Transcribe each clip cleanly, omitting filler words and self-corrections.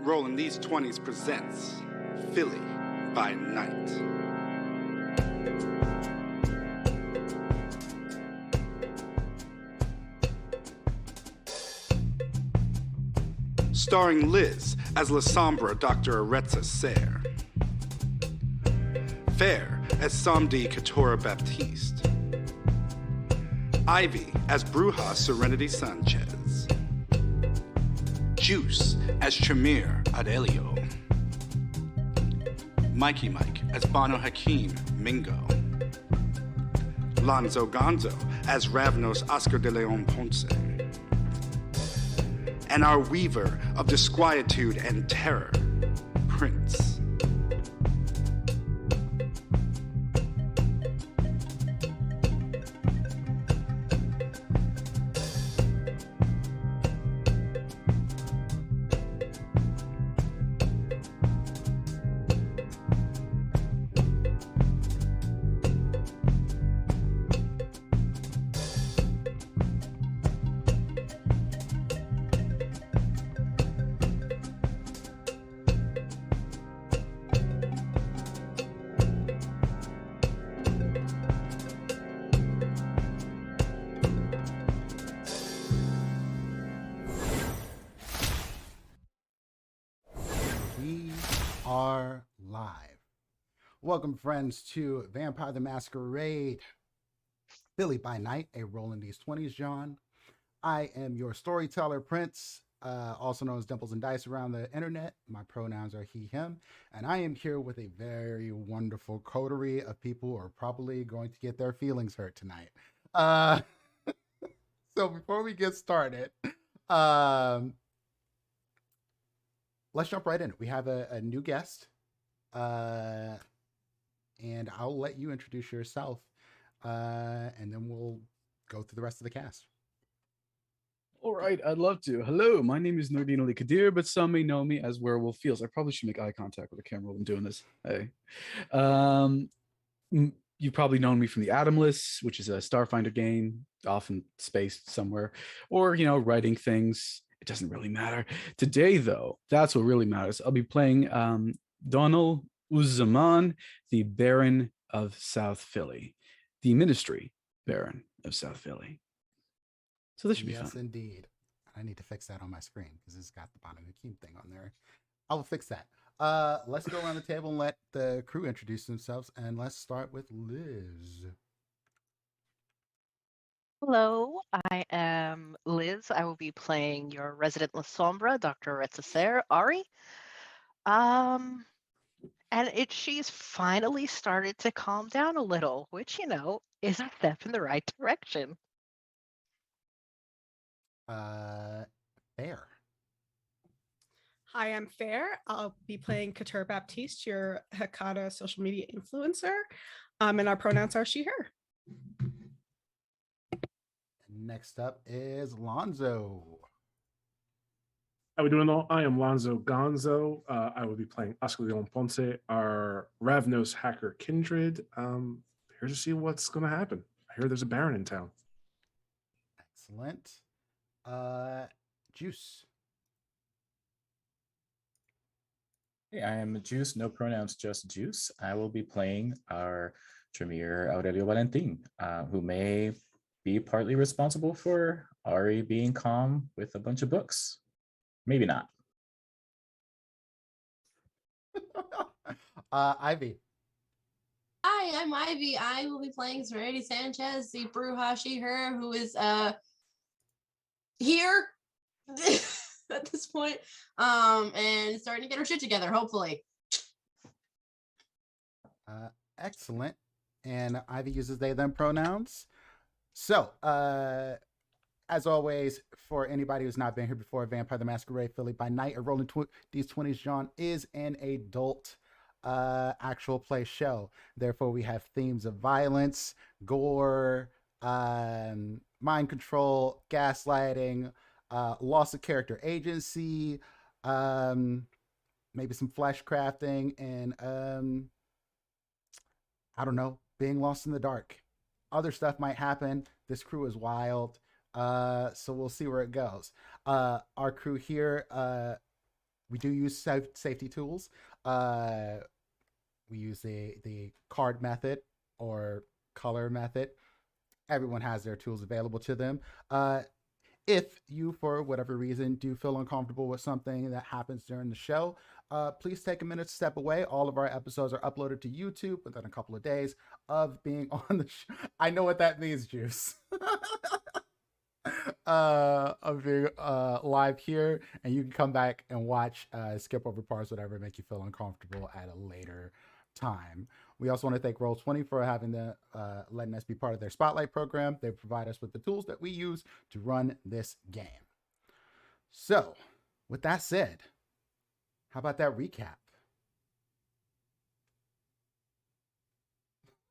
Rolling These 20's presents Philly by Night. Starring Liz as La Sombra Dr. Aretza Serre, Fair as Samdi Katora Baptiste, Ivy as Bruja Serenity Sanchez, Juice as Tremere Adelio, Mikey Mike as Bano Hakim Mingo, Lonzo Gonzo as Ravnos Oscar de Leon Ponce, and our weaver of disquietude and terror, Prince. We are live. Welcome, friends, to Vampire the Masquerade, Philly by Night, a Rolling These 20's John. I am your storyteller, Prince, also known as Dimples and Dice around the internet. My pronouns are he, him, and I am here with a very wonderful coterie of people who are probably going to get their feelings hurt tonight. So before we get started, let's jump right in. We have a new guest, and I'll let you introduce yourself, and then we'll go through the rest of the cast. All right, I'd love to. Hello, my name is Nordine Ali Kadir, but some may know me as Werewolf Feels. I probably should make eye contact with the camera while I'm doing this. Hey. You've probably known me from the Atomless, which is a Starfinder game, often spaced somewhere, or, writing things. It doesn't really matter. Today, though, that's what really matters. I'll be playing Donald Uzzaman, the Baron of South Philly, the Ministry Baron of South Philly. So this should be fun. Yes, indeed. I need to fix that on my screen because it's got the Bano Hakim thing on there. I will fix that. Let's go around the table and let the crew introduce themselves, and let's start with Liz. Hello, I am Liz. I will be playing your resident La Sombra, Dr. Aretza Serre, Ari. She's finally started to calm down a little, which, is a step in the right direction. Fair. Hi, I'm Fair. I'll be playing Katura Baptiste, your Hakata social media influencer, and our pronouns are she, her. Next up is Lonzo. How we doing all? I am Lonzo Gonzo. I will be playing Oscar Leon Ponce, our Ravnos hacker kindred. Here to see what's going to happen. I hear there's a Baron in town. Excellent. Juice. Hey, I am Juice, no pronouns, just Juice. I will be playing our Tremere Aurelio Valentin, who may be partly responsible for Ari being calm with a bunch of books. Maybe not. Ivy. Hi, I'm Ivy. I will be playing Serenity Sanchez, the Bruja, she, her, who is here at this point, and starting to get her shit together, hopefully. Excellent. And Ivy uses they, them pronouns. So, as always, for anybody who's not been here before, Vampire the Masquerade Philly by Night, a Rolling These 20's John is an adult actual play show. Therefore, we have themes of violence, gore, mind control, gaslighting, loss of character agency, maybe some flesh crafting, and I don't know, being lost in the dark. Other stuff might happen. This crew is wild. So we'll see where it goes. Our crew here we do use safety tools. We use the card method or color method. Everyone has their tools available to them. If you, for whatever reason, do feel uncomfortable with something that happens during the show, please take a minute to step away. All of our episodes are uploaded to YouTube within a couple of days of being on the show. I know what that means, Juice. Of being live here, and you can come back and watch, skip over parts, whatever make you feel uncomfortable at a later time. We also want to thank Roll20 for having letting us be part of their Spotlight program. They provide us with the tools that we use to run this game. So, with that said, how about that recap?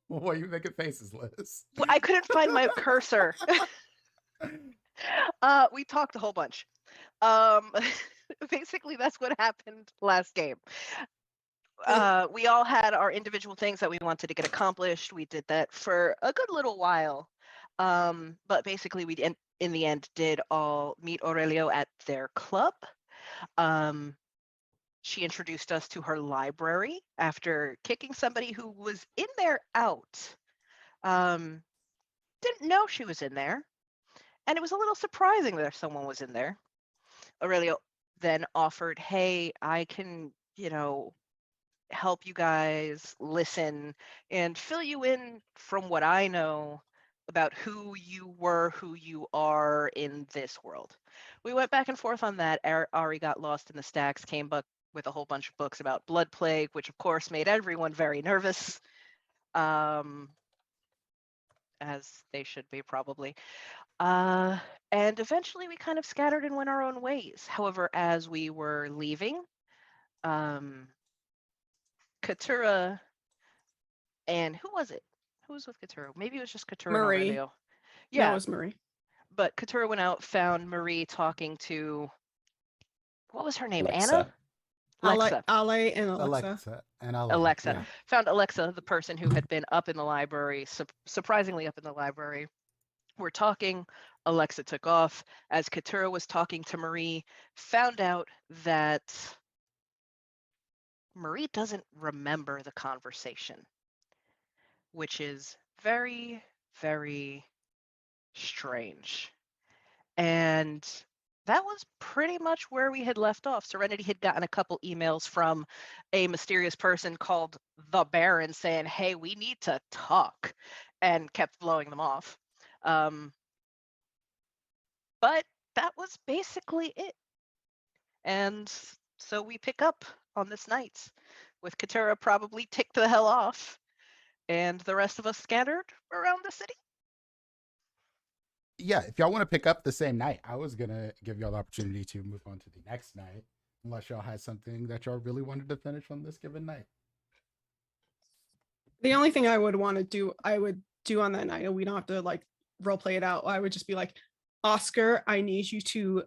What are you making faces, Liz? I couldn't find my cursor. We talked a whole bunch. Basically, that's what happened last game. We all had our individual things that we wanted to get accomplished. We did that for a good little while. But basically, we in the end did all meet Aurelio at their club. She introduced us to her library after kicking somebody who was in there out. Didn't know she was in there. And it was a little surprising that someone was in there. Aurelio then offered, hey, I can, help you guys listen and fill you in from what I know about who you were, who you are in this world. We went back and forth on that. Ari got lost in the stacks, came back with a whole bunch of books about blood plague, which of course made everyone very nervous. As they should be probably. And eventually we kind of scattered and went our own ways. However, as we were leaving, Katura and who was it? Who was with Katura? Maybe it was just Katura and Marie. Aurelio. Yeah, Yeah, it was Marie. but Katura went out, found Marie talking to, what was her name? Alexa. Anna? Alexa. Ale and Alexa. Alexa. Yeah. Found Alexa, the person who had been up in the library, surprisingly up in the library. We're talking. Alexa took off. As Katura was talking to Marie, found out that Marie doesn't remember the conversation, which is very, very strange. And that was pretty much where we had left off. Serenity had gotten a couple emails from a mysterious person called the Baron saying, hey, we need to talk, and kept blowing them off. But that was basically it. And so we pick up on this night with Katura probably ticked the hell off and the rest of us scattered around the city. Yeah, if y'all want to pick up the same night, I was gonna give y'all the opportunity to move on to the next night, unless y'all had something that y'all really wanted to finish on this given night. The only thing I would want to do, I would do on that night, we don't have to like role play it out. I would just be like, Oscar, I need you to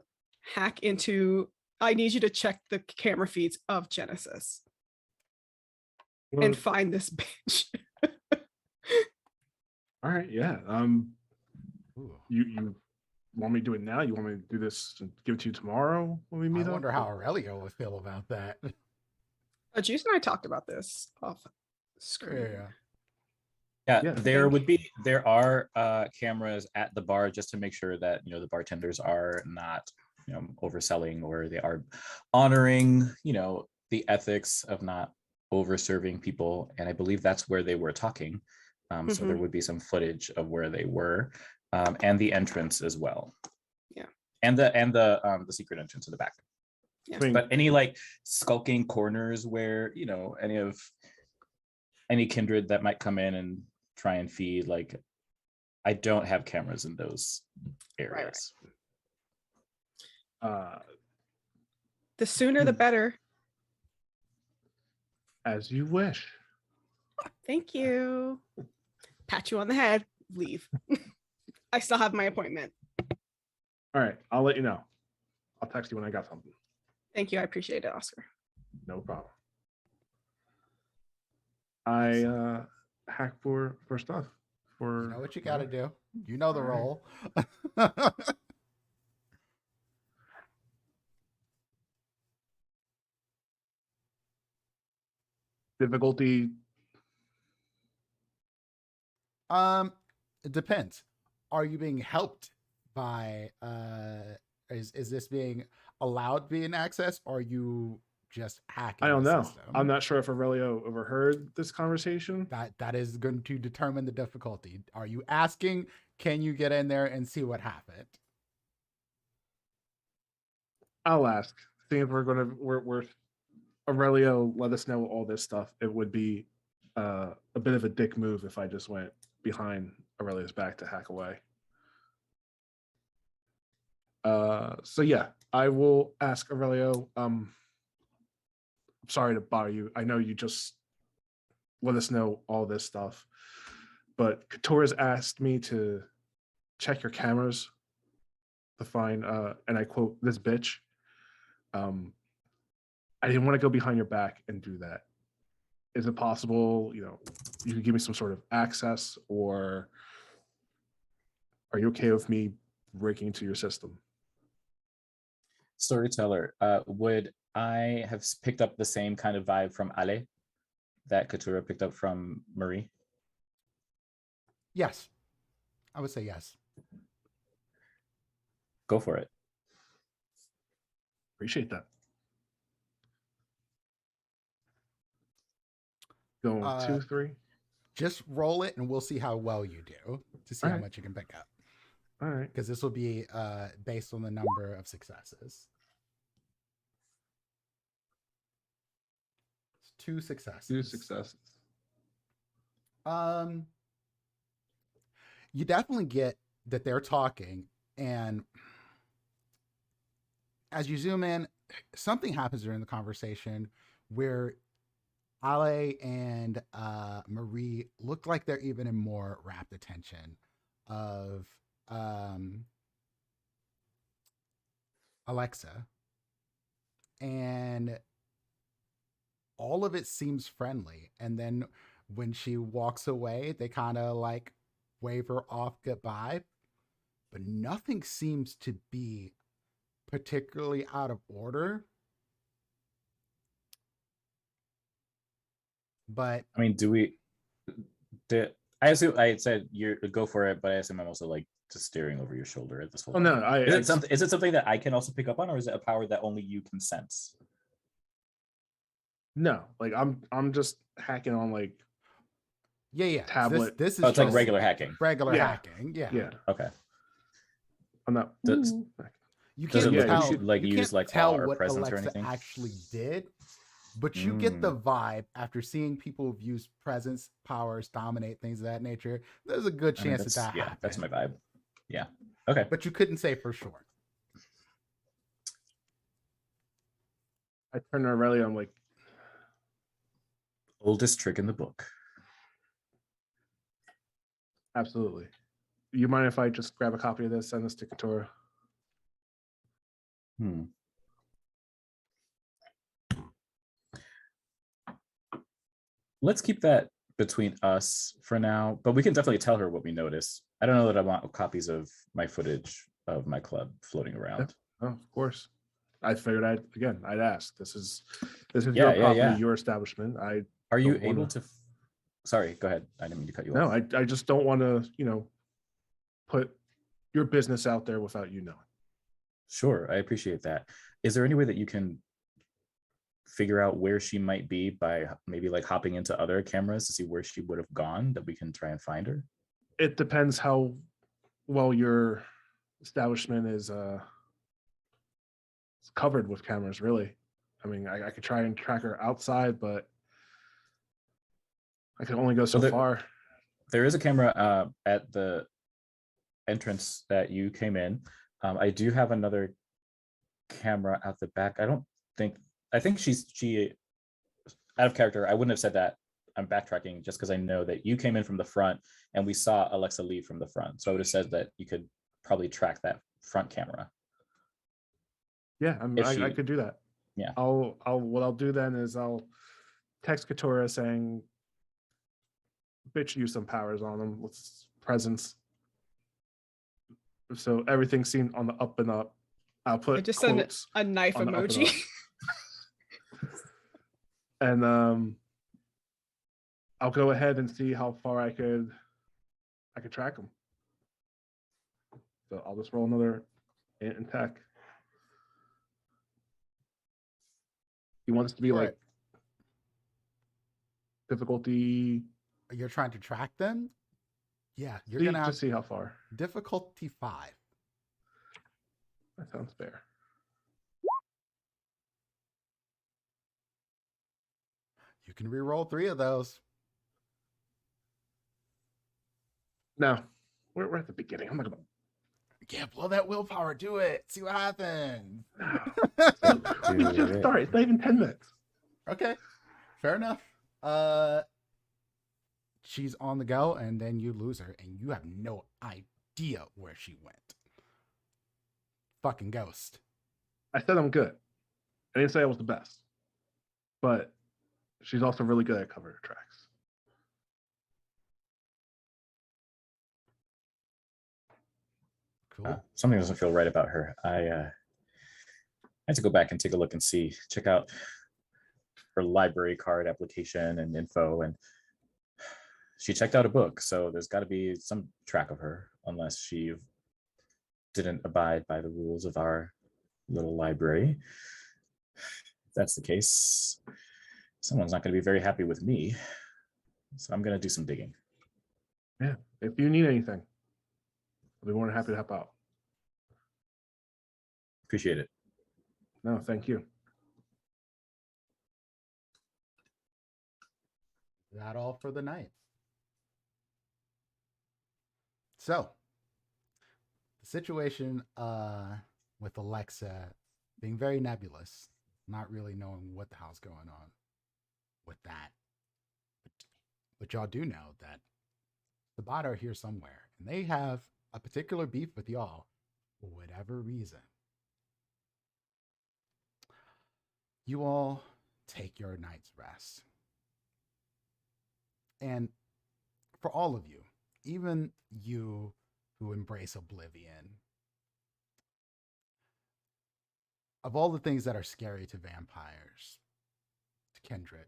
I need you to check the camera feeds of Genesis and find this bitch. All right, yeah. You want me to do it now? You want me to do this and give it to you tomorrow when we meet up? I wonder how Aurelio would feel about that. Juice and I talked about this off screen. Yeah, Yeah, there are cameras at the bar just to make sure that the bartenders are not overselling, or they are honoring the ethics of not over serving people. And I believe that's where they were talking. So there would be some footage of where they were, and the entrance as well. Yeah, and the secret entrance in the back. Yeah. But any like skulking corners where any kindred that might come in and try and feed, like, I don't have cameras in those areas. The sooner the better. As you wish. Thank you. Pat you on the head. Leave. I still have my appointment. All right, I'll let you know. I'll text you when I got something. Thank you. I appreciate it, Oscar. No problem. I hack for stuff. You know what you got to do. You know the role. difficulty? It depends. Are you being helped by is this being allowed being accessed, or are you just hacking? I don't the know. system? I'm not sure if Aurelio overheard this conversation. That is going to determine the difficulty. Are you asking, can you get in there and see what happened? I'll ask. Seeing if we're Aurelio let us know all this stuff, it would be a bit of a dick move if I just went behind Aurelio's back to hack away. So yeah, I will ask Aurelio. I'm sorry to bother you. I know you just let us know all this stuff, but Katura's asked me to check your cameras to find, and I quote, this bitch. I didn't want to go behind your back and do that. Is it possible, you could give me some sort of access, or are you okay with me breaking into your system? Storyteller, would I have picked up the same kind of vibe from Ale that Katura picked up from Marie? Yes. I would say yes. Go for it. Appreciate that. Going 2, 3. Just roll it and we'll see how well you do to see how much you can pick up. All right. Because this will be based on the number of successes. It's 2 successes. 2 successes. You definitely get that they're talking, and as you zoom in, something happens during the conversation where Ale and Marie look like they're even in more rapt attention of Alexa, and all of it seems friendly. And then when she walks away, they kind of like wave her off goodbye, but nothing seems to be particularly out of order. But I mean, I assume I said you go for it, but I assume I'm also like just staring over your shoulder at this whole. Oh no, is it something that I can also pick up on, or is it a power that only you can sense? No, like I'm just hacking on like tablet. This is it's like regular hacking. Regular hacking, yeah. Okay. I'm not. You can't tell, you use like tell or what presence Alexa or anything actually did, but you get the vibe after seeing people who've used presence powers dominate things of that nature. There's a good chance that happened. That's my vibe. Yeah. Okay. But you couldn't say for sure. I turn to Aurelio. I'm like, oldest trick in the book. Absolutely. You mind if I just grab a copy of this, send this to Katura? Let's keep that between us for now, but we can definitely tell her what we notice. I don't know that I want copies of my footage of my club floating around. Oh, of course. I figured I'd ask. This is your property, your establishment. Are you able to? Sorry, go ahead. I didn't mean to cut you off. No, I just don't want to, put your business out there without you knowing. Sure, I appreciate that. Is there any way that you can figure out where she might be by maybe like hopping into other cameras to see where she would have gone, that we can try and find her? It depends how well your establishment is covered with cameras, really. I mean, I could try and track her outside, but I can only go so far. There is a camera at the entrance that you came in. I do have another camera at the back. I think she out of character. I wouldn't have said that. I'm backtracking just because I know that you came in from the front and we saw Alexa leave from the front. So I would have said that you could probably track that front camera. Yeah, I could do that. Yeah. What I'll do then is I'll text Katura saying, bitch, use some powers on them. Let's presence. So everything seemed on the up and up. I'll put just send a knife emoji. And I'll go ahead and see how far I could track him. So I'll just roll another int and tech. You want this to be like difficulty? You're trying to track them? Yeah, you're See, gonna have just see how far. difficulty 5. That sounds fair. You can re-roll 3 of those. No, we're at the beginning. I'm not gonna. Yeah, blow that willpower. Do it. See what happens. We just started. It's not even 10 minutes. Okay, fair enough. She's on the go, and then you lose her, and you have no idea where she went. Fucking ghost. I said I'm good. I didn't say I was the best, but she's also really good at covering her tracks. Cool. Something doesn't feel right about her. I had to go back and take a look and check out her library card application and info, and she checked out a book. So there's got to be some track of her, unless she didn't abide by the rules of our little library. If that's the case, someone's not going to be very happy with me. So I'm going to do some digging. Yeah, if you need anything, I'll be more than happy to help out. Appreciate it. No, thank you. That all for the night. So, the situation with Alexa being very nebulous, not really knowing what the hell's going on with that. But y'all do know that the bot are here somewhere, and they have a particular beef with y'all for whatever reason. You all take your night's rest. And for all of you, even you who embrace oblivion, of all the things that are scary to vampires, to kindred,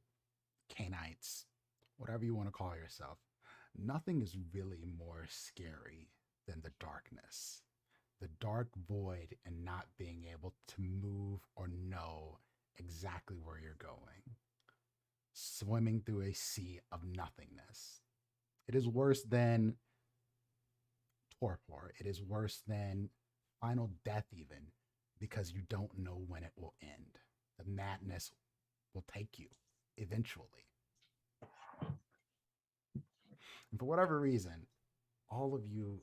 canites, whatever you want to call yourself, nothing is really more scary than the darkness. The dark void and not being able to move or know exactly where you're going. Swimming through a sea of nothingness. It is worse than torpor. It is worse than final death, even, because you don't know when it will end. The madness will take you eventually. And for whatever reason, all of you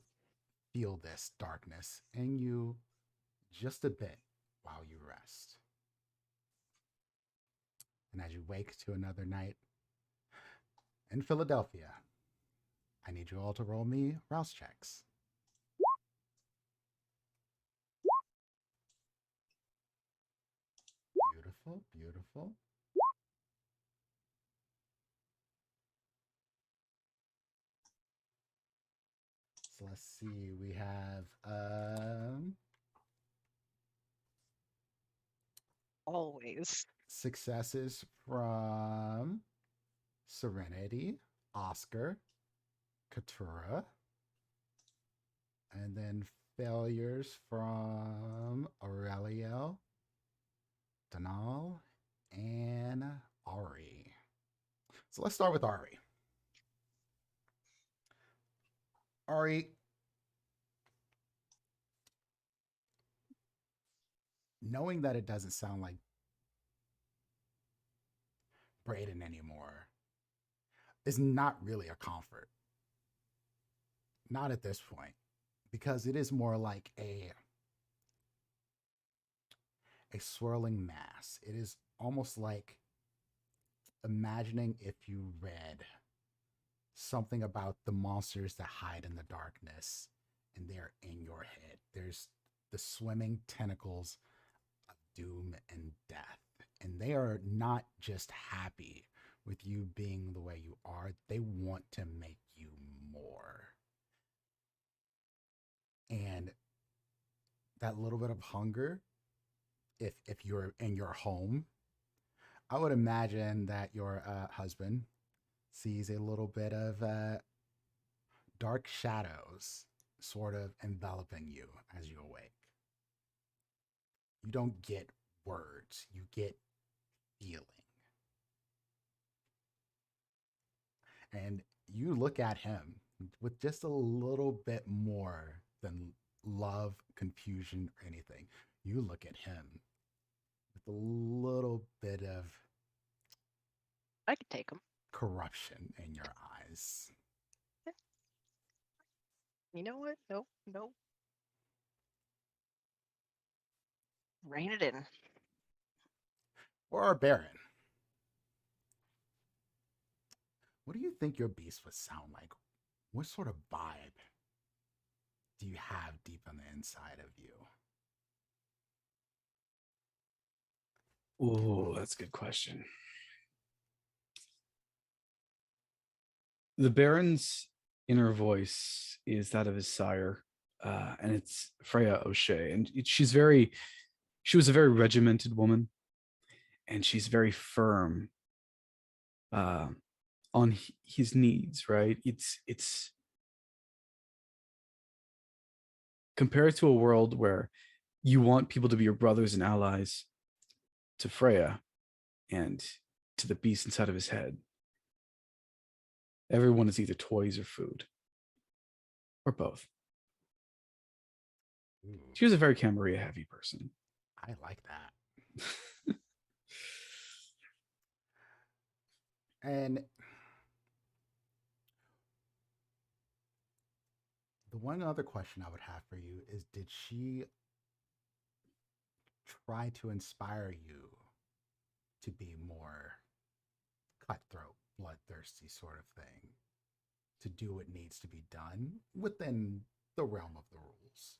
feel this darkness in you just a bit while you rest. And as you wake to another night in Philadelphia, I need you all to roll me rouse checks. Beautiful, beautiful. So let's see, we have Always. successes from Serenity, Oscar, Katura, and then failures from Aurelio, Donal, and Ari. So let's start with Ari. Ari, knowing that it doesn't sound like Braden anymore is not really a comfort. Not at this point, because it is more like a swirling mass. It is almost like imagining if you read something about the monsters that hide in the darkness and they're in your head. There's the swimming tentacles of doom and death, and they are not just happy with you being the way you are, they want to make you more. And that little bit of hunger, if you're in your home, I would imagine that your husband sees a little bit of dark shadows sort of enveloping you as you awake. You don't get words, you get feeling. And you look at him with just a little bit more than love, confusion, or anything. You look at him with a little bit of I could take him. corruption in your eyes. You know what? Nope, nope. Rein it in. Or a baron. What do you think your beast would sound like? What sort of vibe do you have deep on the inside of you? Oh, that's a good question. The Baron's inner voice is that of his sire, and it's Freya O'Shea. And she was a very regimented woman, and she's very firm on his needs, right? It's compared to a world where you want people to be your brothers and allies, to Freya and to the beast inside of his head. Everyone is either toys or food, or both. Ooh, She was a very Camarilla heavy person. I like that. And the one other question I would have for you is, did she try to inspire you to be more cutthroat, bloodthirsty sort of thing, to do what needs to be done within the realm of the rules?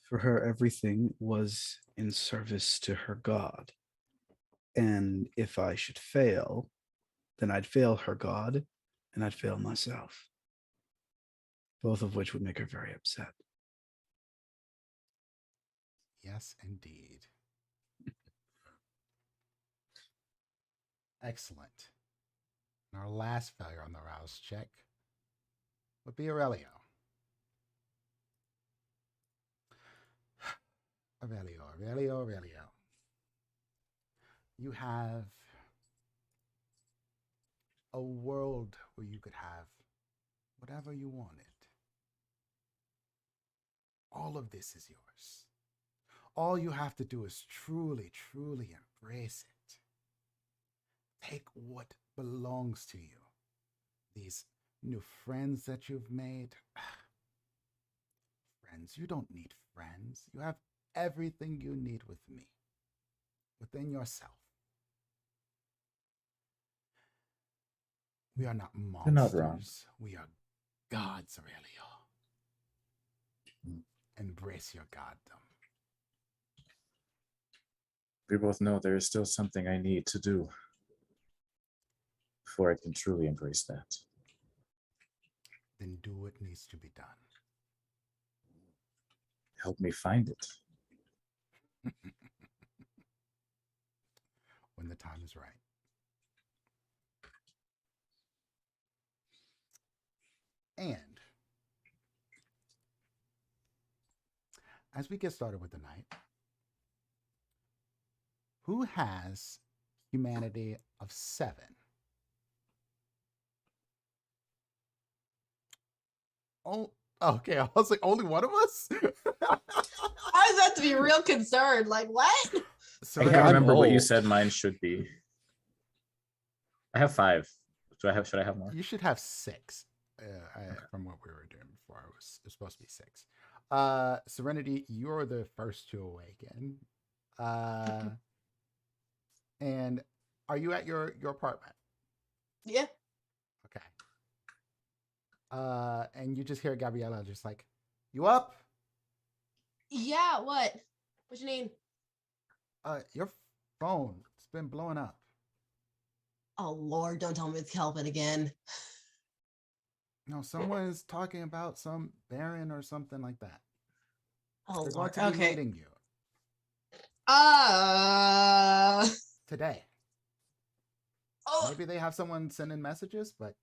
For her, everything was in service to her god. And if I should fail, then I'd fail her god and I'd fail myself. Both of which would make her very upset. Yes, indeed. Excellent. And our last failure on the rouse check would be Aurelio. Aurelio. You have a world where you could have whatever you wanted. All of this is yours. All you have to do is truly, truly embrace it. Take what belongs to you. These new friends that you've made. Friends, you don't need friends. You have everything you need with me, within yourself. We are not monsters. You're not wrong. We are gods, Aurelio. Embrace your goddom. We both know there is still something I need to do before I can truly embrace that. Then do what needs to be done. Help me find it. When the time is right. And as we get started with the night, who has humanity of 7? Oh, okay. I was like, only one of us? I was about to be real concerned. Like, what? So I Hey, can't I'm remember what you old. said mine should be. I have 5. Should I have more? you should have 6. From what we were doing before, it was supposed to be 6. Serenity, you're the first to awaken. And are you at your apartment? Yeah. Okay. And you just hear Gabriella just like, you up? Yeah, what? What you need? Your phone, it's been blowing up. Oh Lord, don't tell me it's Kelvin again. No, someone's talking about some baron or something like that. Oh They're going Lord. to be Okay. meeting you Uh today. Oh, Maybe they have someone sending messages, but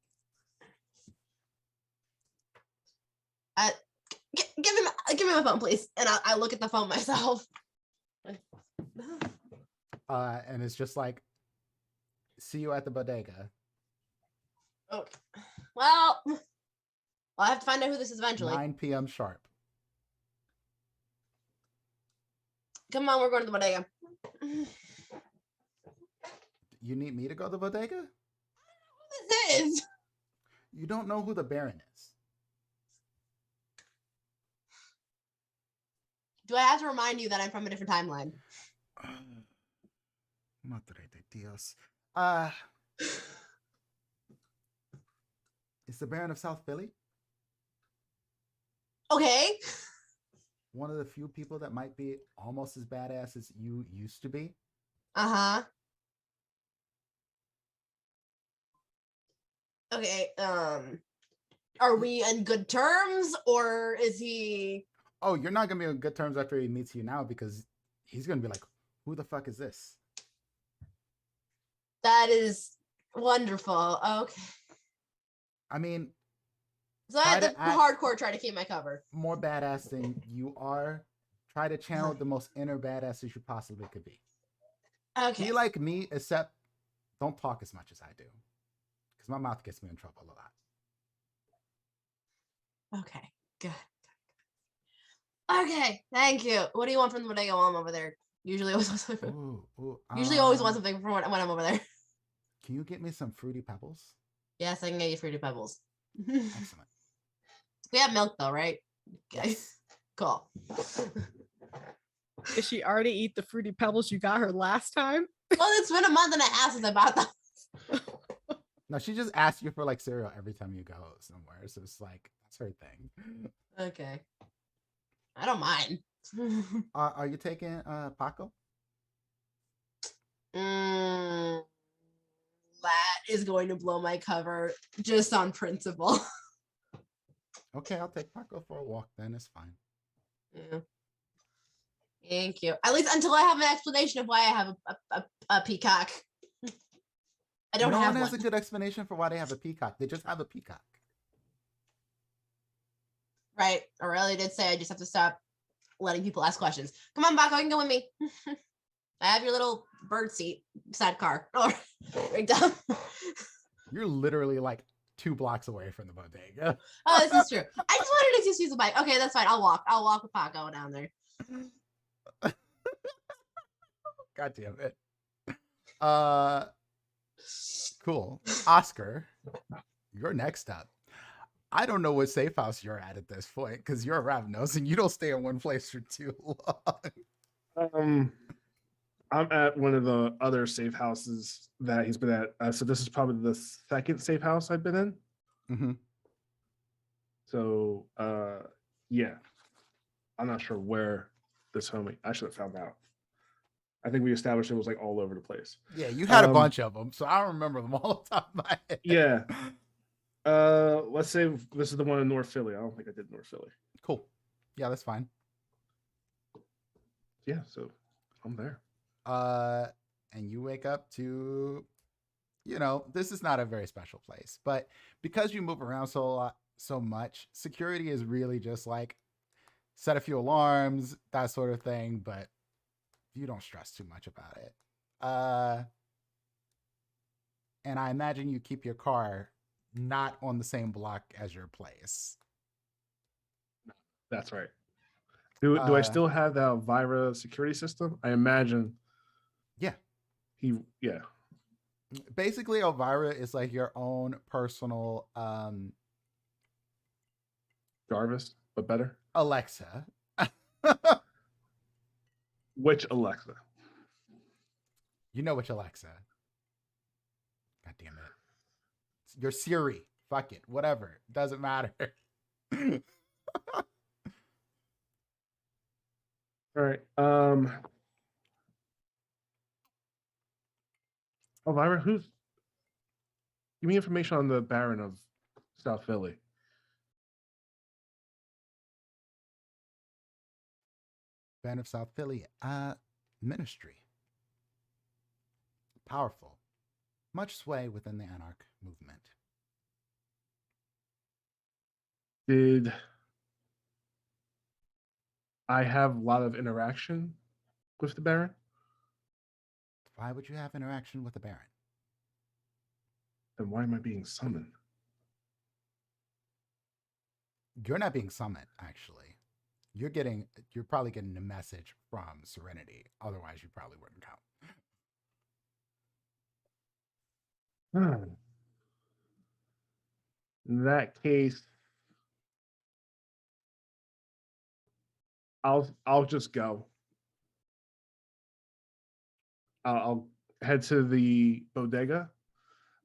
give me my phone, please, and I look at the phone myself. and it's just like, see you at the bodega. Okay. Well, I'll have to find out who this is eventually. 9 p.m. sharp. Come on, we're going to the bodega. You need me to go to the bodega? Who this is? You don't know who the Baron is. Do I have to remind you that I'm from a different timeline? Madre de Dios. Is the Baron of South Philly Okay. one of the few people that might be almost as badass as you used to be? Uh-huh. Okay, are we in good terms, or is he... Oh, you're not gonna be on good terms after he meets you now, because he's gonna be like, who the fuck is this? That is wonderful. Okay. I mean, So I have Try to to act- hardcore try to keep my cover. more badass than you are. Try to channel the most inner badass as you possibly could be. Okay. Be like me, except don't talk as much as I do, because my mouth gets me in trouble a lot. Okay. Good. Okay. Thank you. What do you want from the bodega while I'm over there? Usually always want something. Usually always want something from when I'm over there. Can you get me some Fruity Pebbles? Yes, I can get you Fruity Pebbles. Excellent. We have milk though, right? Okay. Yes. Cool. Did she already eat the Fruity Pebbles you got her last time? Well, it's been a month and a half since I bought them. No, she just asks you for like cereal every time you go somewhere, so it's like that's her thing. Okay. I don't mind. Are you taking Paco? That is going to blow my cover just on principle. Okay, I'll take Paco for a walk then. It's fine. Yeah. Thank you. At least until I have an explanation of why I have a peacock. I don't no have one has one. a good explanation for why they have a peacock. They just have a peacock. Right. Aurelia did say I just have to stop letting people ask questions. Come on, Baco, you can go with me. I have your little bird seat sidecar. Oh, right down. You're literally like 2 blocks away from the bodega. Oh, this is true. I just wanted to just use the bike. Okay, that's fine. I'll walk. I'll walk with Paco down there. God damn it. Cool. Oscar, you're next up. I don't know what safe house you're at this point, because you're a Ravnos and you don't stay in one place for too long. I'm at one of the other safe houses that he's been at. So this is probably the second safe house I've been in. Mm-hmm. So yeah, I'm not sure where this homie. I should have found out. I think we established it was like all over the place. Yeah, you had a bunch of them, so I don't remember them all the top of my head. Yeah. Let's say this is the one in North Philly. I don't think I did North Philly. Cool. Yeah, that's fine. Yeah, so I'm there. And you wake up to, this is not a very special place, but because you move around so much, security is really just like set a few alarms, that sort of thing, but you don't stress too much about it. And I imagine you keep your car not on the same block as your place. That's right. Do I still have the Elvira security system? I imagine. Yeah. Yeah. Basically, Elvira is like your own personal Jarvis, but better. Alexa. Which Alexa? You know which Alexa. God damn it. Your Siri. Fuck it. Whatever. Doesn't matter. All right. Elvira, give me information on the Baron of South Philly. Baron of South Philly. Ministry. Powerful. much sway within the Anarch movement. Did I have a lot of interaction with the Baron? Why would you have interaction with the Baron? Then why am I being summoned? You're not being summoned, actually. You're probably getting a message from Serenity. Otherwise, you probably wouldn't come. In that case, I'll just go. I'll head to the bodega.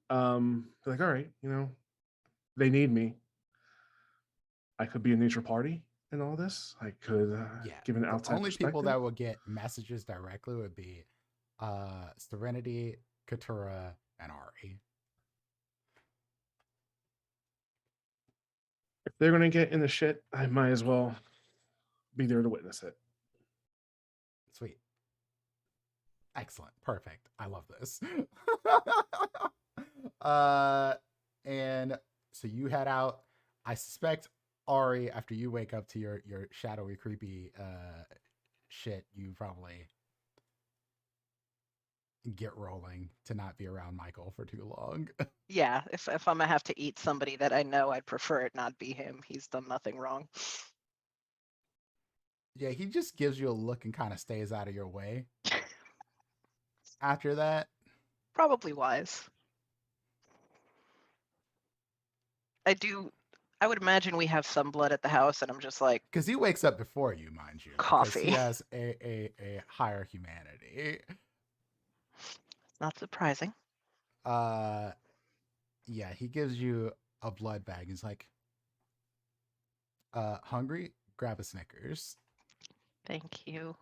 Like, all right, they need me. I could be a neutral party in all this. I could give an outside The only people perspective. that will get messages directly would be Serenity, Katura, and Ari. If they're gonna get in the shit, I might as well be there to witness it. Sweet. Excellent. Perfect. I love this. And so you head out. I suspect Ari, after you wake up to your shadowy, creepy shit, you probably get rolling to not be around Michael for too long. Yeah, if I'm gonna have to eat somebody that I know, I'd prefer it not be him. He's done nothing wrong. Yeah, he just gives you a look and kind of stays out of your way. After that, Probably wise. I would imagine we have some blood at the house, and I'm just like, because he wakes up before you, mind you, because Coffee. he has a higher humanity. not surprising. Yeah, he gives you a blood bag. He's like, hungry? Grab a Snickers. Thank you.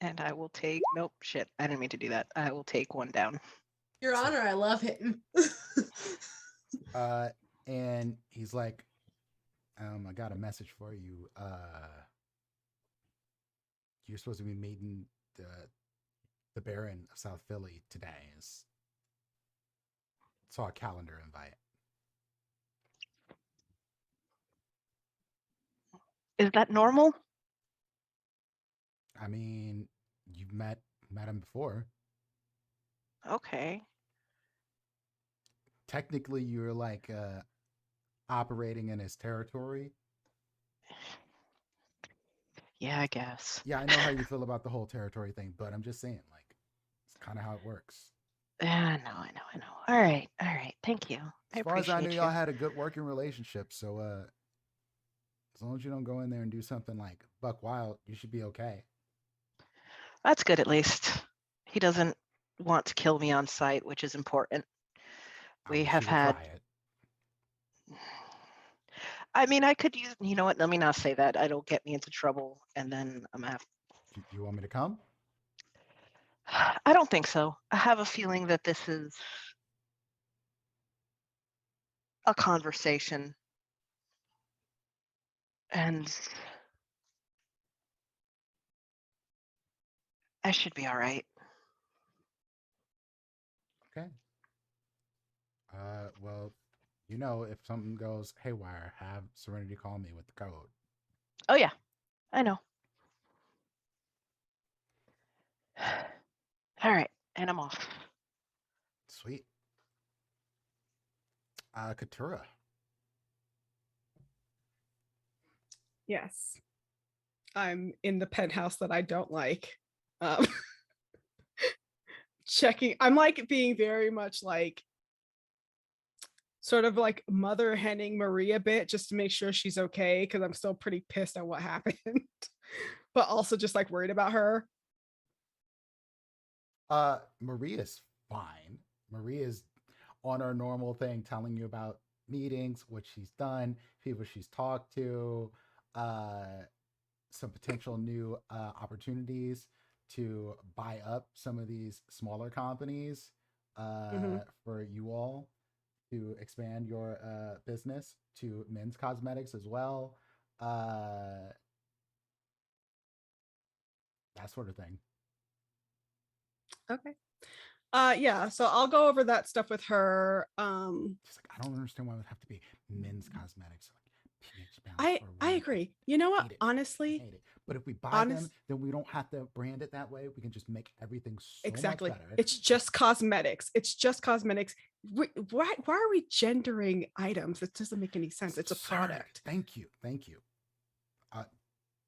And I will take, nope, shit, I didn't mean to do that. I will take one down. Your Honor, I love him. And he's like, I got a message for you. You're supposed to be meeting the Baron of South Philly today. Saw a calendar invite. Is that normal? I mean, you've met him before. Okay. Technically, you're like operating in his territory. Yeah, I guess. Yeah, I know how you feel about the whole territory thing, but I'm just saying, like, it's kind of how it works. Yeah, I know. All right. Thank you. As far as I knew, y'all had a good working relationship. So as long as you don't go in there and do something like buck wild, you should be okay. That's good, at least. He doesn't want to kill me on sight, which is important. We have had. I mean, I could use. You know what? Let me not say that. It'll get me into trouble, and then I'm gonna have. You want me to come? I don't think so. I have a feeling that this is a conversation, and I should be all right. Okay. Well, if something goes haywire, have Serenity call me with the code. Oh yeah, I know. All right, and I'm off. Sweet. Katura. Yes. I'm in the penthouse that I don't like. Checking. I'm like being very much like sort of like mother henning Marie a bit just to make sure she's okay, because I'm still pretty pissed at what happened. But also just like worried about her. Maria's fine. Maria's on her normal thing, telling you about meetings, what she's done, people she's talked to, some potential new opportunities to buy up some of these smaller companies for you all to expand your business to men's cosmetics as well. That sort of thing. Okay. Yeah, so I'll go over that stuff with her. She's like, I don't understand why it would have to be men's cosmetics. Like pH balance for I women. agree. You know what? Hate it. Honestly, Hate it. But if we buy honest- them, then we don't have to brand it that way. We can just make everything so exactly. much better. It's just cosmetics. It's just cosmetics. Why are we gendering items? It doesn't make any sense. It's a Absurd. product. Thank you.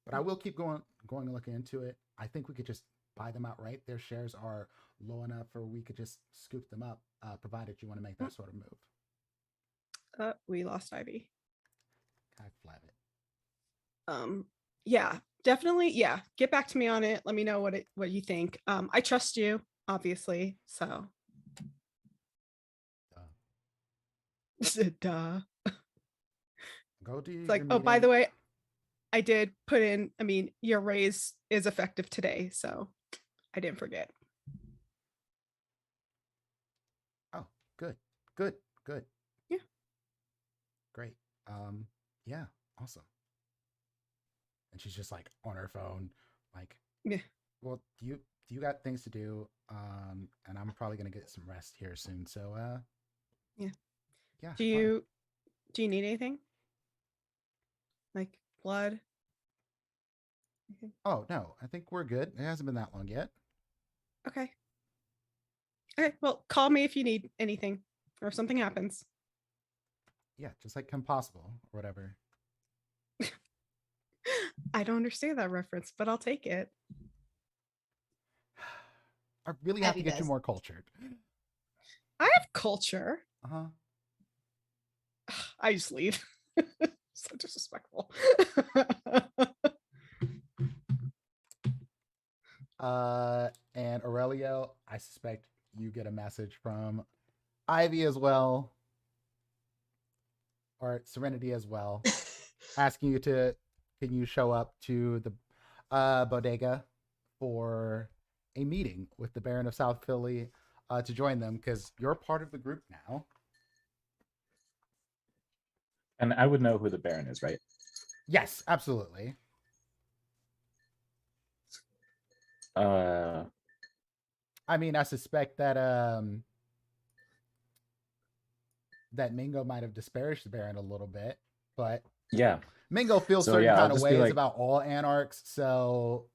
But I will keep going and looking into it. I think we could just buy them outright. Their shares are low enough, or we could just scoop them up, provided you want to make that sort of move. We lost Ivy. I flab it. Yeah, definitely. Yeah, get back to me on it. Let me know what you think. I trust you, obviously. So, duh. Go do. It's like, oh, by the way, I did put in. I mean, your raise is effective today, so I didn't forget. Oh, good. Yeah. Great. Yeah, awesome. And she's just like on her phone, like, yeah. Well, you got things to do, and I'm probably gonna get some rest here soon. So, yeah. Yeah. Do you need anything? Like blood? Oh no, I think we're good. It hasn't been that long yet. Okay. Okay. Well, call me if you need anything or if something happens. Yeah, just like Kim Possible or whatever. I don't understand that reference, but I'll take it. I really have Abby to get you does. more cultured. I have culture. Uh-huh. I just leave. So disrespectful. And Aurelio, I suspect you get a message from Ivy as well, or Serenity as well, asking you can you show up to the bodega for a meeting with the Baron of South Philly to join them, because you're part of the group now. And I would know who the Baron is, right? Yes, absolutely. I mean, I suspect that that Mingo might have disparaged the Baron a little bit, but yeah, Mingo feels So, certain yeah, I'll kind of just be ways like- about all anarchs. So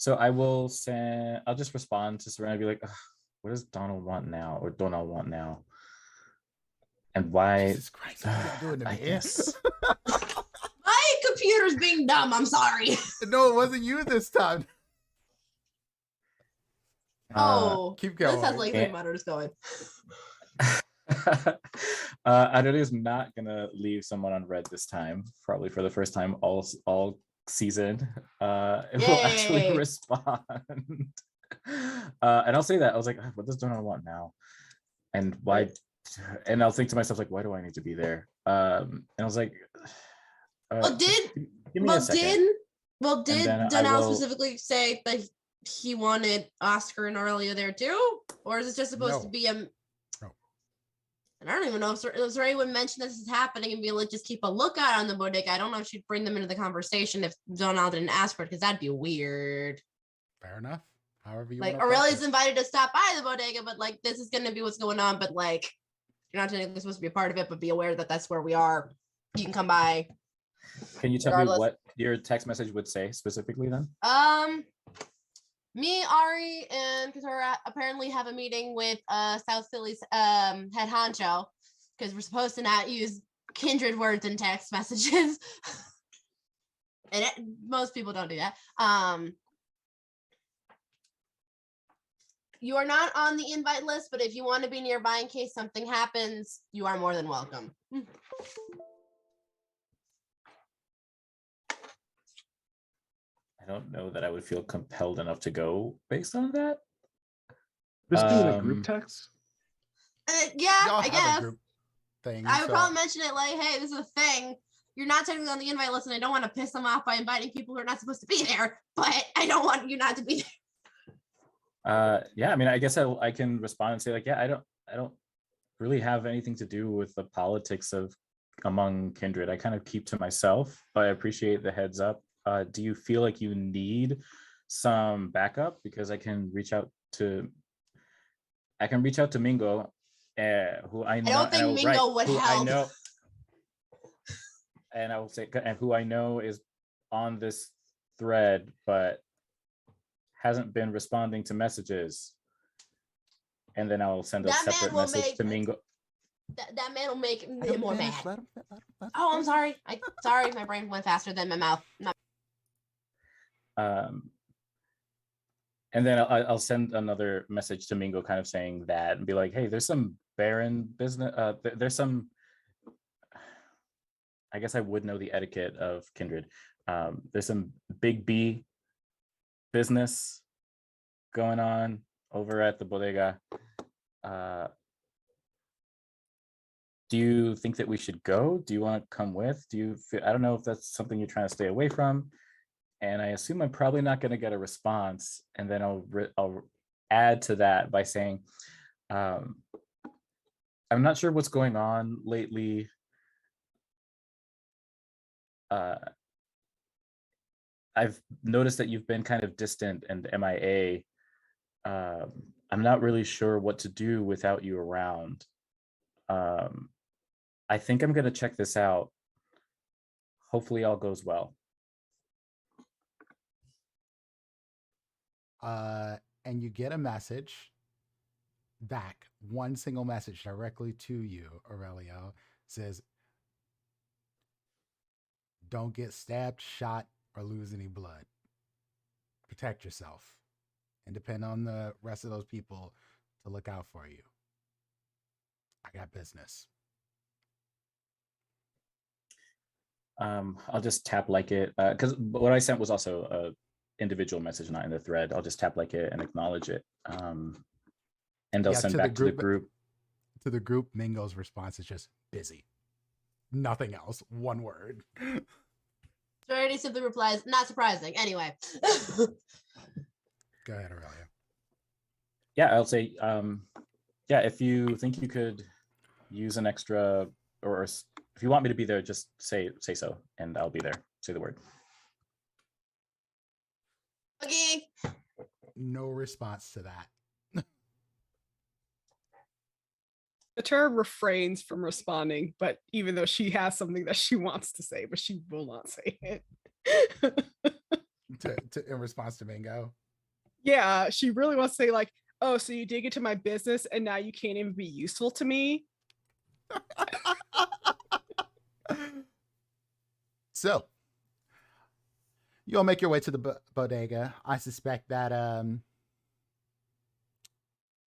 I will send. I'll just respond to Serena and be like, "Ugh, what does Donald want now, or Donald want now, and why?" Jesus Christ, what are y'all doing to I me? guess. My computer's being dumb. I'm sorry. No, it wasn't you this time. Oh, keep this has going. like Yeah. 3 monitors going. Adele is not gonna leave someone on red this time. Probably for the first time all season. It will actually Yay. respond. And I'll say that I was like, what does Donald want now, and why? And I'll think to myself like, why do I need to be there? And I was like, Well, give me a second. Did then I Donald will- specifically say that he wanted Oscar and Aurelio there too, or is it just supposed to No. be a? No. And I don't even know if there anyone mentioned this is happening and be like, just keep a lookout on the bodega. I don't know if she'd bring them into the conversation if Donald didn't ask for it, because that'd be weird. Fair enough. However you Like want to approach Aurelio's it. invited to stop by the bodega, but like this is gonna be what's going on. But like you're not technically supposed to be a part of it, but be aware that that's where we are. You can come by. Can you tell regardless. me what your text message would say specifically then? Me, Ari, and Katora apparently have a meeting with South Philly's head honcho, because we're supposed to not use kindred words in text messages. And most people don't do that. You are not on the invite list, but if you want to be nearby in case something happens, you are more than welcome. I don't know that I would feel compelled enough to go based on that. This being a group Um, text? Yeah, Y'all I have a guess. group thing. I would so- probably mention it like, hey, this is a thing. You're not technically on the invite list, and I don't want to piss them off by inviting people who are not supposed to be there, but I don't want you not to be there. Yeah, I mean, I guess I can respond and say like, yeah, I don't really have anything to do with the politics of among kindred. I kind of keep to myself, but I appreciate the heads up. Do you feel like you need some backup? Because I can reach out to I can reach out to Mingo, who I know. I don't think Mingo would who help. I know, and I will say, and who I know is on this thread, but hasn't been responding to messages. And then I'll send a That man separate will message make- to Mingo. That man will make Let him him more finish, mad. let him Oh, I'm finish. sorry. Sorry, my brain went faster than my mouth. And then I'll send another message to Mingo, kind of saying that, and be like, "Hey, there's some barren business. There's some. I guess I would know the etiquette of Kindred. There's some big B business going on over at the bodega. Do you think that we should go? Do you want to come with? Do you feel, I don't know if that's something you're trying to stay away from." And I assume I'm probably not going to get a response. And then I'll add to that by saying, I'm not sure what's going on lately. I've noticed that you've been kind of distant and MIA. I'm not really sure what to do without you around. I think I'm going to check this out. Hopefully all goes well. And you get a message back, one single message directly to you, Aurelio, says, "Don't get stabbed, shot, or lose any blood. Protect yourself, and depend on the rest of those people to look out for you. I got business." I'll just tap like it, because what I sent was also a individual message, not in the thread. I'll just tap like it and acknowledge it. And I'll send back to the group. To the group, Mingo's response is just busy. Nothing else. One word. Serenity simply replies, "Not surprising." Anyway. Go ahead, Aurelio. Yeah, I'll say, yeah, if you think you could use an extra, or if you want me to be there, just say so, and I'll be there. Say the word. Okay. No response to that. Katura refrains from responding, but even though she has something that she wants to say, but she will not say it. In response to Mingo. Yeah, she really wants to say like, "Oh, so you dig into my business and now you can't even be useful to me?" So, you'll make your way to the bodega. I suspect that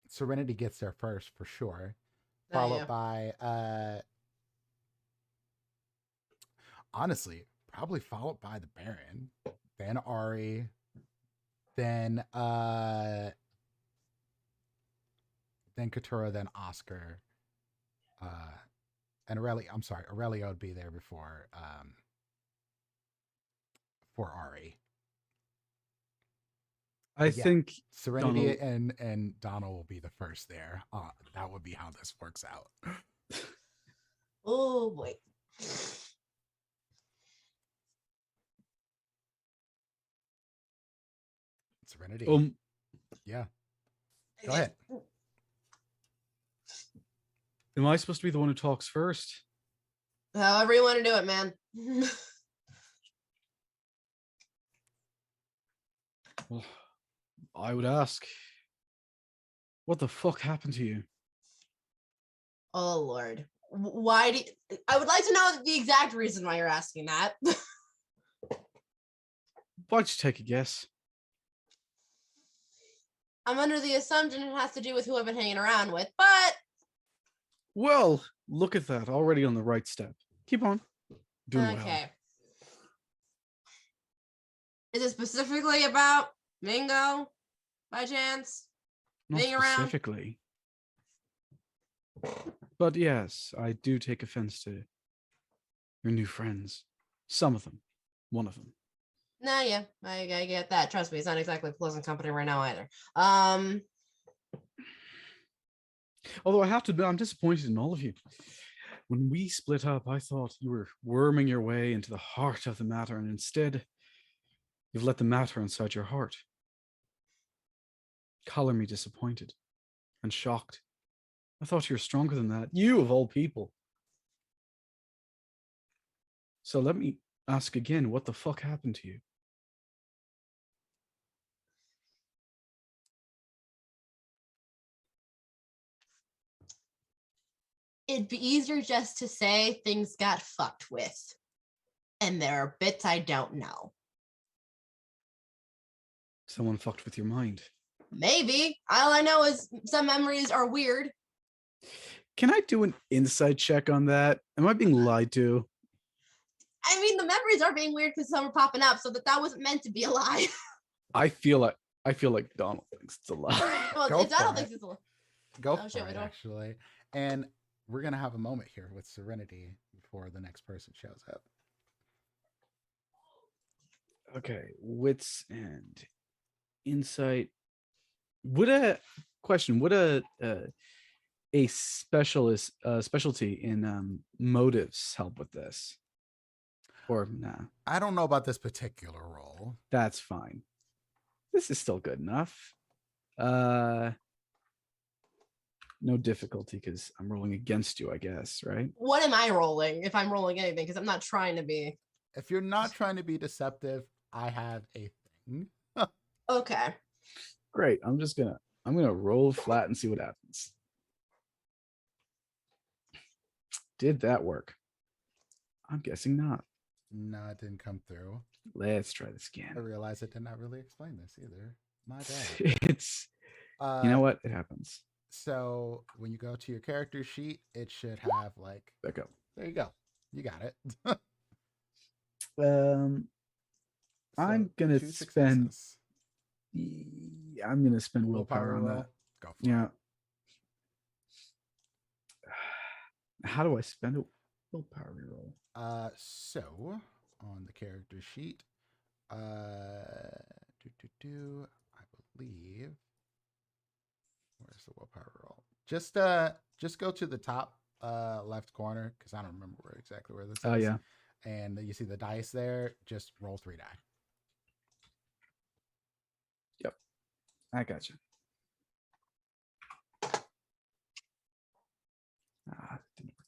Serenity gets there first for sure, followed by honestly, probably followed by the Baron, then Ari, then Katura, then Oscar, and Aurelio. I'm sorry, Aurelio would be there before for Ari. I think Serenity and Donald will be the first there. That would be how this works out. Oh boy. Serenity. Yeah. Go ahead. Am I supposed to be the one who talks first? However you want to do it, man. Well, I would ask, what the fuck happened to you? Oh Lord. Why do I would like to know the exact reason why you're asking that. Why don't you take a guess? I'm under the assumption it has to do with who I've been hanging around with, but Well, look at that, already on the right step. Keep on. Doing well. okay. Is it specifically about Mingo by chance? Not being around? specifically. But yes, I do take offense to your new friends. Some of them. One of them. Nah, yeah, I get that. Trust me, it's not exactly pleasant company right now either. Although I have to admit, I'm disappointed in all of you. When we split up, I thought you were worming your way into the heart of the matter, and instead, you've let the matter inside your heart. Color me disappointed. and shocked. I thought you were stronger than that. You, of all people. So let me ask again, what the fuck happened to you? It'd be easier just to say things got fucked with. And there are bits I don't know. Someone fucked with your mind. Maybe. All I know is some memories are weird. Can I do an insight check on that? Am I being lied to? I mean, the memories are being weird because some are popping up, so that wasn't meant to be a lie. I feel like Donald thinks it's a lie. Well, Go if Donald for it. thinks it's a lie. Go Oh, for shit, it, we don't- actually. And we're gonna have a moment here with Serenity before the next person shows up. Okay, wits and insight. Would a specialty in motives help with this? Or nah, I don't know about this particular role. that's fine. This is still good enough. No difficulty because I'm rolling against you, I guess, right? What am I rolling if I'm rolling anything? Because I'm not trying to be. If you're not trying to be deceptive, I have a thing. Okay. Great. I'm gonna roll flat and see what happens. Did that work? I'm guessing not. No, it didn't come through. Let's try this I again. realized it did not really explain this either. My bad. It's you know what? It happens. So when you go to your character sheet, it should have like, Back up. there you go. You got it. I'm So, gonna 2 spend. successes. I'm gonna spend willpower on roll. that. Go for Yeah. it. How do I spend a willpower reroll? So on the character sheet, I believe, where's the willpower roll? Just go to the top left corner because I don't remember exactly where this is. Oh yeah. And you see the dice there. Just roll 3 die. I got you. Didn't work.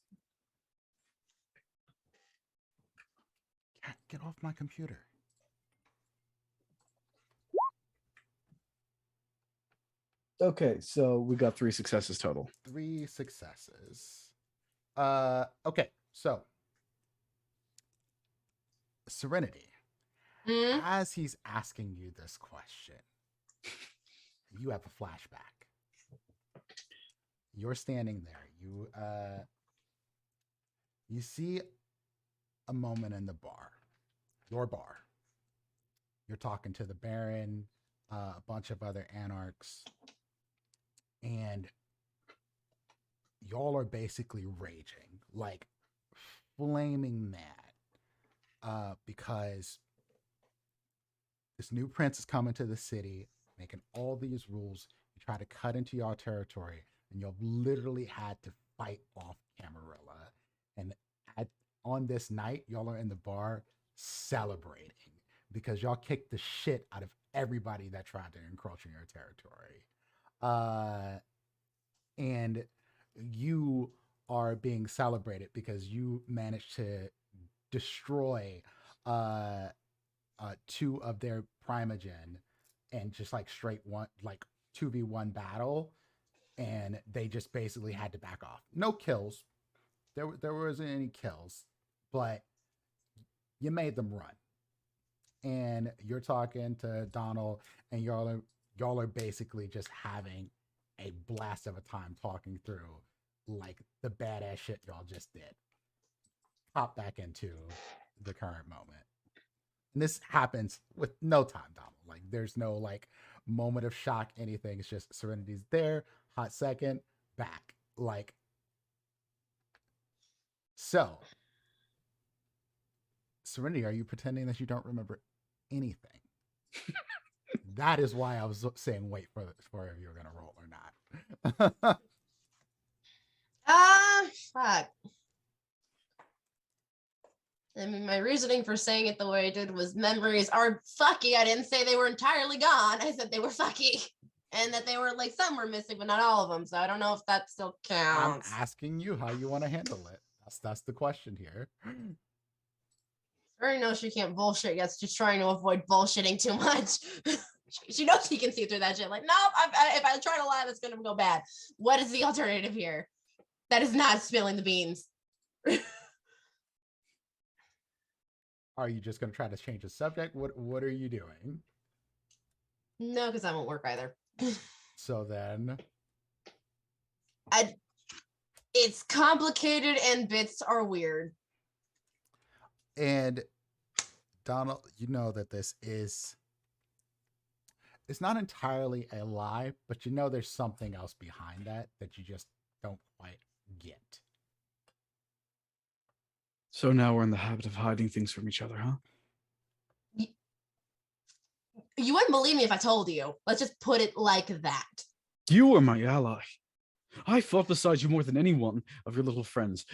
Cat, get off my computer. Okay, so we got 3 successes total. 3 successes. Okay, so Serenity, Hmm? as he's asking you this question, you have a flashback. You're standing there. You see a moment in the bar, your bar. You're talking to the Baron, a bunch of other anarchs, and y'all are basically raging, like flaming mad, because this new prince is coming to the city, making all these rules. You try to cut into y'all territory, and you've literally had to fight off Camarilla. And on this night, y'all are in the bar celebrating because y'all kicked the shit out of everybody that tried to encroach in your territory. And you are being celebrated because you managed to destroy 2 of their primogen and just like straight 2v1 battle, and they just basically had to back off. No kills. There wasn't any kills, but you made them run. And you're talking to Donald, and y'all are basically just having a blast of a time talking through like the badass shit y'all just did. Pop back into the current moment. And this happens with no time, Donald. Like there's no like moment of shock, anything. It's just Serenity's there, hot second, back. Like, so Serenity, are you pretending that you don't remember anything? That is why I was saying wait for if you were gonna roll or not. Fuck. I mean, my reasoning for saying it the way I did was memories are fucky. I didn't say they were entirely gone. I said they were fucky. and that they were like some were missing, but not all of them. So I don't know if that still I'm counts. asking you how you want to handle it. That's the question here. I already know she can't bullshit yet. She's trying to avoid bullshitting too much. She knows she can see through that shit. Like, nope, if I try to lie, that's going to go bad. What is the alternative here? That is not spilling the beans. Are you just going to try to change the subject? What are you doing? No, because that won't work either. So then, It's complicated and bits are weird. and Donald, you know that this is, it's not entirely a lie, but you know there's something else behind that you just don't quite get. So now we're in the habit of hiding things from each other, huh? You wouldn't believe me if I told you. Let's just put it like that. You were my ally. I fought beside you more than any one of your little friends.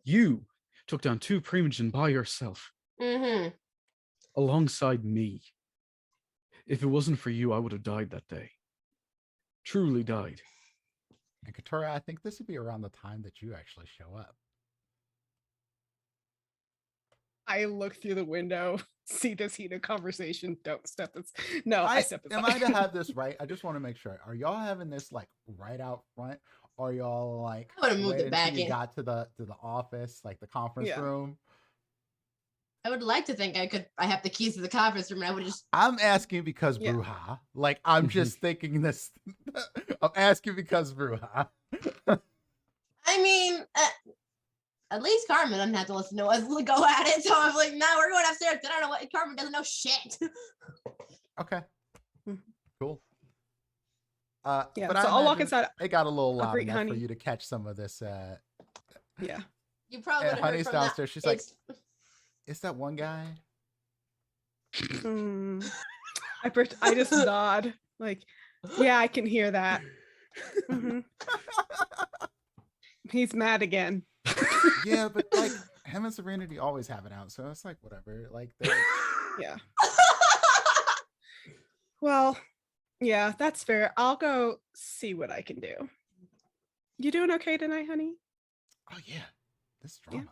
You took down 2 Primogen by yourself, Mm-hmm. alongside me. If it wasn't for you, I would have died that day. Truly died. And Katura, I think this would be around the time that you actually show up. I look through the window, see this heated conversation. Don't step. No, I step aside. Am I to have this right? I just want to make sure. Are y'all having this like right out front, or y'all like I would've moved wait it back until you in. got to the office, like the conference Yeah. room? I would like to think I have the keys to the conference room and I would just. I'm asking because Yeah. Bruja. Like I'm just thinking this. I'm asking because Bruja. I mean, at least Carmen doesn't have to listen to us go at it. So I was like, nah, we're going upstairs. I don't know what Carmen doesn't know shit. Okay. Mhm. Cool. Yeah, but so I I'll walk imagine inside. It got a little I'll loud greet enough for Honey. you to catch some of this. Yeah. You probably And would have heard Honey's from downstairs. She's like, it's- "Is that one guy?" Mm. I just nod. Like, yeah, I can hear that. Mhm. He's mad again. Yeah, but like him and Serenity always have it out, so it's like whatever. Like, Yeah. Well, yeah, that's fair. I'll go see what I can do. You doing okay tonight, honey? oh yeah, this Yeah. drama.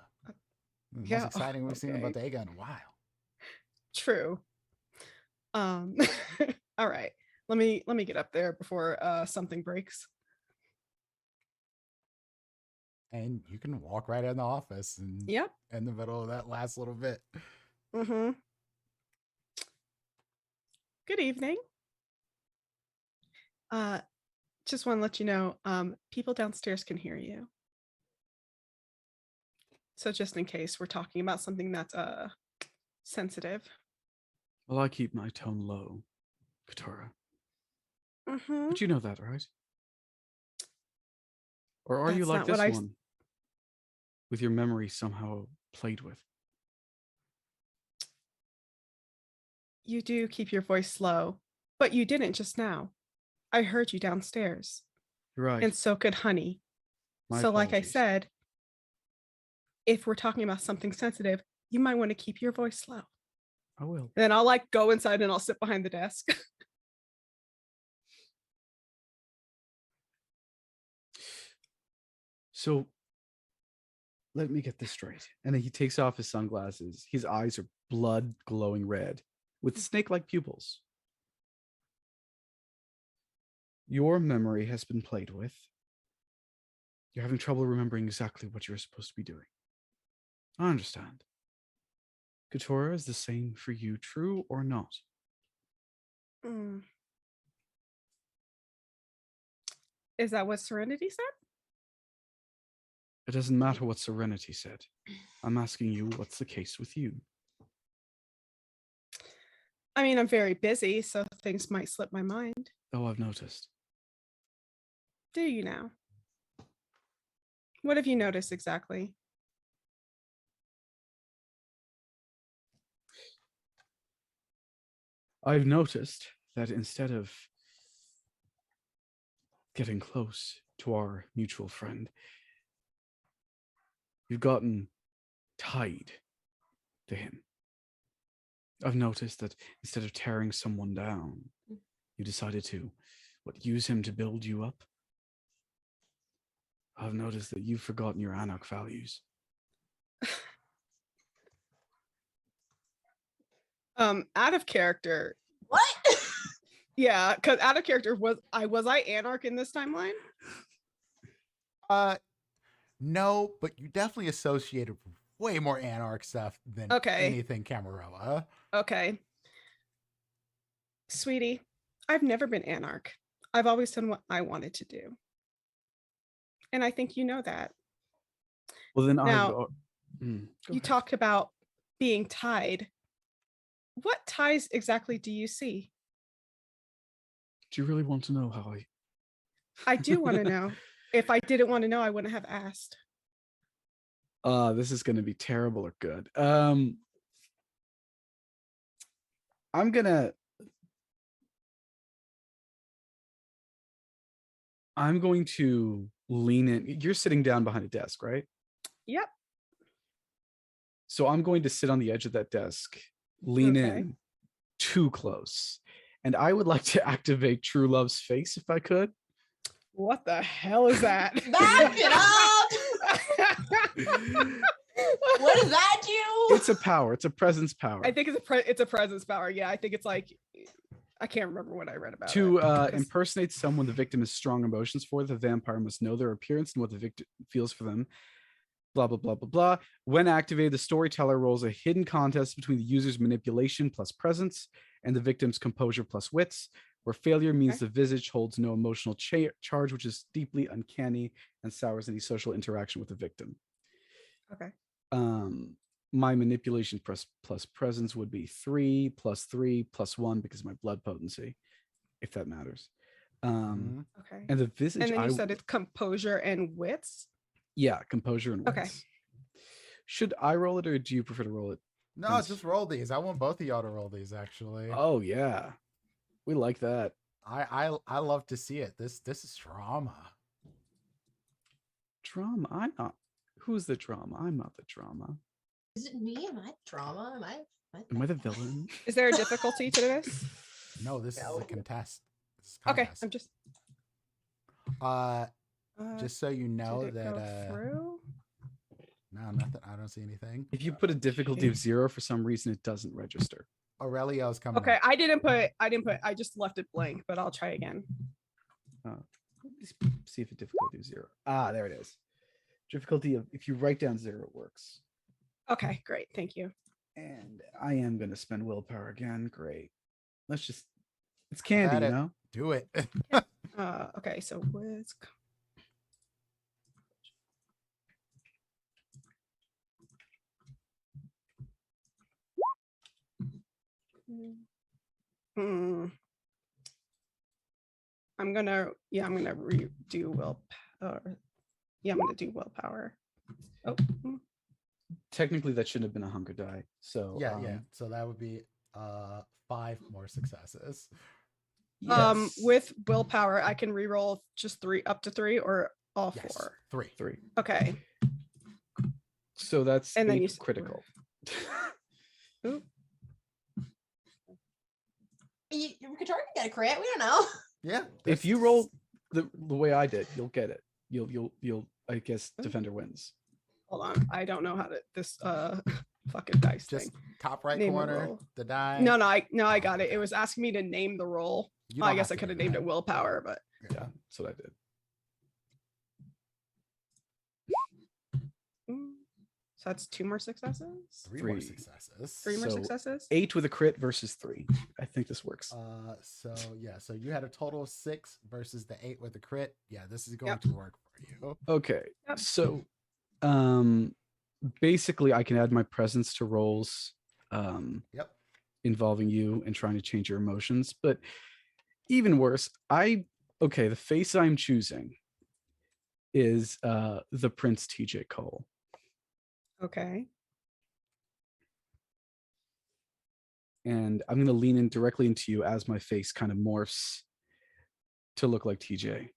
The Yeah, most exciting we've seen in okay. Bodega in a while. True. All right. Let me get up there before something breaks. And you can walk right in the office and Yep. in the middle of that last little bit. Mm-hmm. Good evening. Just want to let you know, people downstairs can hear you. So just in case we're talking about something that's sensitive. Well, I keep my tone low, Katura. Mm-hmm. But you know that, right? Or are you That's like not what this I- one? With your memory somehow played with? You do keep your voice low, but you didn't just now. I heard you downstairs. You're right. And so could Honey. My So like I apologies. said, if we're talking about something sensitive, you might want to keep your voice low. I will. Then I'll like go inside and I'll sit behind the desk. So let me get this straight. And then he takes off his sunglasses. His eyes are blood glowing red with snake-like pupils. Your memory has been played with. You're having trouble remembering exactly what you're supposed to be doing. I understand. Katura, is the same for you, true or not? Mm. Is that what Serenity said? It doesn't matter what Serenity said. I'm asking you, what's the case with you? I mean, I'm very busy, so things might slip my mind. Oh, I've noticed. Do you now? What have you noticed exactly? I've noticed that instead of getting close to our mutual friend, you've gotten tied to him. I've noticed that instead of tearing someone down, you decided to use him to build you up? I've noticed that you've forgotten your anarch values. Out of character. What? Yeah, because out of character was I anarch in this timeline? No, but you definitely associated way more anarch stuff than anything Camarilla. Okay. Sweetie, I've never been anarch. I've always done what I wanted to do. And I think you know that. Well, then Now, you you talk about being tied. What ties exactly do you see? Do you really want to know how I do want to know. If I didn't want to know, I wouldn't have asked. This is going to be terrible or good. I'm going to lean in. You're sitting down behind a desk, right? Yep. So I'm going to sit on the edge of that desk, lean in too close. And I would like to activate True Love's face if I could. What the hell is that? Back it up! What does that do? It's a power. It's a presence power. I think it's a presence power. Yeah, I think it's like, I can't remember what I read about to it. impersonate someone the victim has strong emotions for, the vampire must know their appearance and what the victim feels for them. Blah, blah, blah, blah, blah. When activated, the storyteller rolls a hidden contest between the user's manipulation plus presence and the victim's composure plus wits, where failure means the visage holds no emotional charge, which is deeply uncanny and sours any social interaction with the victim. Okay. My manipulation plus presence would be 3 + 3 + 1 because of my blood potency, if that matters. Okay. And the visage. And then you said it's composure and wits. Yeah, composure and wits. Okay. Should I roll it or do you prefer to roll it? No, just roll these. I want both of y'all to roll these, actually. Oh yeah, we like that. I love to see it. This is drama. Drama. I'm not. Who's the drama? I'm not the drama. Is it me? Am I drama? Am I the villain? Is there a difficulty to this? No, this is a contest. Okay, I'm just. Just so you know did it that. go through? No, nothing. I don't see anything. If you put a difficulty of 0 for some reason, it doesn't register. Aurelio's coming. Okay, up. I didn't put. I just left it blank, but I'll try again. See if a difficulty of 0. Ah, there it is. Difficulty of, if you write down 0, it works. Okay, great. Thank you. And I am going to spend willpower again. Great. It's candy, you know? Do it. Okay, so what's. I'm gonna redo willpower. Yeah, I'm gonna do willpower. Oh. Technically, that shouldn't have been a hunger die. So yeah. So that would be 5 more successes. Yes. With willpower, I can reroll just 3 up to 3 or all 4. 3. Okay. So that's and then you critical. Ooh. Couture can get a crit. We don't know. Yeah. If you roll the way I did, you'll get it. You'll I guess defender wins. Hold on. I don't know how to this fucking dice just thing. Top right Name corner, roll. the die. No, I got it. It was asking me to name the roll. You don't I guess have I to could have do named that. it willpower, but Yeah, that's what I did. so that's 2 more successes. 3 more successes. 3 more So, successes. 8 with a crit versus 3. I think this works. So you had a total of 6 versus the 8 with a crit. Yeah, this is going to work for you. Okay. Yep. So basically I can add my presence to rolls involving you and trying to change your emotions. But even worse, the face I'm choosing is the Prince TJ Cole. Okay. And I'm going to lean in directly into you as my face kind of morphs to look like TJ.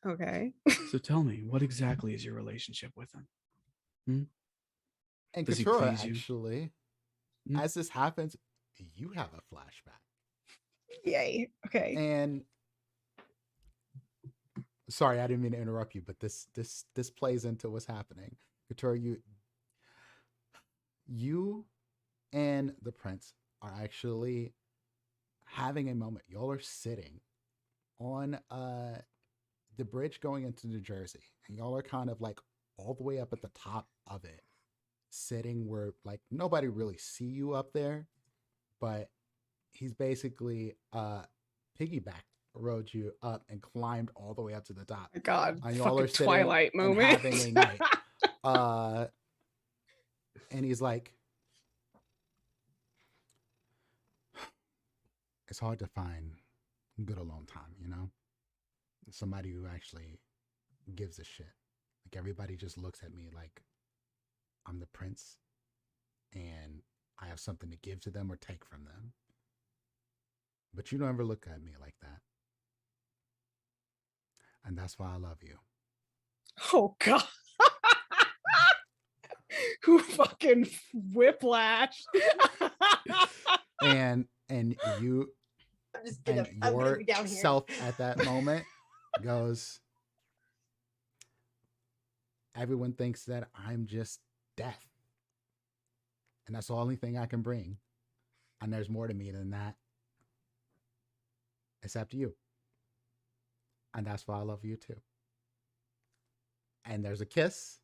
Okay. So tell me, what exactly is your relationship with him? And Does he Katura, please you? actually, Hmm? as this happens, you have a flashback. Yay. Okay. And sorry, I didn't mean to interrupt you, but this plays into what's happening. Couture, you and the prince are actually having a moment. Y'all are sitting on the bridge going into New Jersey, and y'all are kind of like all the way up at the top of it, sitting where like nobody really see you up there, but he's basically piggyback rode you up and climbed all the way up to the top. My God, And y'all fucking are sitting Twilight and moment. having a night. And he's like, it's hard to find good alone time, you know? Somebody who actually gives a shit. Like everybody just looks at me like I'm the prince and I have something to give to them or take from them. But you don't ever look at me like that. And that's why I love you. Oh God. Who fucking whiplash? And you I'm just and gonna be down here. yourself at that moment goes, everyone thinks that I'm just death. And that's the only thing I can bring. And there's more to me than that. It's up to you. And that's why I love you too. And there's a kiss.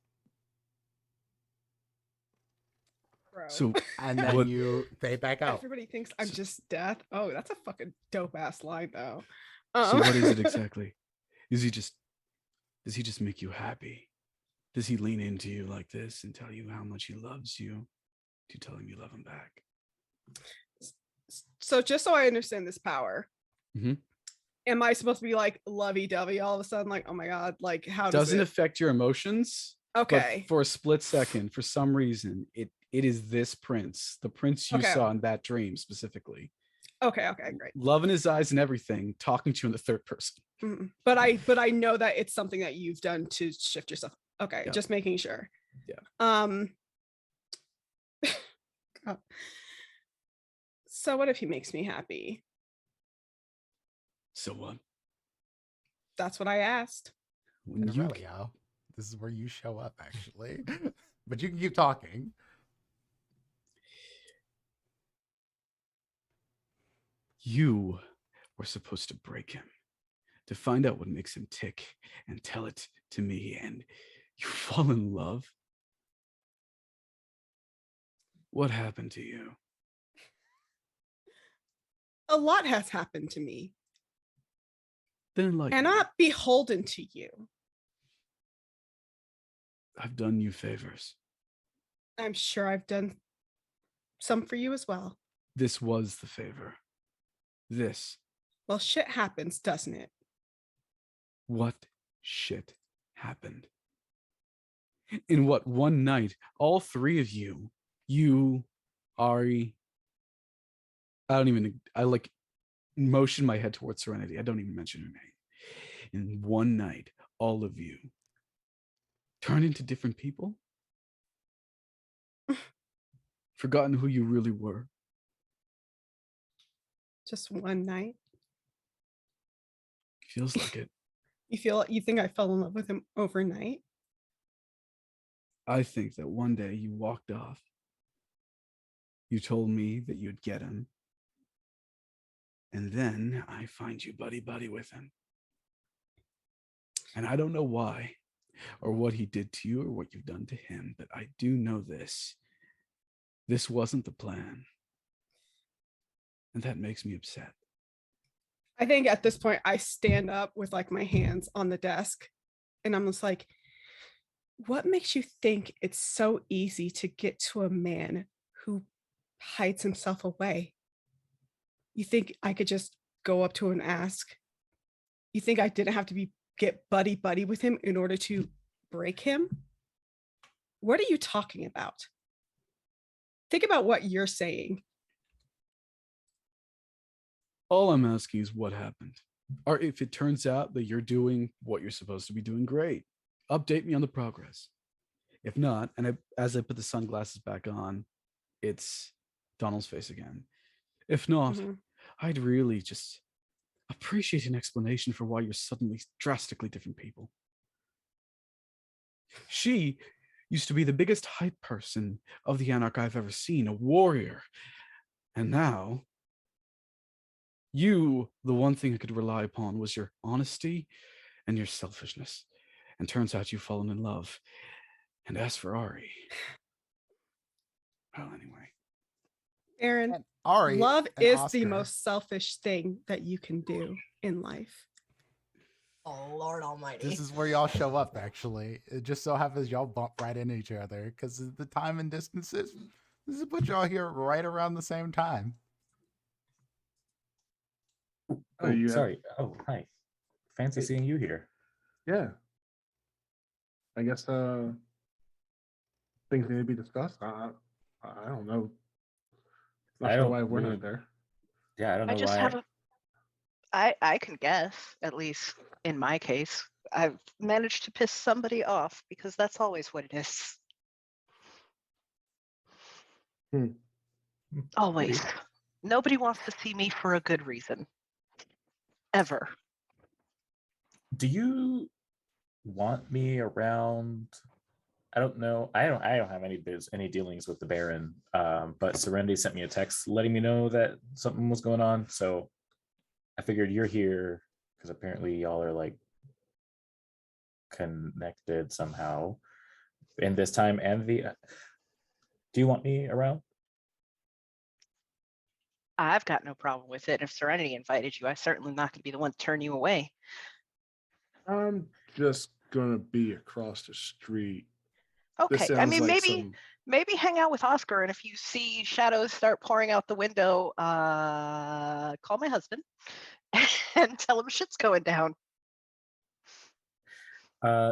Bro. So And then they back out. Everybody thinks I'm just death. Oh, that's a fucking dope ass line though. So what is it exactly? Does he just make you happy? Does he lean into you like this and tell you how much he loves you? Do you tell him you love him back? So just so I understand this power, Mhm. am I supposed to be like lovey-dovey all of a sudden? Like, oh my God, like how Doesn't does it? affect your emotions. Okay. But for a split second, for some reason, it is this prince, the prince you Okay. saw in that dream specifically. Okay, great. Love in his eyes and everything, talking to you in the third person. Mhm. But I know that it's something that you've done to shift yourself. Okay, Yeah. just making sure. Yeah. God. So what if he makes me happy? So what? That's what I asked. When And you really, yo, this is where you show up, actually. But you can keep talking. You were supposed to break him, to find out what makes him tick and tell it to me, and you fall in love. What happened to you? A lot has happened to me. Then like And not beholden to you. I've done you favors. I'm sure I've done some for you as well. This was the favor. This. Well, shit happens, doesn't it? What shit happened? In what one night, all three of you, Ari, I like motion my head towards Serenity. I don't even mention her name. In one night, all of you turned into different people? Forgotten who you really were? Just one night. Feels like it. You think I fell in love with him overnight? I think that one day you walked off. You told me that you'd get him. And then I find you buddy with him. And I don't know why or what he did to you or what you've done to him, but I do know this. This wasn't the plan. And that makes me upset. I think at this point I stand up with like my hands on the desk and I'm just like, what makes you think it's so easy to get to a man who hides himself away? You think I could just go up to him and ask? You think I didn't have to get buddy with him in order to break him? What are you talking about? Think about what you're saying. All I'm asking is what happened. Or if it turns out that you're doing what you're supposed to be doing, great. Update me on the progress. If not, and as I put the sunglasses back on, it's Donald's face again. If not, I'd really just appreciate an explanation for why you're suddenly drastically different people. She used to be the biggest hype person of the Anarch I've ever seen, a warrior. And now, you, the one thing I could rely upon was your honesty and your selfishness. And turns out you've fallen in love. And as for Ari, well, anyway. Aaron, And Ari, love and is the Oscar. most selfish thing that you can do in life. Oh Lord Almighty! This is where y'all show up. Actually, it just so happens y'all bump right into each other because the time and distances. This is put y'all here right around the same time. Oh, you have- sorry. Oh, hi. Fancy seeing you here. Yeah. I guess things need to be discussed. I don't know. Not I sure don't why we're really- not there. Yeah, I don't know I just why. have a. I can guess, at least in my case. I've managed to piss somebody off because that's always what it is. Always. Nobody wants to see me for a good reason. Ever. Do you want me around? I don't know. I don't have any dealings with the Baron. But Serenity sent me a text letting me know that something was going on. So I figured you're here because apparently y'all are like connected somehow in this time. And do you want me around? I've got no problem with it. If Serenity invited you, I'm certainly not going to be the one to turn you away. I'm just gonna be across the street. This Okay. I sounds mean, like maybe hang out with Oscar, and if you see shadows start pouring out the window, call my husband and tell him shit's going down.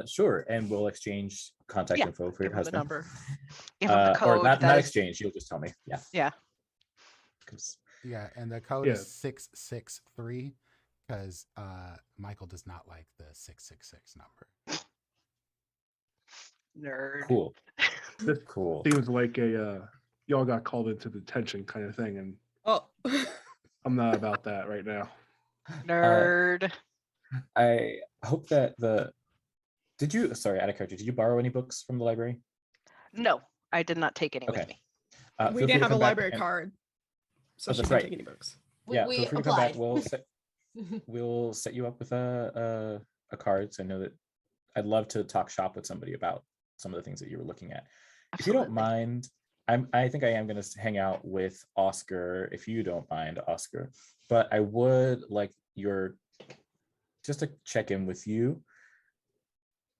Sure, and we'll exchange contact Yeah, info for Give your him the husband. number. Give him the code. Or not that is- exchange. You'll just tell me. Yeah. Yeah. 'Cause- Yeah, and the code Yeah. is 663 because Michael does not like the 666 number. Nerd. Cool. this Cool. seems like a y'all got called into detention kind of thing, and Oh, I'm not about that right now. Nerd. I hope that did you, sorry, out of character, did you borrow any books from the library? No, I did not take any with Okay. me. we Feel free didn't to have a come back library and- card, so Oh, she that's couldn't right. take any books. Yeah, we feel free to come back. applied. We'll set you up with a card. So I know that I'd love to talk shop with somebody about some of the things that you were looking at. If you don't Absolutely. mind, I think I am going to hang out with Oscar, if you don't mind, Oscar. But I would like just to check in with you.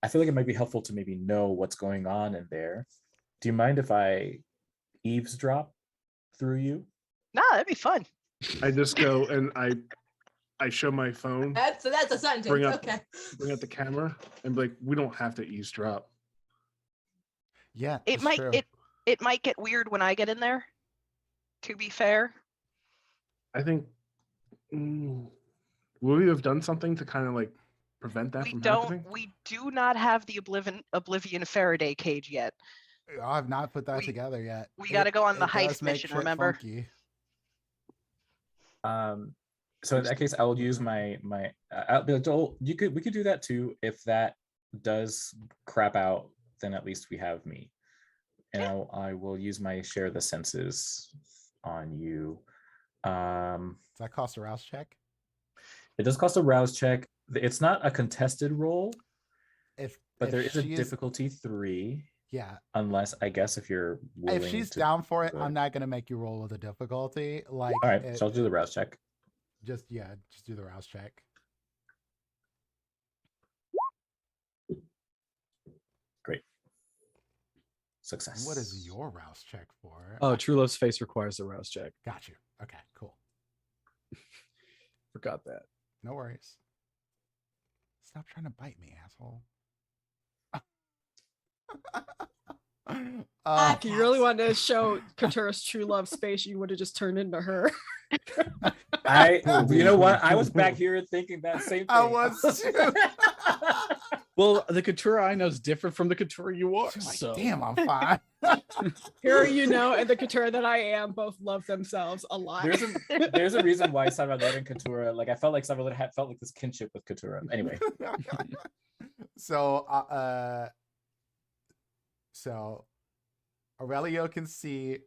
I feel like it might be helpful to maybe know what's going on in there. Do you mind if I eavesdrop through you? Nah, that'd be fun. I just go and I show my phone, That's a sentence. Bring up- Okay. bring up the camera, and be like, we don't have to eavesdrop. Yeah, It it's might true. it might get weird when I get in there. To be fair. I think would we have done something to kind of like prevent that from happening? We do not have the Oblivion Faraday cage yet. I have not put that we- together yet. we gotta go on the does heist make mission, shit remember? funky. So in that case, I will use my I'll be like, Joel, we could do that too. If that does crap out, then at least we have me, and I will use my share the senses on you. Does that cost a rouse check? It does cost a rouse check. It's not a contested roll, but If there is a she difficulty 3, Yeah, unless I guess if you're willing if she's to. down for it, do I'm not gonna make you roll with a difficulty. Like, All right, so I'll do the rouse check. just do the rouse check. Great. Success. What is your rouse check for? Oh, True Love's face requires a rouse check. Got you. Okay, cool. Forgot that. No worries. Stop trying to bite me, asshole. If you really wanted to show Katura's true love space, you would have just turned into her. You know what? I was back here thinking that same thing. I was too. Well, the couture I know is different from the couture you are. She's like, So damn, I'm fine. Here, and the couture that I am both love themselves a lot. There's a reason why Salvador and Couture, like I felt like Salvador had felt like this kinship with Couture. Anyway, So Aurelio can see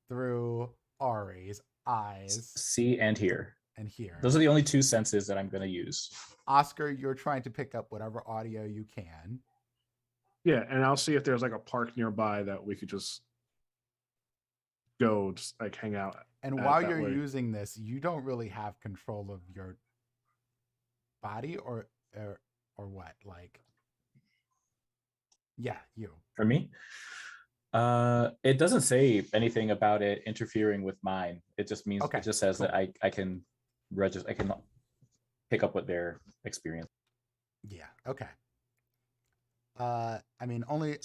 through Ari's eyes see and hear. and hear. Those are the only two senses that I'm going to use. Oscar, you're trying to pick up whatever audio you can. Yeah, and I'll see if there's like a park nearby that we could just go, just like hang out. And at while that you're way. using this, you don't really have control of your body or what? Like, yeah, you. For me, it doesn't say anything about it interfering with mine. It just means Okay, it just says cool. that I can register. I can pick up what they're experiencing. Yeah. Okay. I mean, only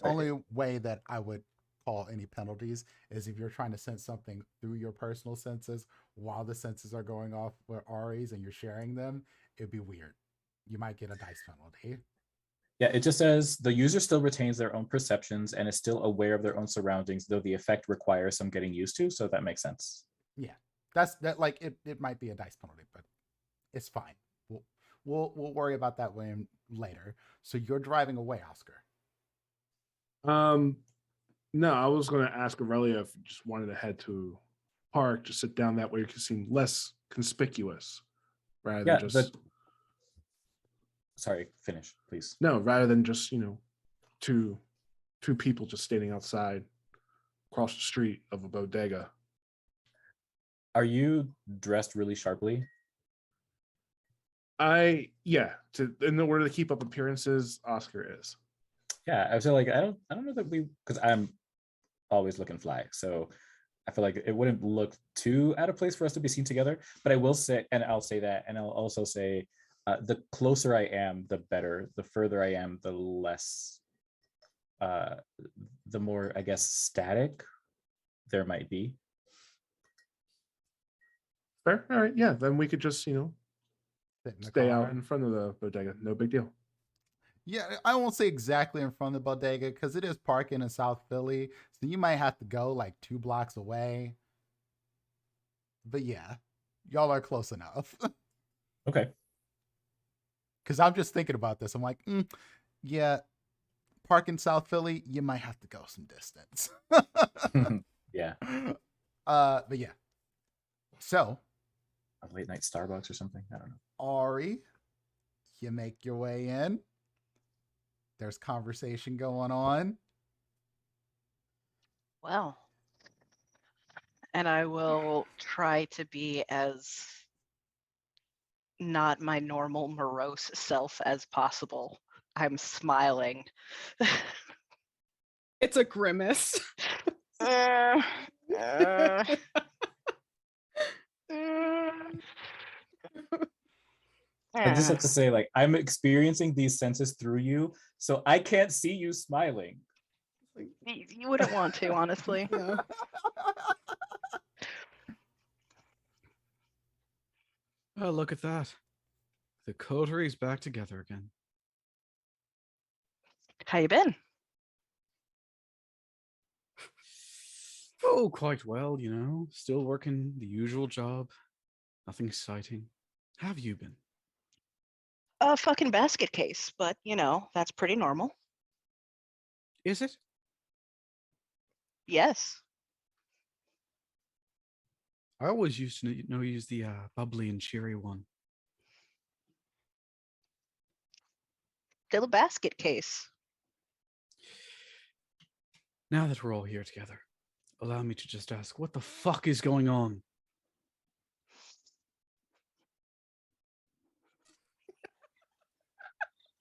way that I would call any penalties is if you're trying to sense something through your personal senses while the senses are going off with Ari's and you're sharing them. It'd be weird. You might get a dice penalty. Yeah, it just says the user still retains their own perceptions and is still aware of their own surroundings, though the effect requires some getting used to. So that makes sense. Yeah, that's that. Like it might be a dice penalty, but it's fine. We'll worry about that when later. So you're driving away, Oscar. No, I was going to ask Aurelia if you just wanted to head to park, just sit down that way you can seem less conspicuous, rather than just Sorry, finish, please. no, rather than just two people just standing outside across the street of a bodega. Are you dressed really sharply? In order to keep up appearances, Oscar is. Yeah, I feel like I don't know that because I'm always looking fly, so I feel like it wouldn't look too out of place for us to be seen together. But I will say, and I'll say that, and I'll also say, the closer I am, the better. The further I am, the less, the more, I guess, static there might be. Fair. All right. Yeah. Then we could just Sit in the stay car. out in front of the bodega. No big deal. Yeah, I won't say exactly in front of the bodega because it is parking in South Philly. So you might have to go like 2 blocks away. But yeah, y'all are close enough. Okay. Because I'm just thinking about this. I'm like, yeah, park in South Philly, you might have to go some distance. Yeah. But yeah. So, A late night Starbucks or something. I don't know. Ari, you make your way in. There's conversation going on. Well, and I will try to be as not my normal morose self as possible. I'm smiling. It's a grimace. I just have to say, like, I'm experiencing these senses through you, so I can't see you smiling. You wouldn't want to, honestly. No. Oh, look at that. The coterie's back together again. How you been? Oh, quite well, Still working the usual job. Nothing exciting. How have you been? A fucking basket case, but that's pretty normal. Is it? Yes. I always used to use the bubbly and cheery one. Still a basket case. Now that we're all here together, allow me to just ask, what the fuck is going on?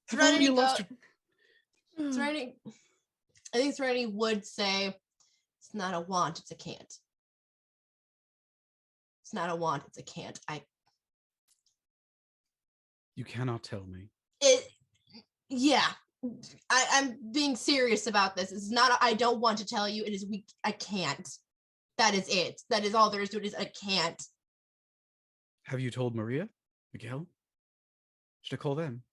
Serenity, You lost Serenity, I think Serenity would say it's not a want, it's a can't. It's not a want, it's a can't. You cannot tell me. Yeah. I'm being serious about this. It's not I don't want to tell you. It is I can't. That is it. That is all there is to it. Is I can't. Have you told Maria? Miguel? Should I call them?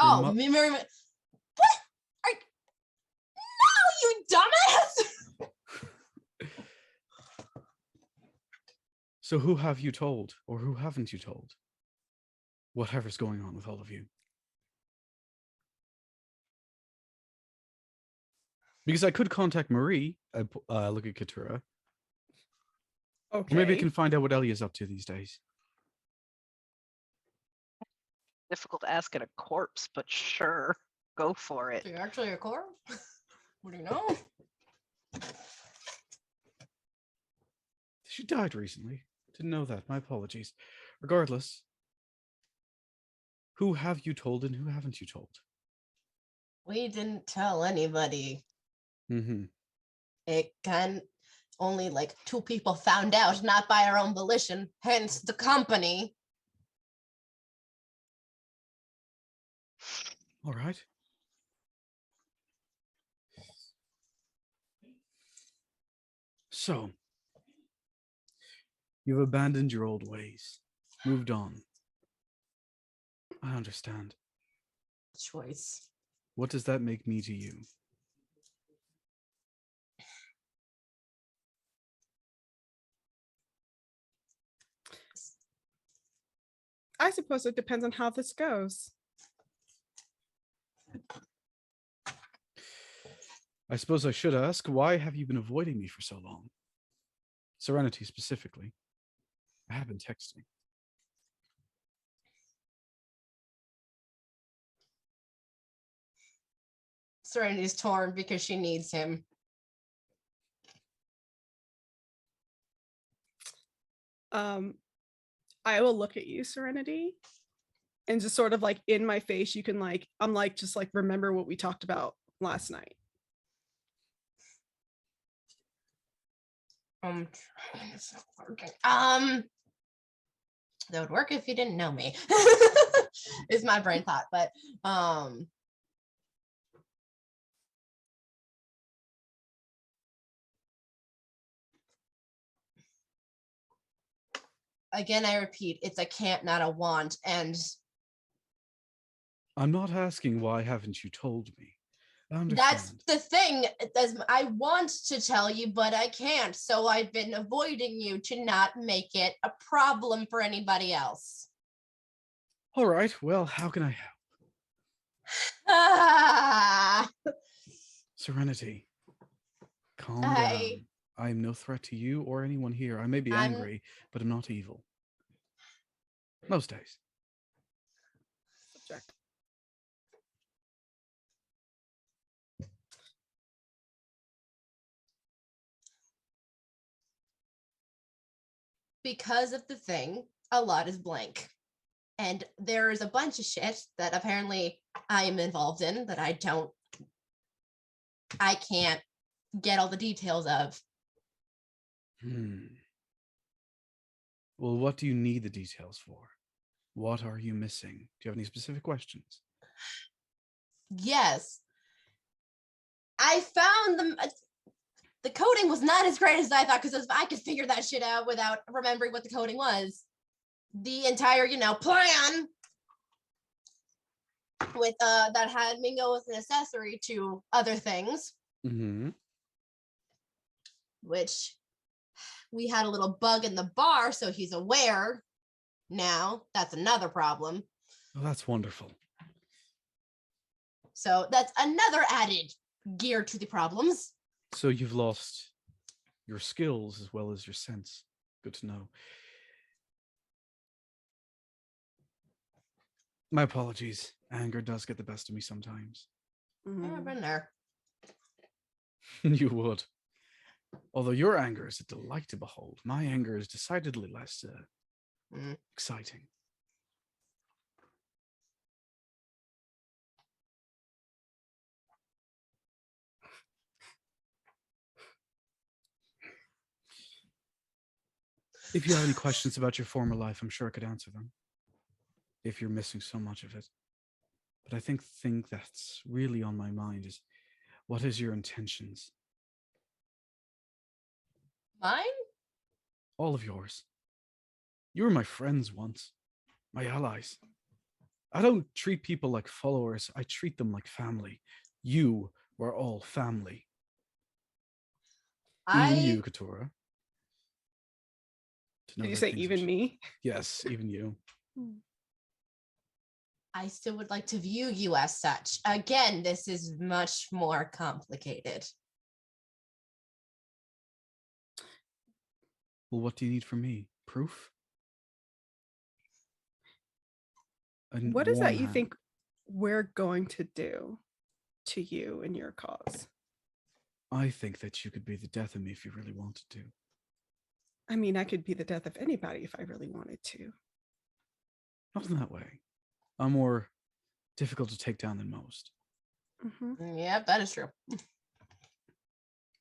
Oh, mo- what? Are, no, you dumbass! So who have you told, or who haven't you told? Whatever's going on with all of you. Because I could contact Marie, look at Katura, Okay. or maybe I can find out what Ellie is up to these days. Difficult to ask at a corpse, but sure, go for it. So you're actually a corpse? What do you know? She died recently. Didn't know that. My apologies. Regardless, who have you told and who haven't you told? We didn't tell anybody. Mm-hmm. It can only like 2 people found out, not by our own volition, hence the company. All right. So, you've abandoned your old ways, moved on. I understand. Choice. What does that make me to you? I suppose it depends on how this goes. I suppose I should ask, why have you been avoiding me for so long? Serenity specifically. I have been texting. Serenity's torn because she needs him. I will look at you, Serenity, and just sort of like in my face, you can like, I'm like, just like remember what we talked about last night. It's not working. That would work if you didn't know me. Is my brain thought, but again, I repeat, it's a can't, not a want, and I'm not asking why haven't you told me. I understand. that's the thing. I want to tell you, but I can't. So I've been avoiding you to not make it a problem for anybody else. All right, well, how can I help? Ah, Serenity, calm I- down. I am no threat to you or anyone here. I may be angry, but I'm not evil. Most days. Subject. because of the thing, a lot is blank. And there is a bunch of shit that apparently I am involved in that I can't get all the details of. Well, what do you need the details for? What are you missing? Do you have any specific questions? Yes. I found the coding was not as great as I thought, because I could figure that shit out without remembering what the coding was. The entire, plan with that had Mingo as an accessory to other things, which we had a little bug in the bar, so he's aware now. That's another problem. Oh, that's wonderful. So that's another added gear to the problems. So you've lost your skills as well as your sense. Good to know. My apologies. Anger does get the best of me sometimes. I've been there. You would. Although your anger is a delight to behold, my anger is decidedly less exciting. If you have any questions about your former life, I'm sure I could answer them. If you're missing so much of it. But I think the thing that's really on my mind is, what is your intentions? Mine? All of yours. You were my friends once. My allies. I don't treat people like followers. I treat them like family. You were all family. Even you, Katora. Did you say even me? Yes, even you. I still would like to view you as such. Again, this is much more complicated. Well, what do you need from me? Proof? What is that you think we're going to do to you and your cause? I think that you could be the death of me if you really wanted to. I mean, I could be the death of anybody if I really wanted to. Not in that way. I'm more difficult to take down than most. Mm-hmm. Yeah, that is true.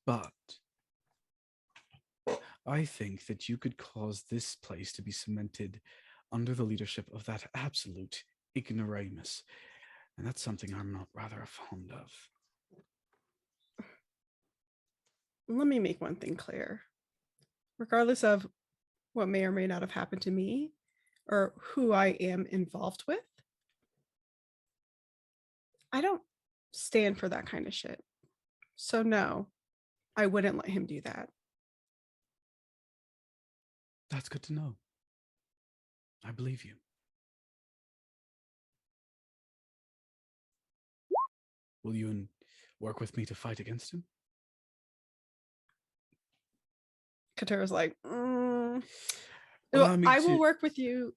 But I think that you could cause this place to be cemented under the leadership of that absolute ignoramus. And that's something I'm not rather fond of. Let me make one thing clear. Regardless of what may or may not have happened to me or who I am involved with, I don't stand for that kind of shit. So no, I wouldn't let him do that. That's good to know. I believe you. Will you work with me to fight against him? Katara's like, Well, I will work with you.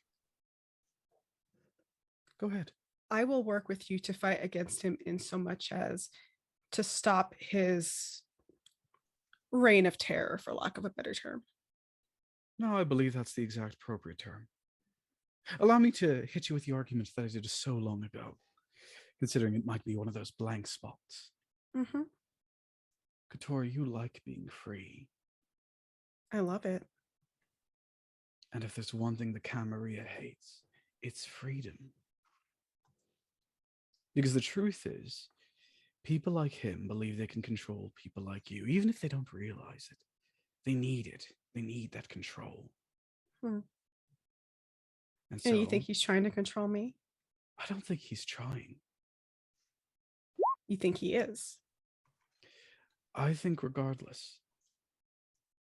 Go ahead. I will work with you to fight against him in so much as to stop his reign of terror, for lack of a better term. No, I believe that's the exact appropriate term. Allow me to hit you with the argument that I did so long ago, considering it might be one of those blank spots. Mm-hmm. Katora, you like being free. I love it. And if there's one thing the Camarilla hates, it's freedom. Because the truth is, people like him believe they can control people like you, even if they don't realize it. They need it. They need that control. And so, you think he's trying to control me? I don't think he's trying. You think he is? I think regardless,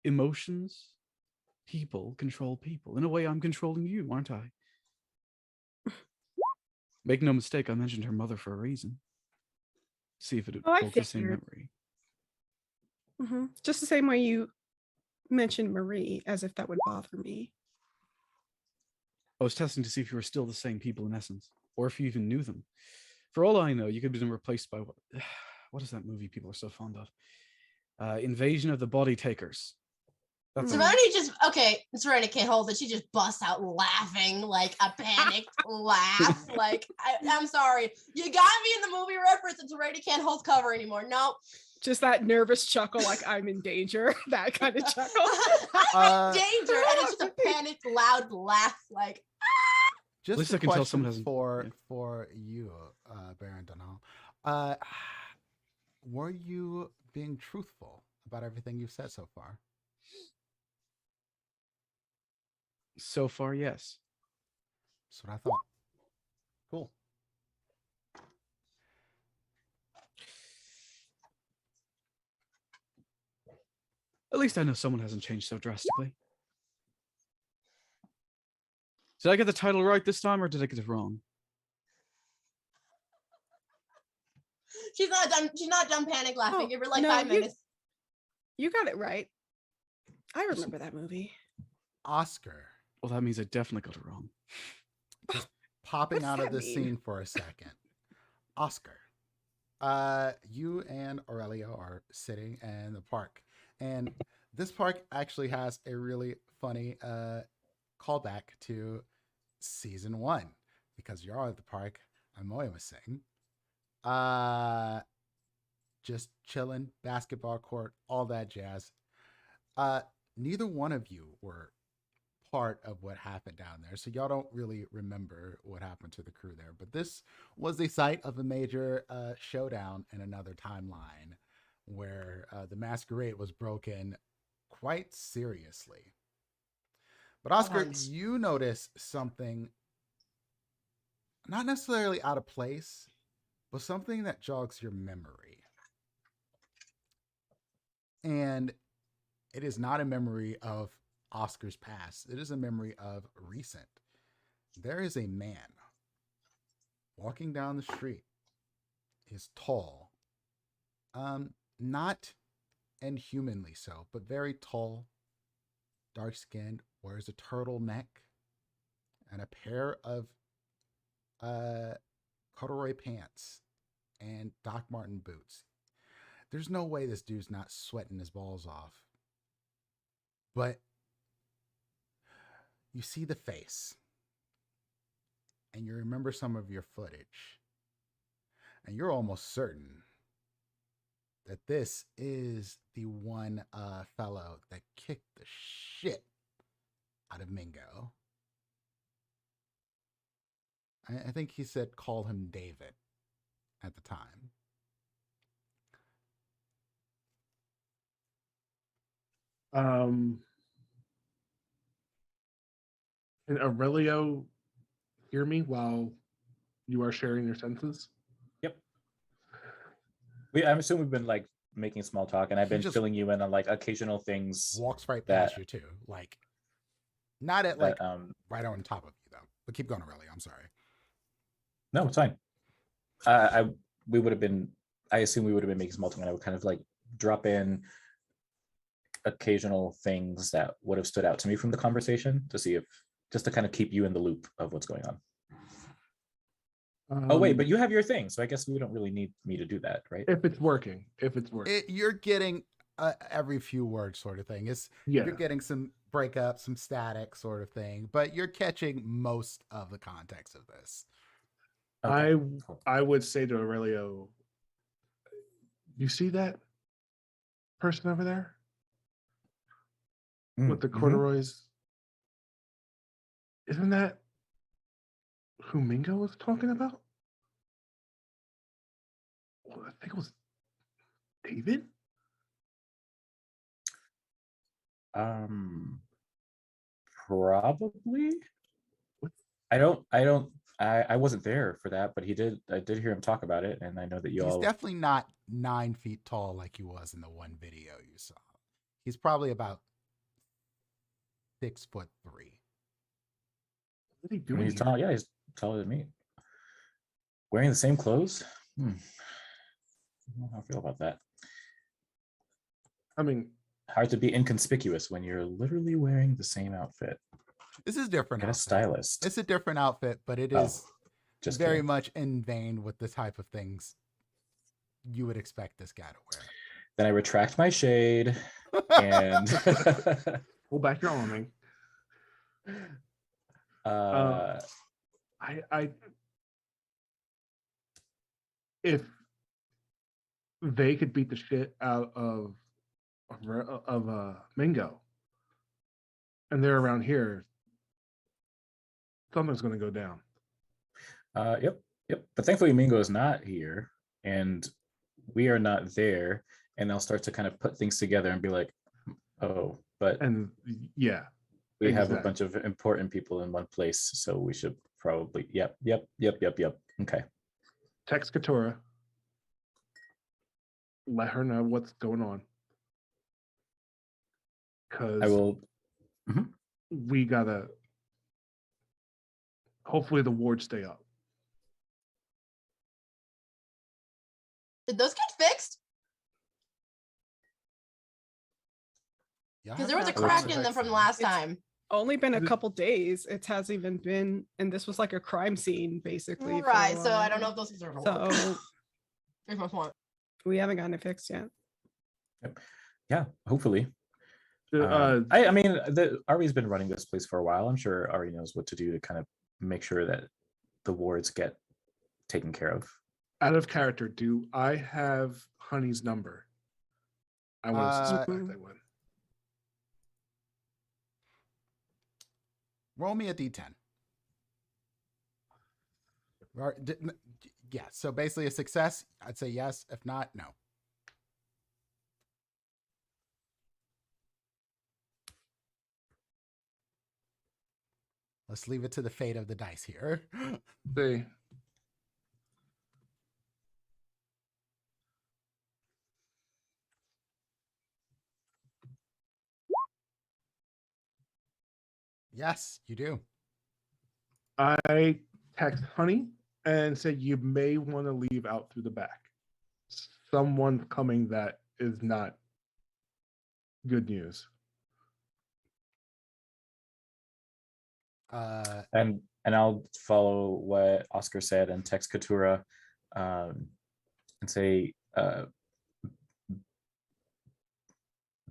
emotions, people control people. In a way, I'm controlling you, aren't I? Make no mistake, I mentioned her mother for a reason. See if it evoked the same memory. Mm-hmm. Just the same way you mentioned Marie, as if that would bother me. I was testing to see if you were still the same people in essence, or if you even knew them. For all I know, you could have been replaced by what is that movie people are so fond of? Invasion of the Body Takers. Serenity Serenity can't hold it. She just busts out laughing like a panicked laugh. Like, I'm sorry. You got me in the movie reference and Serenity can't hold cover anymore. Nope. Just that nervous chuckle like I'm in danger. That kind of chuckle. I'm in danger. And it's just a panicked, loud laugh. Like, just at least a I can tell question someone for you, Baron Donal. Were you being truthful about everything you've said so far? So far, yes. That's what I thought. Cool. At least I know someone hasn't changed so drastically. Did I get the title right this time, or did I get it wrong? she's not done. She's not done panic laughing. Give her like 5 minutes. You got it right. I remember that movie. Oscar. Well, that means I definitely got it wrong. Just popping out of the scene for a second. Oscar. You and Aurelio are sitting in the park. And this park actually has a really funny callback to season 1. Because you're all at the park, I'm Moyama-sing. Just chilling, basketball court, all that jazz. Neither one of you were part of what happened down there, so y'all don't really remember what happened to the crew there. But this was the site of a major showdown in another timeline where the Masquerade was broken quite seriously. But Oscar, you notice something not necessarily out of place, but something that jogs your memory. And it is not a memory of Oscar's past. It is a memory of recent. There is a man walking down the street. He's tall. Not inhumanly so, but very tall, dark skinned, wears a turtleneck and a pair of corduroy pants and Doc Marten boots. There's no way this dude's not sweating his balls off. But you see the face and you remember some of your footage. And you're almost certain that this is the one fellow that kicked the shit out of Mingo. I think he said call him David at the time. Can Aurelio hear me while you are sharing your sentences? Yep. I'm assuming we've been like making small talk, and I've been filling you in on like occasional things. Walks right past you too, like not at like right on top of you though. But keep going, Aurelio. I'm sorry. No, it's fine. We would have been. I assume we would have been making small talk, and I would kind of like drop in occasional things that would have stood out to me from the conversation to see if, just to kind of keep you in the loop of what's going on. Oh wait, but you have your thing, so I guess we don't really need me to do that, right? If it's working, you're getting every few words sort of thing. You're getting some breakup, some static sort of thing, but you're catching most of the context of this. Okay. I would say to Aurelio, you see that person over there with the corduroys? Isn't that who Mingo was talking about? Well, I think it was David. Probably. I wasn't there for that, but I did hear him talk about it, and I know that He's definitely not 9 feet tall like he was in the one video you saw. He's probably about 6'3". What are you doing? He's tall. Yeah, he's taller than me. Wearing the same clothes? I don't know how I feel about that. I mean, hard to be inconspicuous when you're literally wearing the same outfit. This is different. Get a stylist. It's a different outfit, but it is just very much in vein with the type of things you would expect this guy to wear. Then I retract my shade and pull back your arming. If they could beat the shit out of Mingo, and they're around here, something's going to go down. Yep. But thankfully, Mingo is not here, and we are not there. And they'll start to kind of put things together and be like, "Oh, but we have a bunch of important people in one place, so we should probably." Yep. Okay. Text Katora. Let her know what's going on. Because I will. We gotta. Hopefully, the wards stay up. Did those get fixed? Because there was a crack in them from last time. Only been a couple days. It hasn't even been, and this was like a crime scene, basically. Right. So I don't know if those things are gonna work. So here's my point. We haven't gotten it fixed yet. Yeah, hopefully. I mean, Ari's been running this place for a while. I'm sure Ari knows what to do to kind of make sure that the wards get taken care of. Out of character, do I have Honey's number? I want to suspect that one. Roll me a d10. Yeah, so basically a success, I'd say yes. If not, no. Let's leave it to the fate of the dice here. See. Yes, you do. I text Honey and said you may want to leave out through the back. Someone coming that is not good news. And I'll follow what Oscar said and text Katura and say,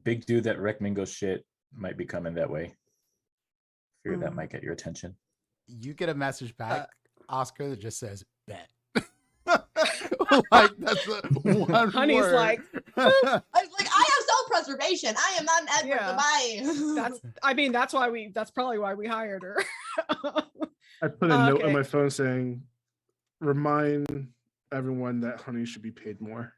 big dude that wrecked Mingo shit might be coming that way. Fear that might get your attention. You get a message back, Oscar, that just says bet. Like that's one Honey's word. like, I was like, I have self-preservation. I am not an Edward. Yeah. Goodbye. that's probably why we hired her. I put a note Okay. on my phone saying, remind everyone that Honey should be paid more.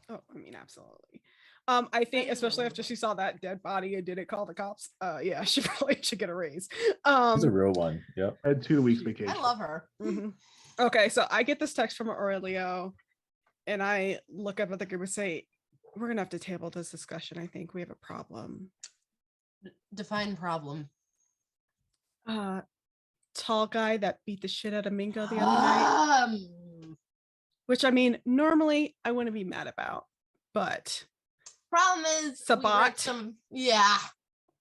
Oh, I mean, absolutely. I think especially after she saw that dead body and didn't call the cops, yeah, she probably should get a raise. It's a real one. Yep. I had 2 weeks vacation. I love her. Mhm. Okay, so I get this text from Aurelio, and I look up at the group and say, "We're gonna have to table this discussion. I think we have a problem." Define problem. Tall guy that beat the shit out of Mingo the other night. Which I mean, normally I wouldn't be mad about, but Problem is, we Sabat. wrecked some. Yeah.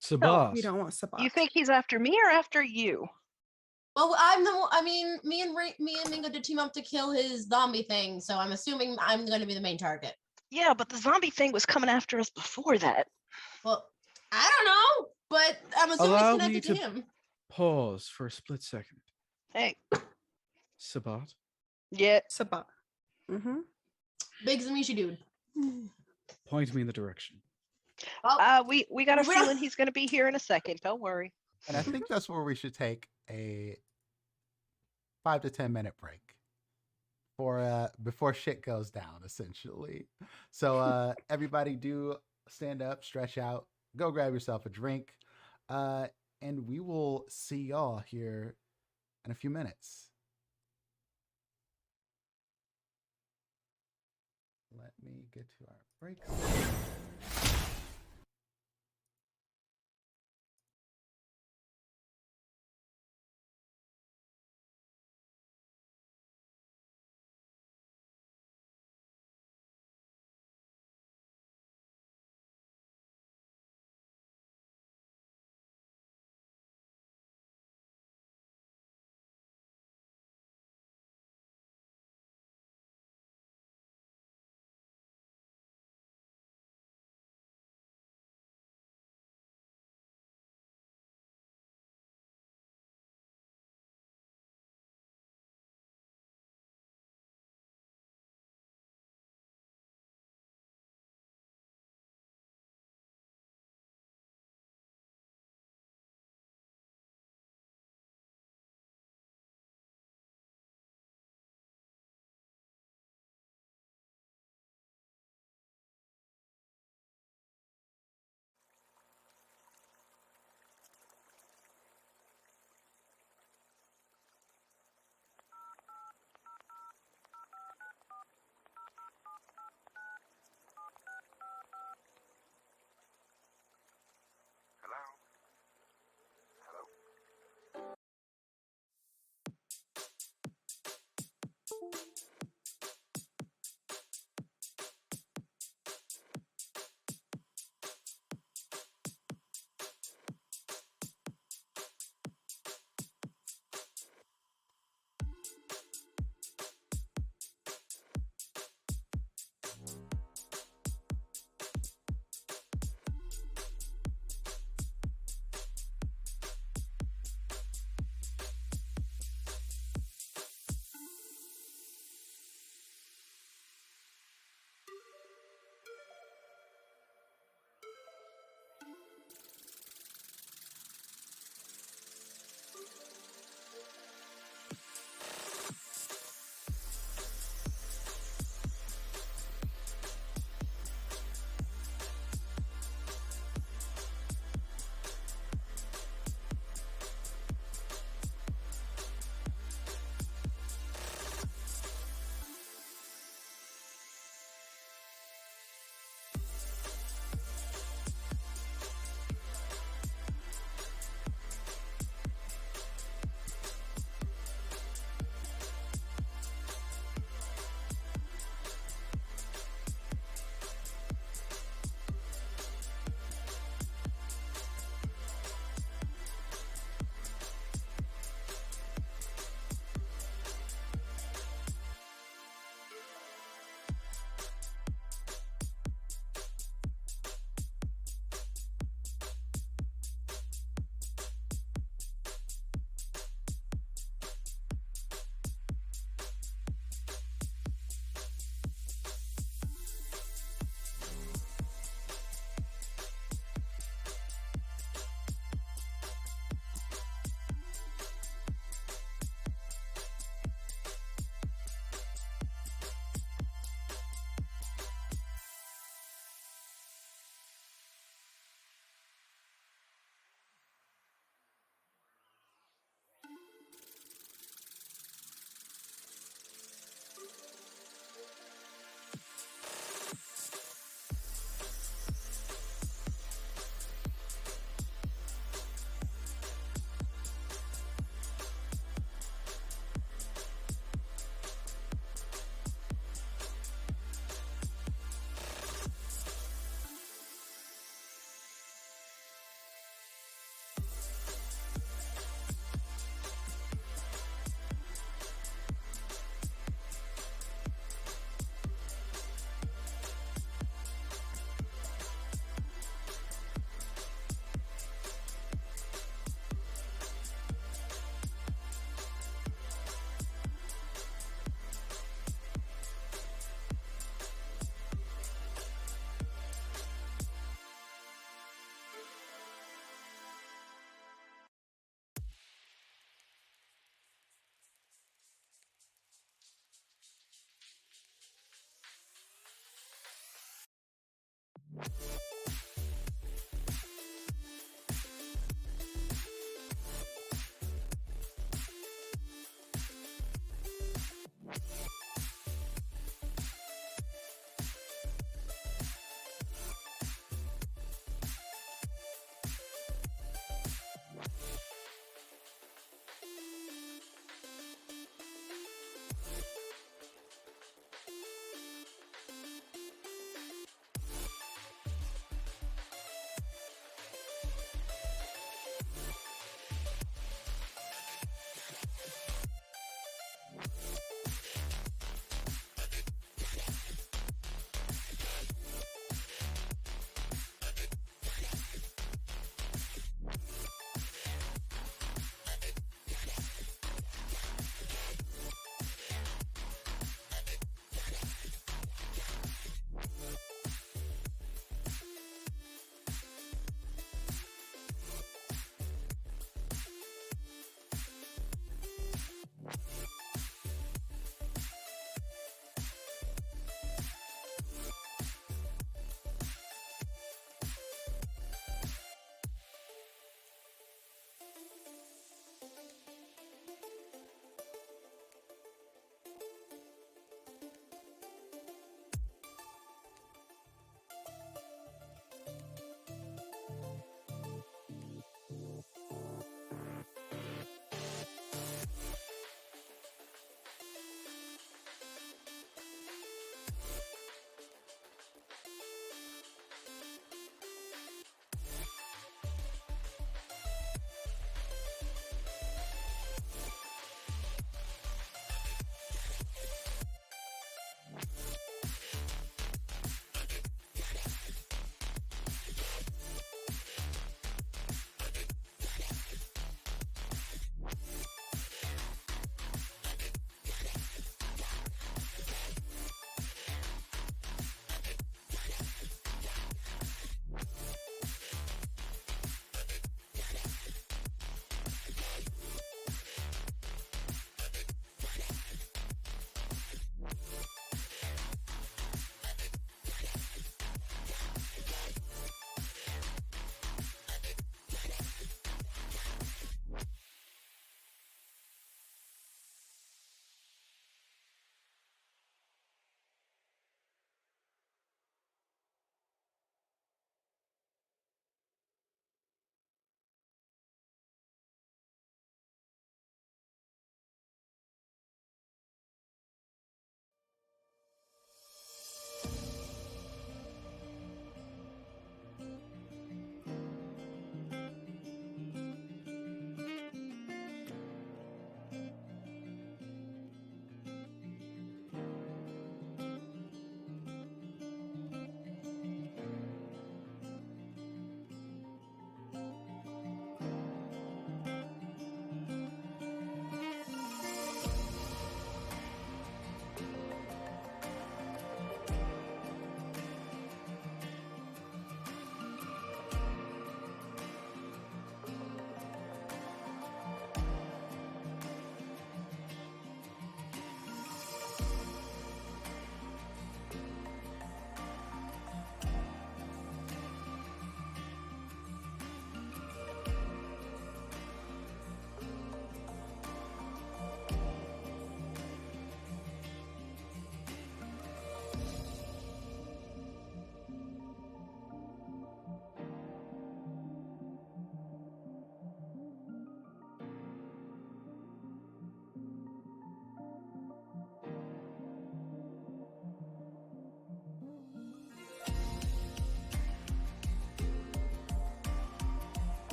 Sabas. we don't want Sabat. You think he's after me or after you? Well, me and Mingo did team up to kill his zombie thing, so I'm assuming I'm going to be the main target. Yeah, but the zombie thing was coming after us before that. Well, I don't know, but I'm assuming Allow it's me connected to to- him. Pause for a split second. Hey, Sabat. yeah. Sabat. Mm-hmm. Big Zamishi dude. Point me in the direction. Oh, We got a Well- feeling he's going to be here in a second. Don't worry. And I think that's where we should take a 5 to 10 minute break for before shit goes down, essentially. So everybody do stand up, stretch out, go grab yourself a drink, and we will see y'all here in a few minutes. Let me get to our break.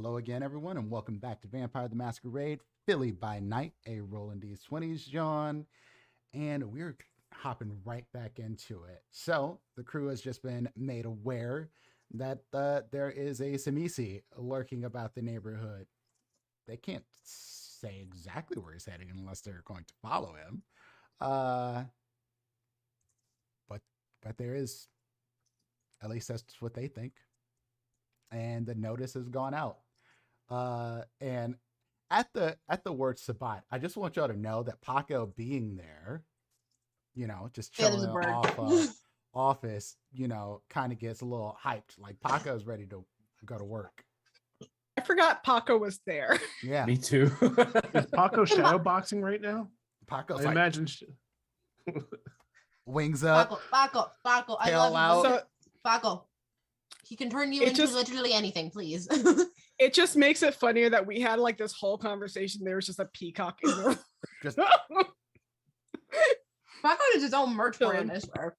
Hello again, everyone, and welcome back to Vampire the Masquerade, Philly by Night, a Rolling Deez 20's, John. And we're hopping right back into it. So, the crew has just been made aware that there is a Samisi lurking about the neighborhood. They can't say exactly where he's heading unless they're going to follow him. But there is, at least that's what they think. And the notice has gone out. And at the word Sabat, I just want y'all to know that Paco being there, just chilling off office, kind of gets a little hyped. Like Paco's ready to go to work. I forgot Paco was there. Yeah, Me too. Is Paco shadow boxing right now? Paco's I like, imagine. wings up, Paco, I tail love you. out. Paco, he can turn you into literally anything, please. It just makes it funnier that we had like this whole conversation. There was just a peacock in the Just Paco is his own merch brand, I swear.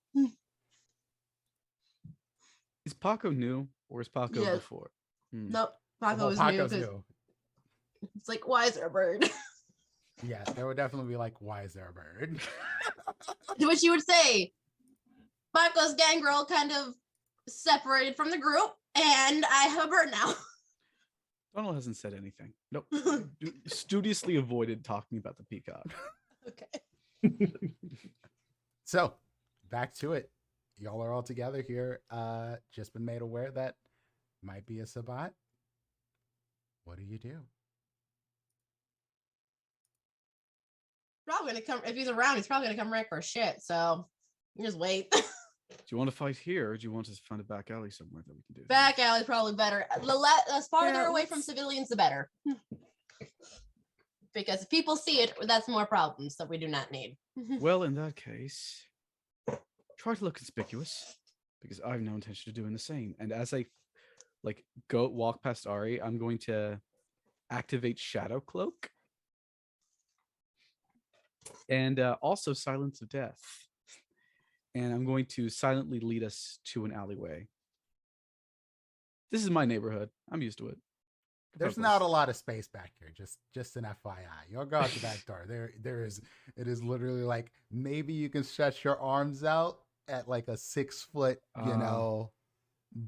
Is Paco new or is Paco Yes. before? Nope, Paco is Paco's new. new. It's like, why is there a bird? Yeah, there would definitely be like, why is there a bird? To which you would say, Paco's gangrel kind of separated from the group, and I have a bird now. Donald hasn't said anything. Nope. Studiously avoided talking about the peacock. Okay. So, back to it. Y'all are all together here. Just been made aware that might be a Sabat. What do you do? Probably gonna come if he's around. He's probably gonna come right for shit. So you just wait. Do you want to fight here or do you want us to find a back alley somewhere that we can do? Back alley's probably better. The farther Yeah, away from civilians, the better. Because if people see it, that's more problems that we do not need. Well, in that case, try to look conspicuous because I have no intention of doing the same. And as I walk past Ari, I'm going to activate Shadow Cloak and also Silence of Death. And I'm going to silently lead us to an alleyway. This is my neighborhood. I'm used to it. There's not a lot of space back here. Just an FYI. You'll go out the back door. It is literally like maybe you can stretch your arms out at like a 6 foot,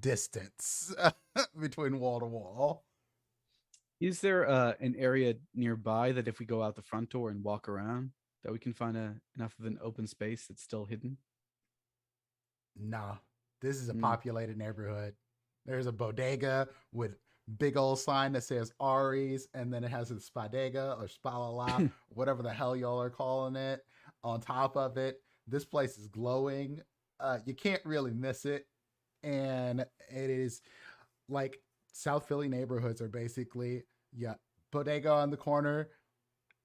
distance between wall to wall. Is there an area nearby that if we go out the front door and walk around that we can find enough of an open space that's still hidden? Nah, this is a populated neighborhood. There's a bodega with big old sign that says Ari's, and then it has a spadega or spalala, whatever the hell y'all are calling it, on top of it. This place is glowing. You can't really miss it. And it is like South Philly neighborhoods are basically, bodega on the corner,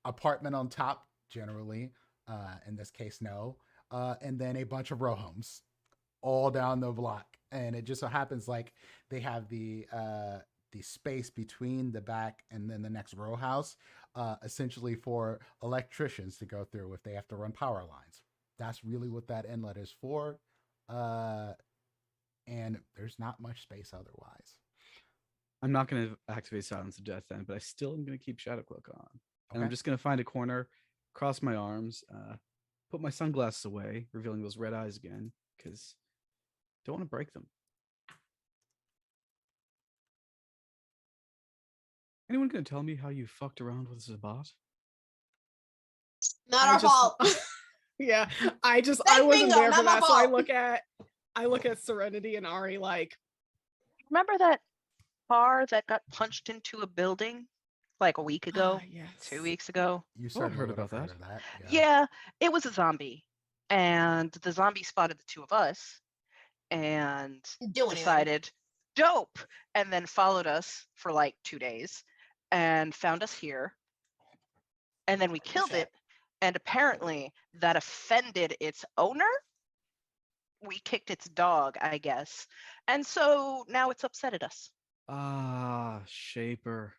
apartment on top, generally, in this case, no. And then a bunch of row homes all down the block. And it just so happens like they have the space between the back and then the next row house, essentially for electricians to go through if they have to run power lines. That's really what that inlet is for. And there's not much space otherwise. I'm not going to activate Silence of Death then, but I still am going to keep Shadow Cloak on. And I'm Okay. just going to find a corner, cross my arms, put my sunglasses away, revealing those red eyes again, because don't want to break them. Anyone going to tell me how you fucked around with Sabat? Not our fault. Yeah, I wasn't bingo, there for not my that. So I fault. look at Serenity and Ari like, Remember that car that got punched into a building like a week ago, yes. 2 weeks ago? You Oh, I've heard would have about heard that. of that. Yeah, it was a zombie. And the zombie spotted the two of us and Do anything. decided, dope, and then followed us for like 2 days and found us here. And then we killed shit. it. And apparently that offended its owner. We kicked its dog, I guess. And so now it's upset at us. Ah, Shaper.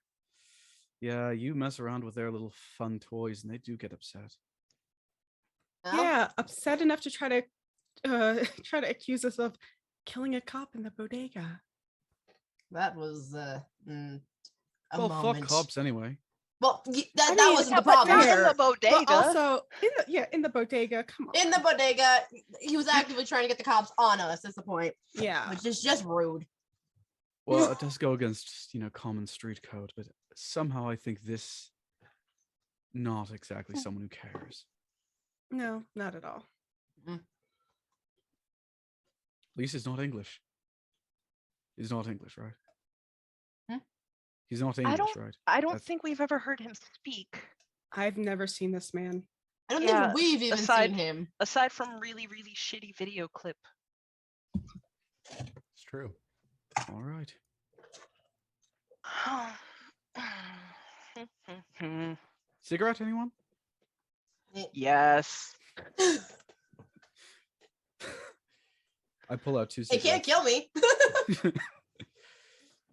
Yeah, you mess around with their little fun toys and they do get upset. No? yeah, upset enough to try to accuse us of killing a cop in the bodega. That was a Well, moment. fuck cops anyway. Well, that mean, wasn't Yeah, the but problem. not in Fair. the bodega. But also in the bodega. Come on. In the bodega, he was actively trying to get the cops on us. That's the point, yeah. which is just rude. Well, it does go against, common street code, but somehow I think this not exactly someone who cares. No, not at all. At least it's not English. He's not English, right? He's not English, right? I don't That's- think we've ever heard him speak. I've never seen this man. I don't Yeah, think we've even aside- seen him. Aside from really, really shitty video clip. It's true. All right. Cigarette, anyone? Yes. I pull out 2 It can't cigarettes. kill me.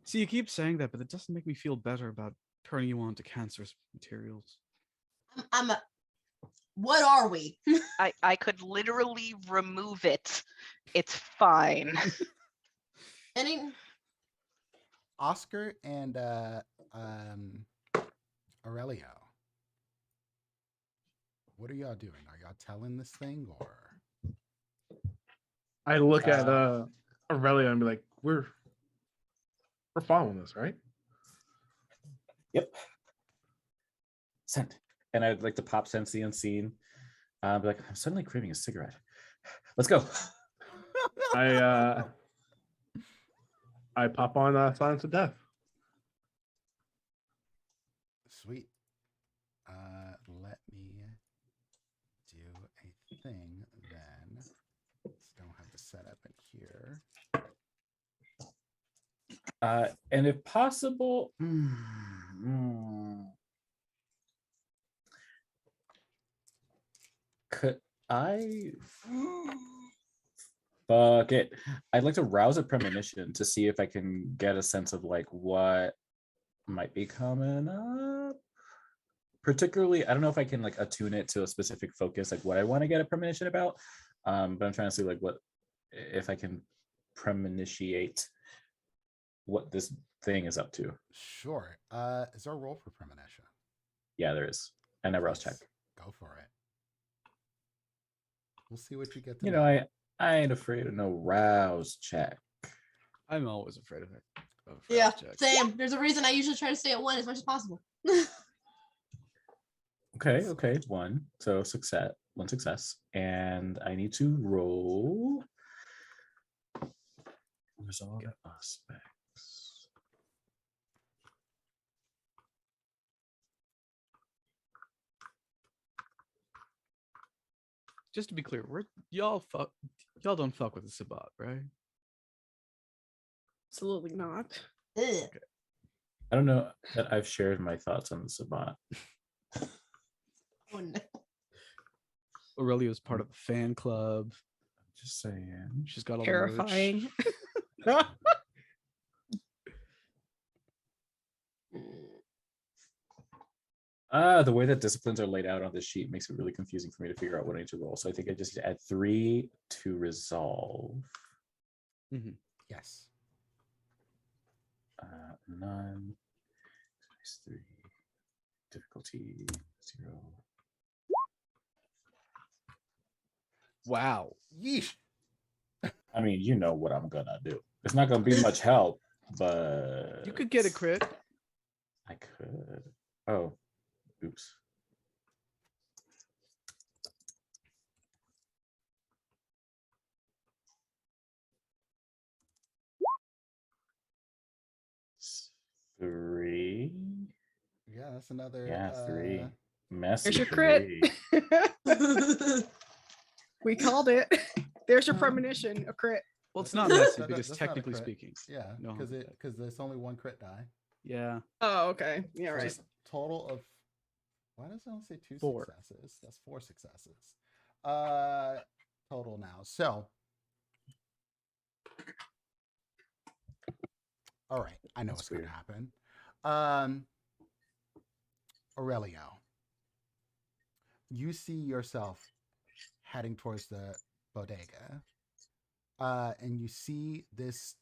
See, you keep saying that, but it doesn't make me feel better about turning you on to cancerous materials. What are we? I could literally remove it. It's fine. Any? Oscar and Aurelio. What are y'all doing? Are y'all telling this thing or? I look at Aurelia and be like, we're following this, right? Yep. Sent. And I'd like to pop sense the unseen. Be like, I'm suddenly craving a cigarette. Let's go. I pop on Silence of Death. Sweet. Let me do a thing then. Don't have the setup in here. And if possible, could I fuck it? I'd like to rouse a premonition to see if I can get a sense of like what might be coming up. Particularly, I don't know if I can like attune it to a specific focus, like what I want to get a premonition about. But I'm trying to see like what if I can premonitiate what this thing is up to. Sure. Is there a roll for premonition? Yeah, there is. And a rouse check. Go for it. We'll see what you get. You know, I ain't afraid of no rouse check. I'm always afraid of it. Yeah, same. There's a reason I usually try to stay at 1 as much as possible. Okay, 1. So success, 1 success. And I need to roll resolve aspects. Just to be clear, y'all don't fuck with the Sabbat, right? Absolutely not. Ugh. I don't know that I've shared my thoughts on the Sabbat. Oh, no. Aurelia's part of the fan club. Just saying. She's got all Terrifying. the merch. The way that disciplines are laid out on this sheet makes it really confusing for me to figure out what I need to roll. So I think I just need to add 3 to resolve. Yes. None. 3. Difficulty 0. Wow. Yeesh. I mean, you know what I'm gonna do. It's not gonna be much help, but You could get a crit. I could. Oh, oops. Three. Yeah, that's another. Yeah, 3. Messy. There's your crit. 3. We called it. There's your premonition, a crit. Well, it's not messy That- because that's not a technically crit. speaking. Yeah, No, because there's only 1 crit die. Yeah. Oh, okay. Yeah, So right. it's total of. Why does it only say 2 4. successes? That's 4 successes. Total now. So. All right, I know what's going to happen. Aurelio, you see yourself heading towards the bodega, and you see this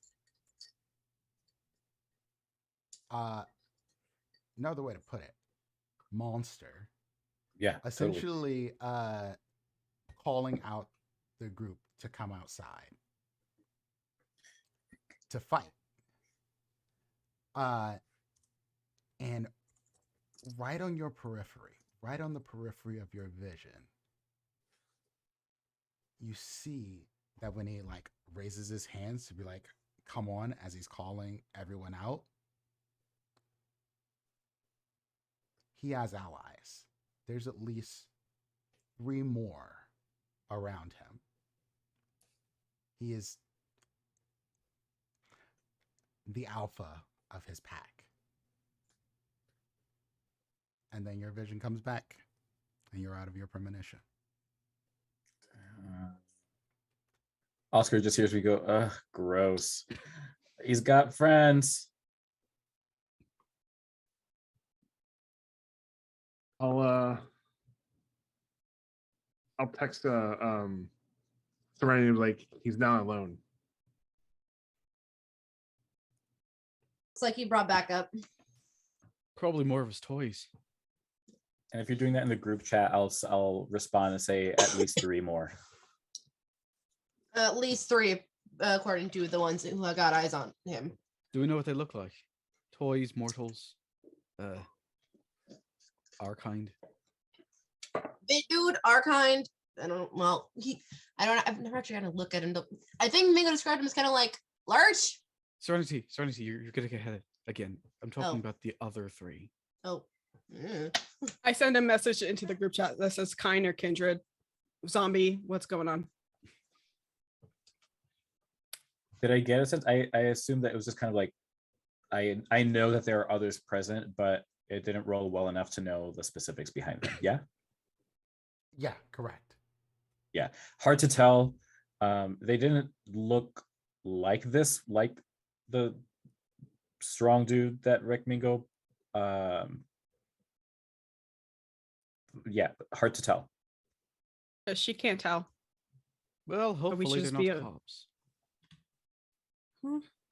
no other way to put it, monster, Yeah, totally. essentially calling out the group to come outside to fight. And right on your periphery, right on the periphery of your vision, you see that when he like raises his hands to be like, come on, as he's calling everyone out, he has allies. There's at least 3 more around him. He is the alpha of his pack. And then your vision comes back and you're out of your premonition. Oscar just hears me go, ugh, gross. He's got friends. I'll text Serenity like he's not alone. It's like he brought back up. Probably more of his toys. And if you're doing that in the group chat, I'll respond and say at least 3 more. At least 3, according to the ones who got eyes on him. Do we know what they look like? Toys, mortals, our kind. Big dude, our kind. I don't. Well, I've never actually had to look at him. I think Mingo described him as kind of like large. Serenity, you're gonna get ahead again. I'm talking about the other 3. Oh. Mm. I send a message into the group chat that says kind or kindred. Zombie, what's going on? Did I get a sense? I assumed that it was just kind of like, I know that there are others present, but it didn't roll well enough to know the specifics behind them. Yeah? Yeah, correct. Yeah. Hard to tell. They didn't look like this, like the strong dude that Rick Mingo. Yeah, hard to tell. She can't tell. Well, But we hopefully should they're just not be cops.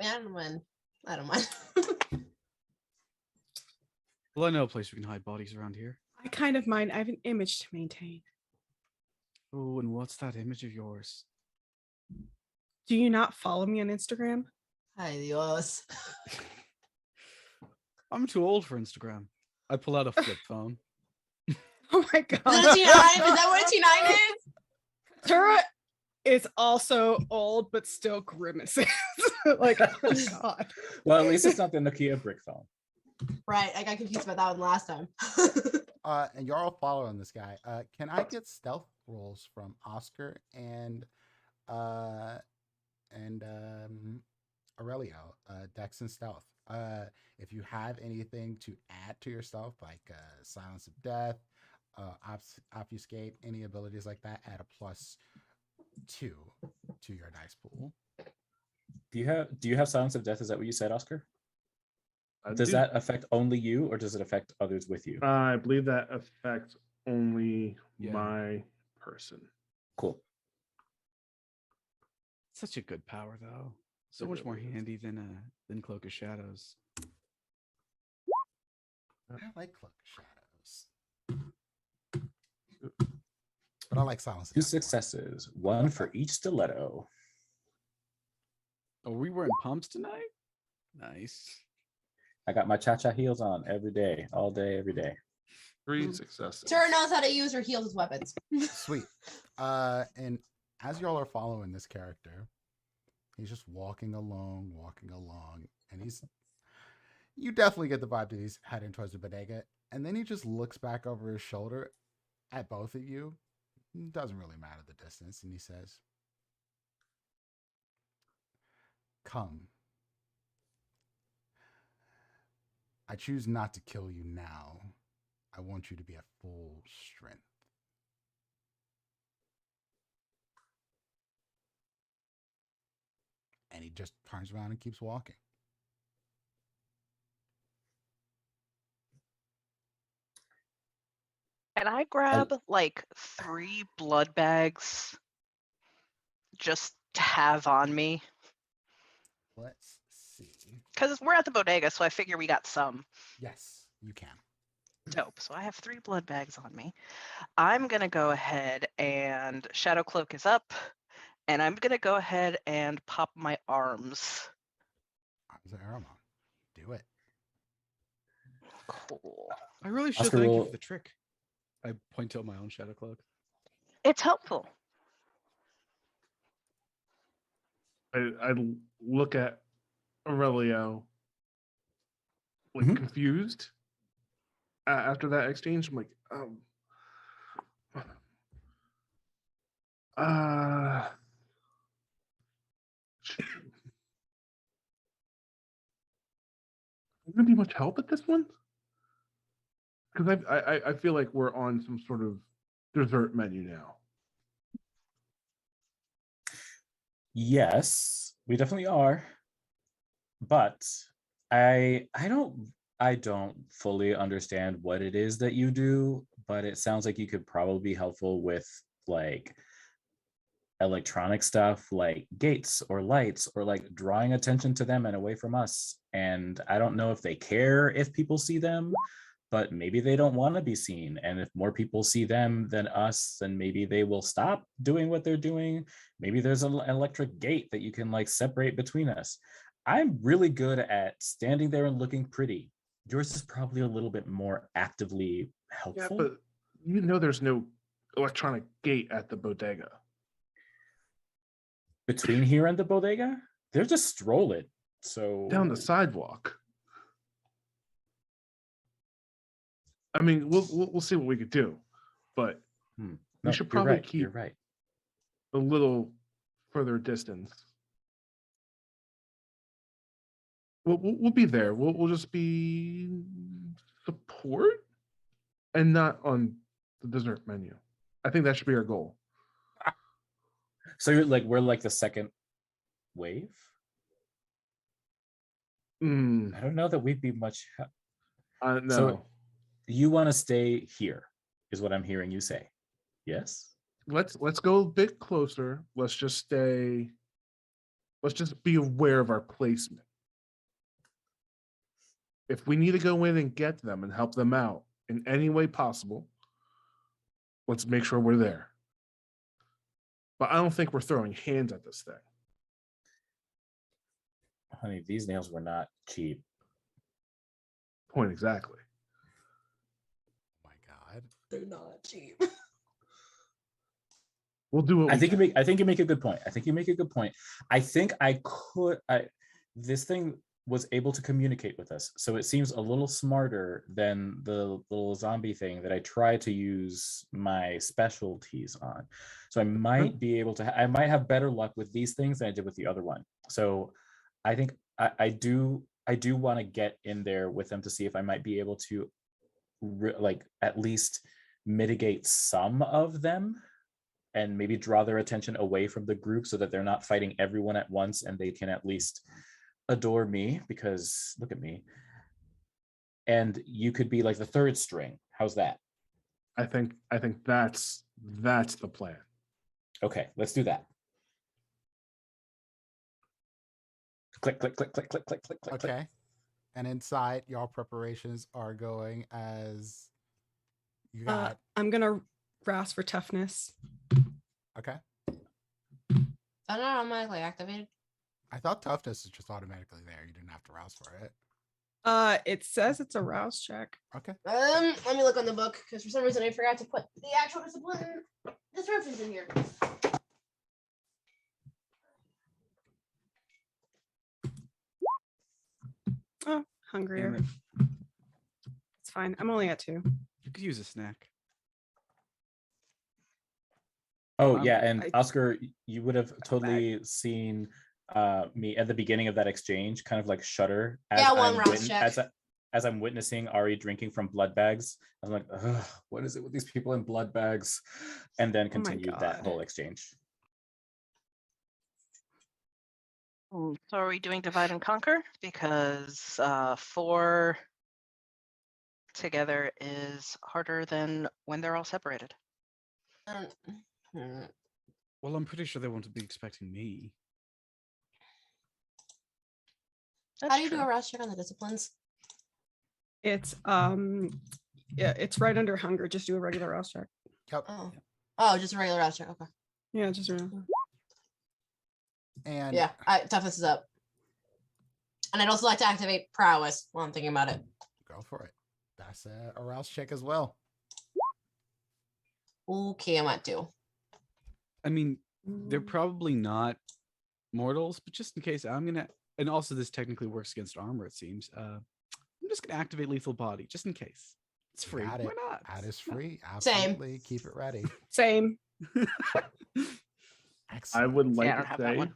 I don't mind. I don't mind. Well, I know a place we can hide bodies around here. I kind of mind. I have an image to maintain. Oh, and what's that image of yours? Do you not follow me on Instagram? Ay Dios. I'm too old for Instagram. I pull out a flip phone. Oh my god. Is that a T9? Is that what a T9 is? Tura is also old, but still grimaces. Like, oh god. Well, at least it's not the Nokia brick phone. Right. I got confused about that one last time. And you're all following this guy. Can I get stealth rolls from Oscar and Aurelio, Dex and Stealth? If you have anything to add to your stealth, like Silence of Death, Obfuscate, any abilities like that, add a +2 to your dice pool. Do you have Silence of Death? Is that what you said, Oscar? Does Do- that affect only you, or does it affect others with you? I believe that affects only Yeah. my person. Cool. Such a good power, though. So It much more really is. handy than Cloak of Shadows. I like Cloak of Shadows, but I like Silence of 2 Death more. successes, 1 for each stiletto. Oh, we wearing pumps tonight? Nice. I got my cha-cha heels on every day, all day, every day. 3 successes. Tara knows how to use her heels as weapons. Sweet. And as y'all are following this character, he's just walking along, and you definitely get the vibe that he's heading towards the bodega. And then he just looks back over his shoulder at both of you. Doesn't really matter the distance. And he says, "Come. I choose not to kill you now. I want you to be at full strength." And he just turns around and keeps walking. And I grab like 3 blood bags just to have on me Let's see. because we're at the bodega, so I figure we got some. Yes. You can. Dope. So I have 3 blood bags on me. I'm going to go ahead and Shadow Cloak is up. And I'm going to go ahead and pop my arms. Arms of Aramon. Do it. Cool. I really should Oscar thank you will- for the trick. I point out my own shadow cloak. It's helpful. I look at Aurelio like Mhm. confused after that exchange. I'm like, gonna be much help at this one? Because I feel like we're on some sort of dessert menu now. Yes, we definitely are. But I don't fully understand what it is that you do, but it sounds like you could probably be helpful with like electronic stuff like gates or lights or like drawing attention to them and away from us. And I don't know if they care if people see them, but maybe they don't want to be seen. And if more people see them than us, then maybe they will stop doing what they're doing. Maybe there's an electric gate that you can like separate between us. I'm really good at standing there and looking pretty. Yours is probably a little bit more actively helpful. Yeah, but you know there's no electronic gate at the bodega. Between here and the bodega, they're just stroll it. So Down the sidewalk. I mean, we'll see what we could do, but No, we should you're probably right, keep you're right. a little further distance. We'll be there. We'll just be support and not on the dessert menu. I think that should be our goal. So you're like we're like the second wave. I don't know that we'd be much. No. So you want to stay here, is what I'm hearing you say. Yes. Let's go a bit closer. Let's just be aware of our placement. If we need to go in and get them and help them out in any way possible, let's make sure we're there. But I don't think we're throwing hands at this thing. Honey, these nails were not cheap. Point exactly. Oh my God. They're not cheap. We'll do what I we think can. you make a good point. I think this thing was able to communicate with us. So it seems a little smarter than the little zombie thing that I try to use my specialties on. So I might be able to, I might have better luck with these things than I did with the other one. So I think I do want to get in there with them to see if I might be able to like at least mitigate some of them and maybe draw their attention away from the group so that they're not fighting everyone at once and they can at least adore me, because look at me. And you could be like the third string. How's that? I think that's the plan. Okay, let's do that. Click, click, click, click, click, click, click, click. Okay. Click. And inside, y'all preparations are going as you got. I'm gonna rouse for toughness. Okay. I'm not automatically activated. I thought toughness is just automatically there. You didn't have to rouse for it. It says it's a rouse check. Okay. Let me look on the book because for some reason I forgot to put the actual discipline descriptions in here. Oh, hungrier. Damn it. It's fine. I'm only at 2. You could use a snack. Oh yeah, and I- Oscar, you would have totally seen me at the beginning of that exchange, kind of like shudder as Yeah, one rouse check. as I'm witnessing Ari drinking from blood bags. I'm like, ugh, what is it with these people in blood bags? And then continued that God. whole exchange. So are we doing divide and conquer? Because 4 together is harder than when they're all separated. Well, I'm pretty sure they won't be expecting me. That's How do you true. do a rouse check on the disciplines? It's yeah, it's right under hunger. Just do a regular rouse check. Yep. Oh, just a regular rouse check. Okay. Yeah, just a And Yeah, toughness is up. And I'd also like to activate prowess while I'm thinking about it. go for it. That's a rouse check as well. Okay, I'm at 2. I mean, they're probably not mortals, but just in case, I'm gonna. And also, this technically works against armor. It seems. I'm just gonna activate lethal body just in case. It's free. Got it. Why not? That is free. Same. Absolutely. Keep it ready. Same. Excellent. I would like I don't to have that say, one.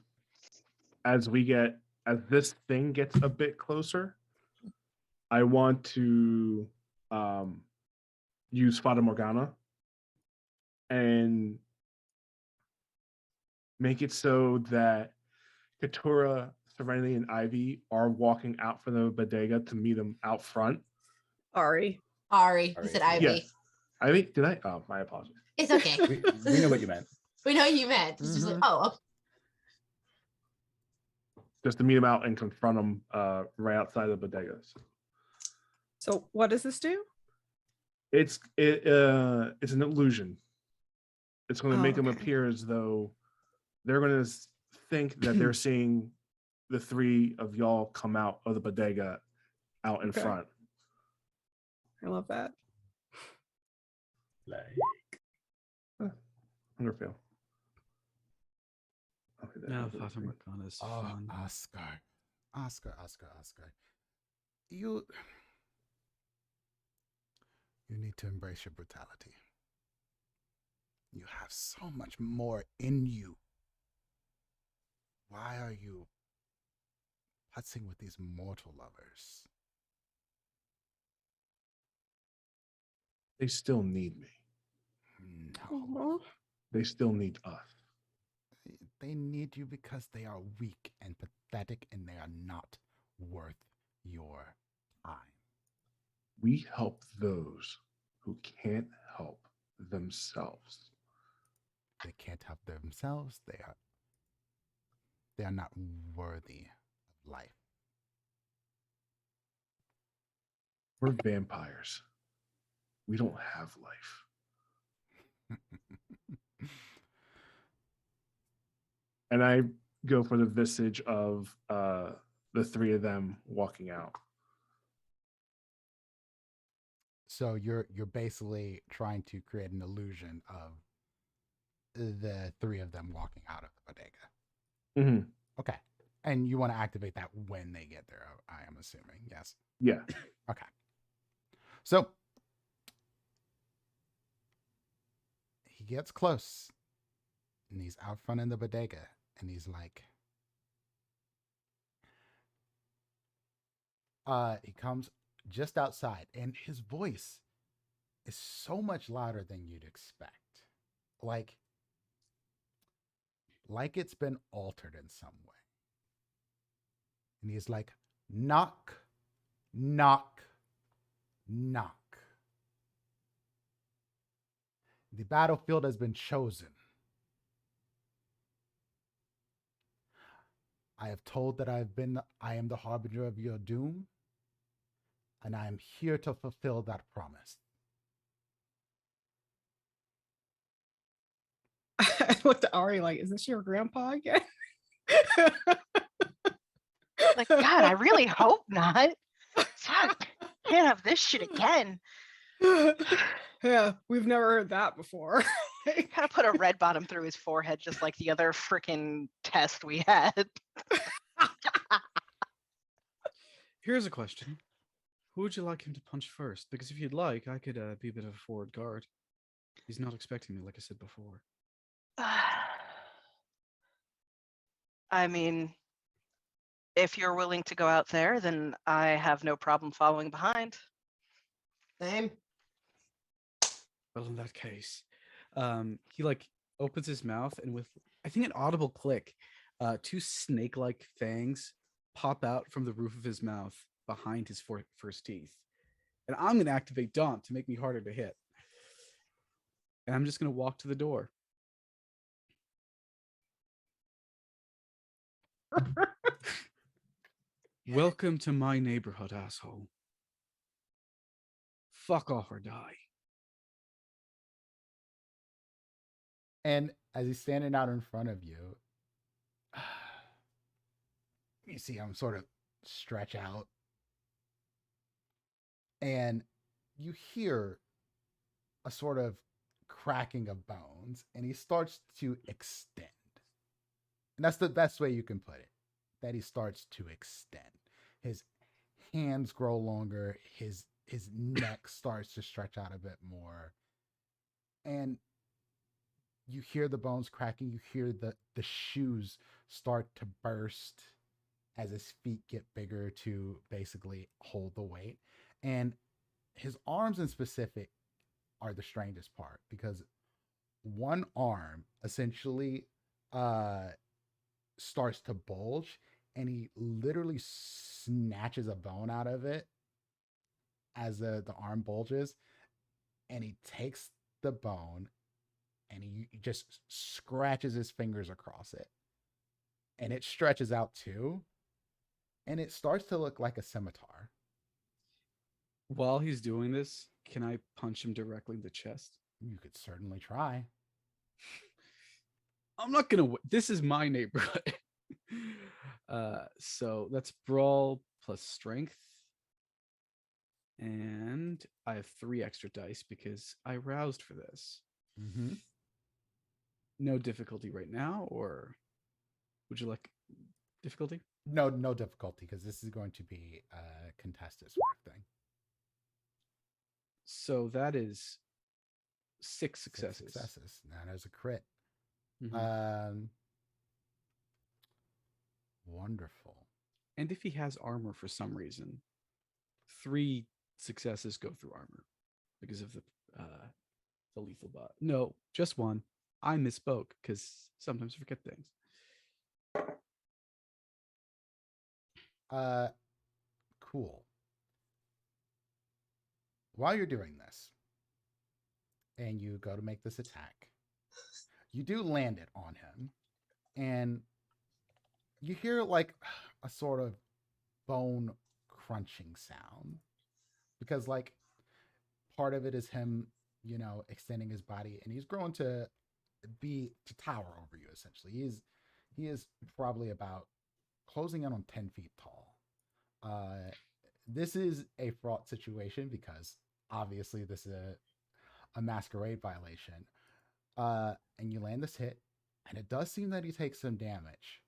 as this thing gets a bit closer, I want to use Fata Morgana and make it so that Katura, Serenity, and Ivy are walking out from the bodega to meet them out front. Ari. Ari, you Ari. said Ivy. Yeah. Ivy, did I? Oh, my apologies. It's okay. We know what you meant. We know what you meant. It's just like, oh, okay. Just to meet them out and confront them right outside the bodegas. So what does this do? It's an illusion. It's going to make them okay. appear as though they're going to think that they're seeing the three of y'all come out of the bodega out in Okay. front. I love that. Like, Underfeel. Okay, that No, was Fata really- Morgana is Oh, fun. Oscar. You need to embrace your brutality. You have so much more in you. Why are you putzing with these mortal lovers? They still need me. No. They still need us. They need you because they are weak and pathetic and they are not worth your time. We help those who can't help themselves. They can't help themselves. They are not worthy of life. We're vampires. We don't have life. And I go for the visage of the three of them walking out. So you're basically trying to create an illusion of the three of them walking out of the bodega. Mm-hmm. Okay. And you want to activate that when they get there, I am assuming. Yes. Yeah. Okay. So he gets close and he's out front in the bodega and he's like, he comes just outside and his voice is so much louder than you'd expect. Like it's been altered in some way. And he's like, knock, knock, knock. The battlefield has been chosen. I have told that I am the harbinger of your doom, and I am here to fulfill that promise. I looked at Ari like, is this your grandpa again? Like, God, I really hope not. Fuck, can't have this shit again. Yeah, we've never heard that before. Kind of put a red bottom through his forehead, just like the other freaking test we had. Here's a question. Who would you like him to punch first? Because if you'd like, I could be a bit of a forward guard. He's not expecting me, like I said before. I mean, if you're willing to go out there, then I have no problem following behind. Same. Well, in that case, he like opens his mouth and with, I think, an audible click, two snake-like fangs pop out from the roof of his mouth behind his first teeth. And I'm going to activate Daunt to make me harder to hit. And I'm just going to walk to the door. Welcome to my neighborhood, asshole. fuck off or die. And as he's standing out in front of you, you see him sort of stretch out. And you hear a sort of cracking of bones, and he starts to extend. And that's the best way you can put it, that he starts to extend. His hands grow longer, his neck starts to stretch out a bit more. And you hear the bones cracking, you hear the shoes start to burst as his feet get bigger to basically hold the weight. And his arms in specific are the strangest part, because one arm essentially starts to bulge, and he literally snatches a bone out of it as the arm bulges, and he takes the bone and he just scratches his fingers across it, and it stretches out too, and it starts to look like a scimitar. While he's doing this, can I punch him directly in the chest? You could certainly try. I'm not gonna. This is my neighborhood. So that's brawl plus strength, and I have 3 extra dice because I roused for this. Mm-hmm. No difficulty right now, or would you like difficulty? No difficulty, because this is going to be a contested sort of thing. So that is 6 successes. 6 successes. That is a crit. Mhm. Wonderful. And if he has armor for some reason, 3 successes go through armor because of the lethal bot. No, just 1. I misspoke because sometimes I forget things. Cool. While you're doing this, and you go to make this attack, you do land it on him, and you hear like a sort of bone crunching sound, because like part of it is him, extending his body, and he's grown to tower over you. Essentially, he is probably about closing in on 10 feet tall. This is a fraught situation because obviously this is a masquerade violation. And you land this hit, and it does seem that he takes some damage.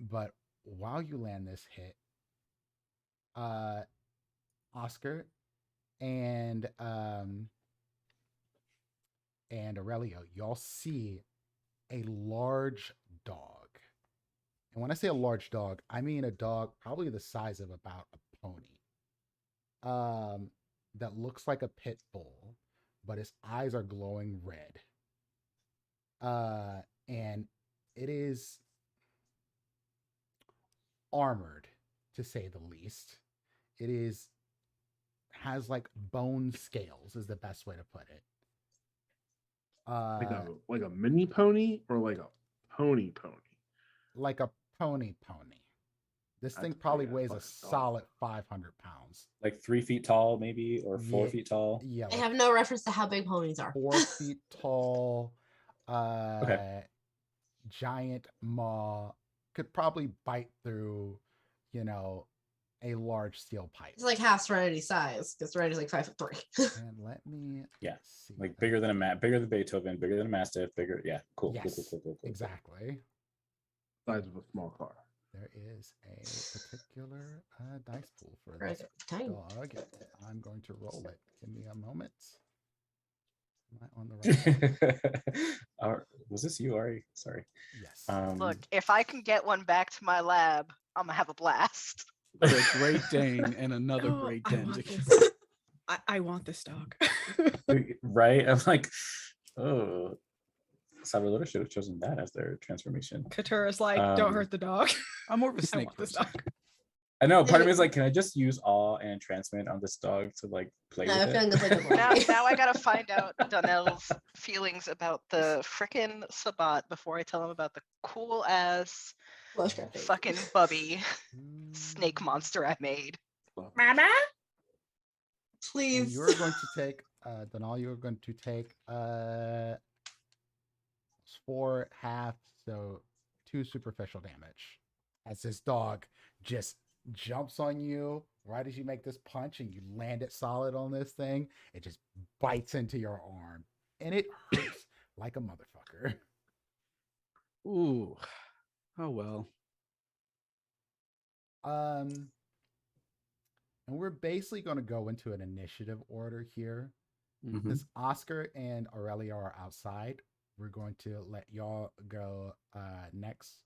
But while you land this hit, Oscar and Aurelio, y'all see a large dog. And when I say a large dog, I mean a dog probably the size of about a pony. That looks like a pit bull, but his eyes are glowing red. And it is armored, to say the least. It has like bone scales, is the best way to put it. Like a mini pony, or like a pony? Like a pony. This thing That's probably big, weighs a fucking dog. solid 500 pounds. Like 3 feet tall, maybe, or 4 feet tall. Yeah, I like have no reference to how big ponies are. 4 feet tall. Giant maw, could probably bite through, a large steel pipe. It's like half Serenity size, because Serenity's like 5'3". And let me see. Like bigger than bigger than Beethoven, bigger than a Mastiff, bigger. Yeah, cool. Yes, Cool. exactly. Size of a small car. There is a particular dice pool for Right, this tiny. dog. I'm going to roll it. Give me a moment. Am I on the right? Was this you, Ari? Sorry. Yes. Look, if I can get one back to my lab, I'm gonna have a blast. The Great Dane and another Oh, Great I Dane. want this. I want this dog. Right? I'm like, oh, Salvador should have chosen that as their transformation. Katura's like, don't hurt the dog. I'm more of a I snake want this person. dog. I know. Part of me is like, can I just use awe and entrancement on this dog to like play No, with I'm feeling it? it's like a Now I gotta find out Donnell's feelings about the frickin' Sabat before I tell him about the cool ass fucking bubby snake monster I made. Mama? Please. you're going to take Denal, you're going to take 4 half, so 2 superficial damage. As this dog just jumps on you right as you make this punch and you land it solid on this thing, it just bites into your arm. And it hurts like a motherfucker. Ooh. Oh well. And we're basically going to go into an initiative order here. Mhm. Since Oscar and Aurelia are outside, we're going to let y'all go next.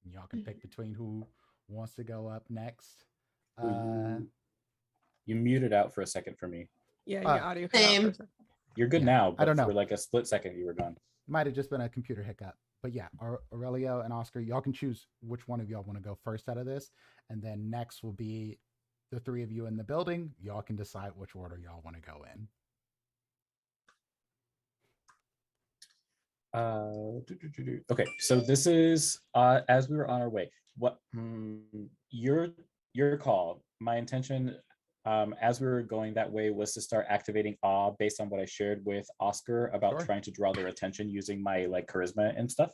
Y'all can pick between who wants to go up next. You muted out for a second for me. Yeah, your audio cut out for a Same. second. You're good Yeah, now, I but don't know. for like a split second, you were gone. Might have just been a computer hiccup. But yeah, Aurelio and Oscar, y'all can choose which one of y'all want to go first out of this. And then next will be the 3 of you in the building. Y'all can decide which order y'all want to go in. Okay, so this is as we were on our way. What your call. My intention, as we were going that way, was to start activating awe based on what I shared with Oscar about Sure. trying to draw their attention using my like charisma and stuff.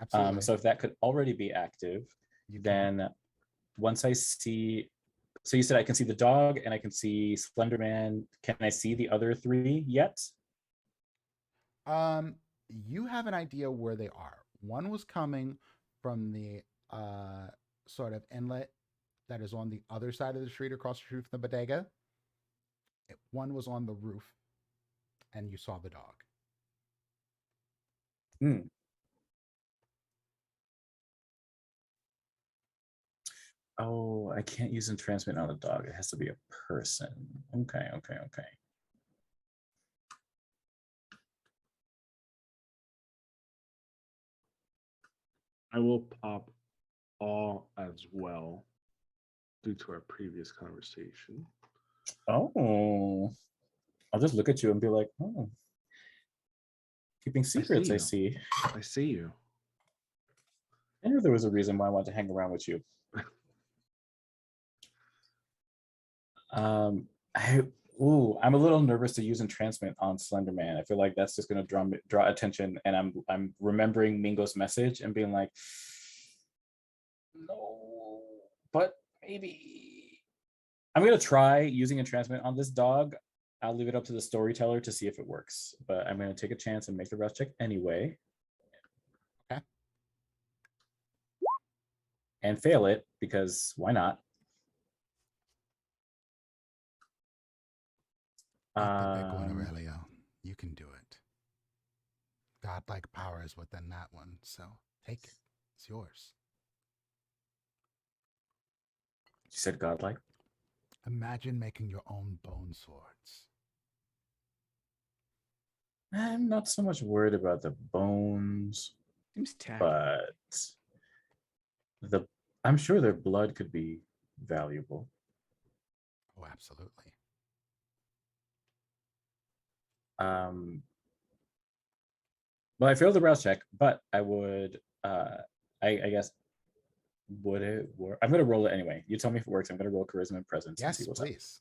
Absolutely. So if that could already be active, You can. then once I see, so you said I can see the dog and I can see Slender Man. Can I see the other 3 yet? You have an idea where they are. One was coming from the sort of inlet that is on the other side of the street, across the street from the bodega. One was on the roof, and you saw the dog. Oh, I can't use entrancement on a dog. It has to be a person. Okay. I will pop all as well due to our previous conversation. Oh, I'll just look at you and be like, oh, keeping secrets, I you. see. I see you. I knew there was a reason why I wanted to hang around with you. I'm a little nervous to use entrancement on Slender Man. I feel like that's just going to draw attention, and I'm remembering Mingo's message and being like, no, but maybe I'm going to try using entrancement on this dog. I'll leave it up to the storyteller to see if it works, but I'm going to take a chance and make the rouse check anyway. Okay. And fail it, because why not? Not the big one, Aurelio. You can do it. Godlike power is within that one, so take it. It's yours. You said godlike? Imagine making your own bone swords. I'm not so much worried about the bones, Seems tacky. but I'm sure their blood could be valuable. Oh, absolutely. Well, I failed the rouse check, but I would, I guess, would it work? I'm going to roll it anyway. You tell me if it works. I'm going to roll charisma and presence and see Yes, what's up. please.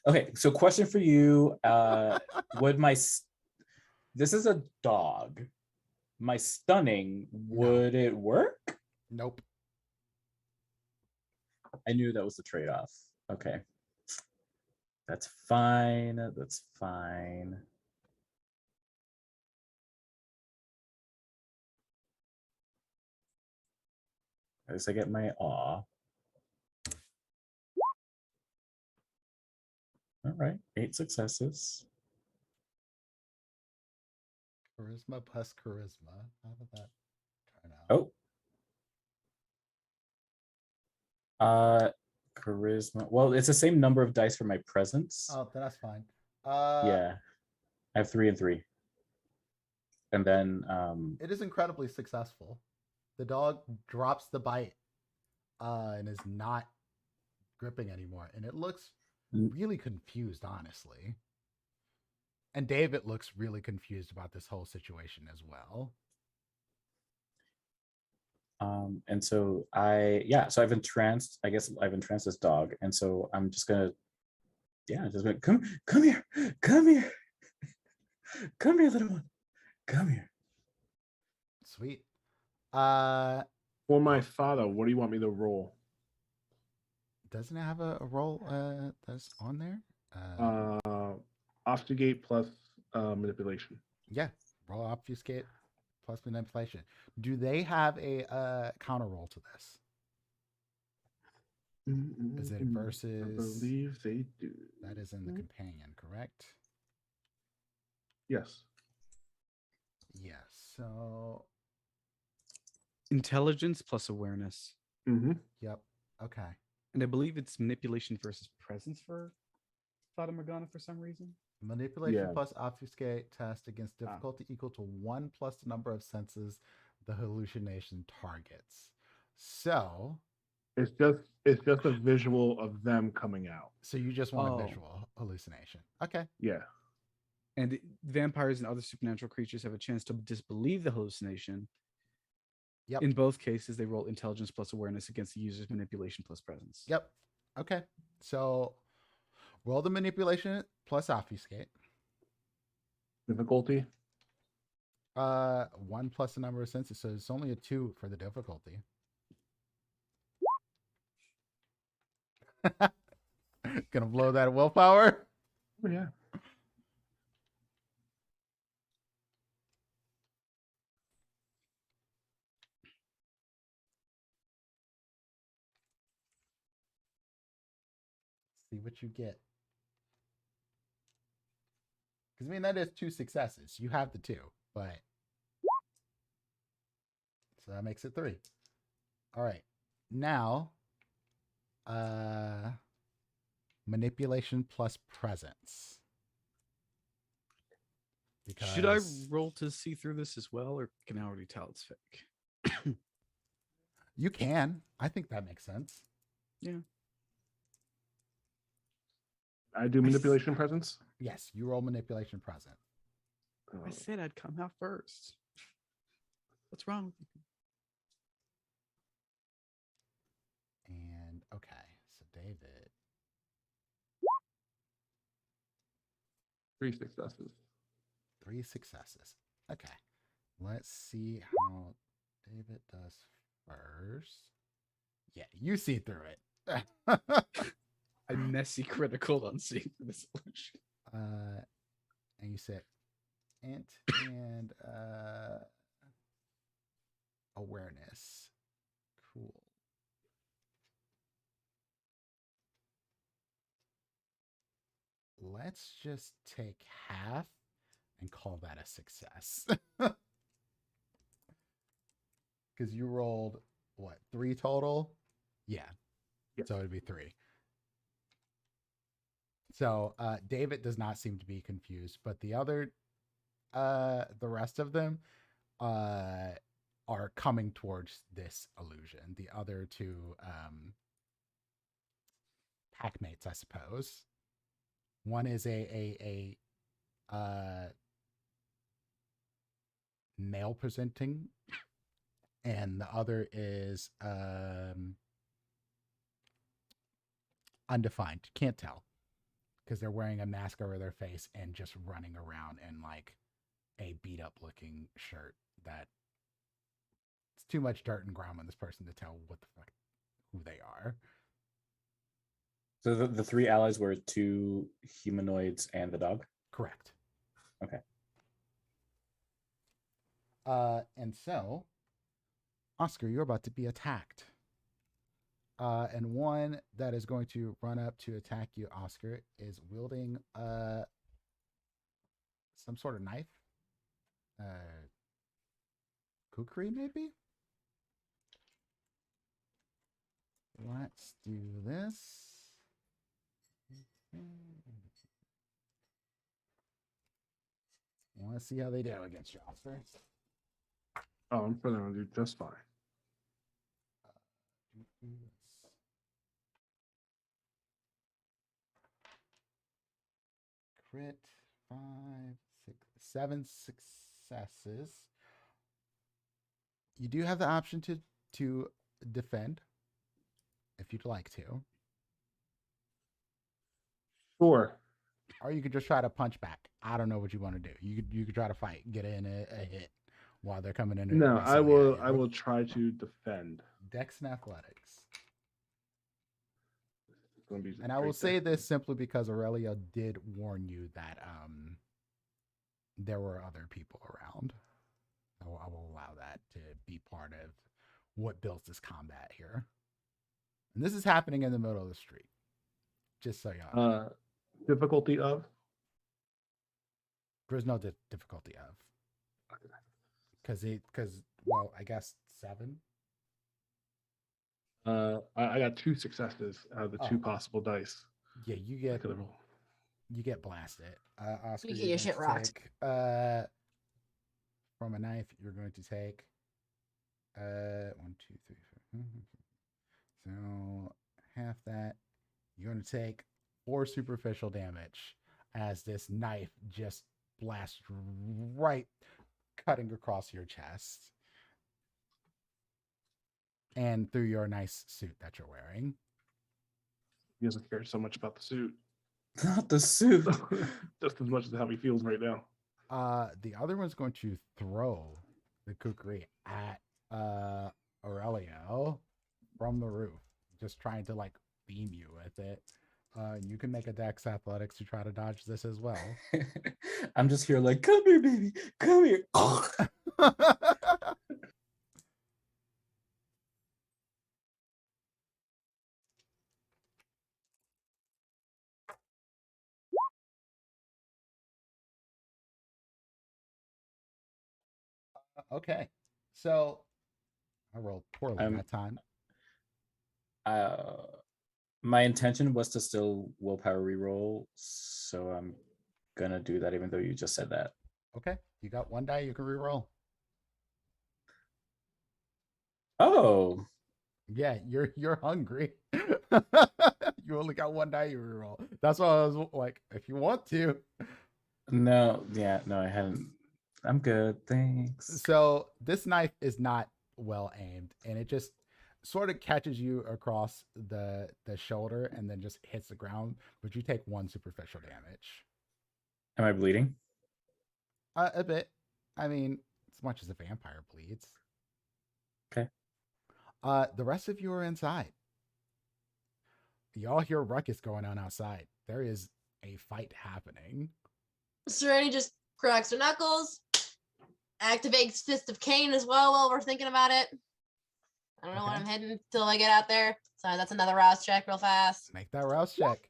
Okay, so question for you. This is a dog. My stunning, would it work? Nope. I knew that was the trade-off. Okay. That's fine. That's fine. At least I get my awe. All right, 8 successes. Charisma plus charisma. How did that turn out? Charisma. Well, it's the same number of dice for my presence. Oh, then that's fine. Yeah, I have 3 and 3. And then it is incredibly successful. The dog drops the bite and is not gripping anymore, and it looks really confused, honestly. And David looks really confused about this whole situation as well. And so I've entranced, I guess I've entranced this dog. And so I'm just gonna, come here, come here, come here, little one, come here. Sweet. For my father, what do you want me to roll? Doesn't it have a roll that's on there? Obfuscate plus manipulation. Yeah, roll obfuscate plus manipulation. Do they have a counter roll to this? Is it versus? I believe they do. That is in the companion, correct? Yes. Yes. So. Intelligence plus awareness. Mm-hmm. Yep. Okay. And I believe it's manipulation versus presence for Fata Morgana for some reason. Manipulation plus obfuscate test against difficulty equal to 1 plus the number of senses the hallucination targets. So it's just a visual of them coming out. So you just want a visual hallucination. Okay. Yeah. And vampires and other supernatural creatures have a chance to disbelieve the hallucination. Yep. In both cases, they roll intelligence plus awareness against the user's manipulation plus presence. Yep. Okay. So roll the manipulation plus obfuscate. Difficulty? 1 plus the number of senses. So it's only a 2 for the difficulty. Gonna blow that willpower? Oh, yeah. See what you get. Because I mean that is 2 successes. You have the 2, but so that makes it 3. All right. Now manipulation plus presence. Because should I roll to see through this as well, or can I already tell it's fake? You can. I think that makes sense. Yeah. I do manipulation presence? Yes, you roll manipulation present. I said I'd come out first. What's wrong with you? And okay, so David. 3 successes. 3 successes. Okay. Let's see how David does first. Yeah, you see through it. I messy critical on seeing the solution. And you said int and awareness. Cool. Let's just take half and call that a success. Because you rolled, what, 3 total? Yeah. Yep. So it'd be 3. So David does not seem to be confused, but the rest of them are coming towards this illusion. The other 2 packmates, I suppose. One is a male presenting, and the other is undefined. Can't tell because they're wearing a mask over their face and just running around in like a beat up looking shirt that it's too much dirt and grime on this person to tell what the fuck who they are. So the 3 allies were 2 humanoids and the dog? Correct. Okay. And so, Oscar, you're about to be attacked. And one that is going to run up to attack you, Oscar, is wielding some sort of knife. Kukri, maybe? Let's do this. I want to see how they do against you, Oscar. Oh, I'm sure they're going to do just fine. Crit, 5, 6, 7 successes. You do have the option to to defend if you'd like to, Sure. or you could just try to punch back. I don't know what you want to do. You could try to fight, get in a hit while they're coming in. No, I aggressively will. at I you. will try to defend. Dex and athletics. It's gonna be And I will straight say dex. this simply because Aurelia did warn you that there were other people around. I will allow that to be part of what builds this combat here. And this is happening in the middle of the street. Just so y'all know. Difficulty of. There's no difficulty of. Because well, I guess 7. I got 2 successes out of the 2 Oh. possible dice. Yeah, you I get could have rolled. blasted. Oscar, You get you're your going shit to rocked. take, from a knife, you're going to take 1, 2, 3, 4. So half that. You're going to take 4 superficial damage as this knife just blasts right, cutting across your chest and through your nice suit that you're wearing. He doesn't care so much about the suit, Not the suit. just as much as how he feels right now. The other one's going to throw the kukri at Aurelio from the roof, just trying to like beam you with it. You can make a dex athletics to try to dodge this as well. I'm just here like, come here, baby, come here. Okay, so I rolled poorly that time. My intention was to still willpower reroll, so I'm gonna do that even though you just said that. Okay, you got 1 die you can reroll. Oh, Yeah, you're hungry. You only got 1 die you reroll. That's why I was like, if you want to. no, I hadn't. I'm good, thanks. So this knife is not well aimed, and it just sort of catches you across the shoulder and then just hits the ground. But you take 1 superficial damage. Am I bleeding? A bit. I mean, as much as a vampire bleeds. Okay. The rest of you are inside. Y'all hear a ruckus going on outside. There is a fight happening. Serenity just cracks her knuckles, activates Fist of Cain as well while we're thinking about it. I don't know what Okay. I'm heading till I get out there. So that's another rouse check real fast. Make that rouse check.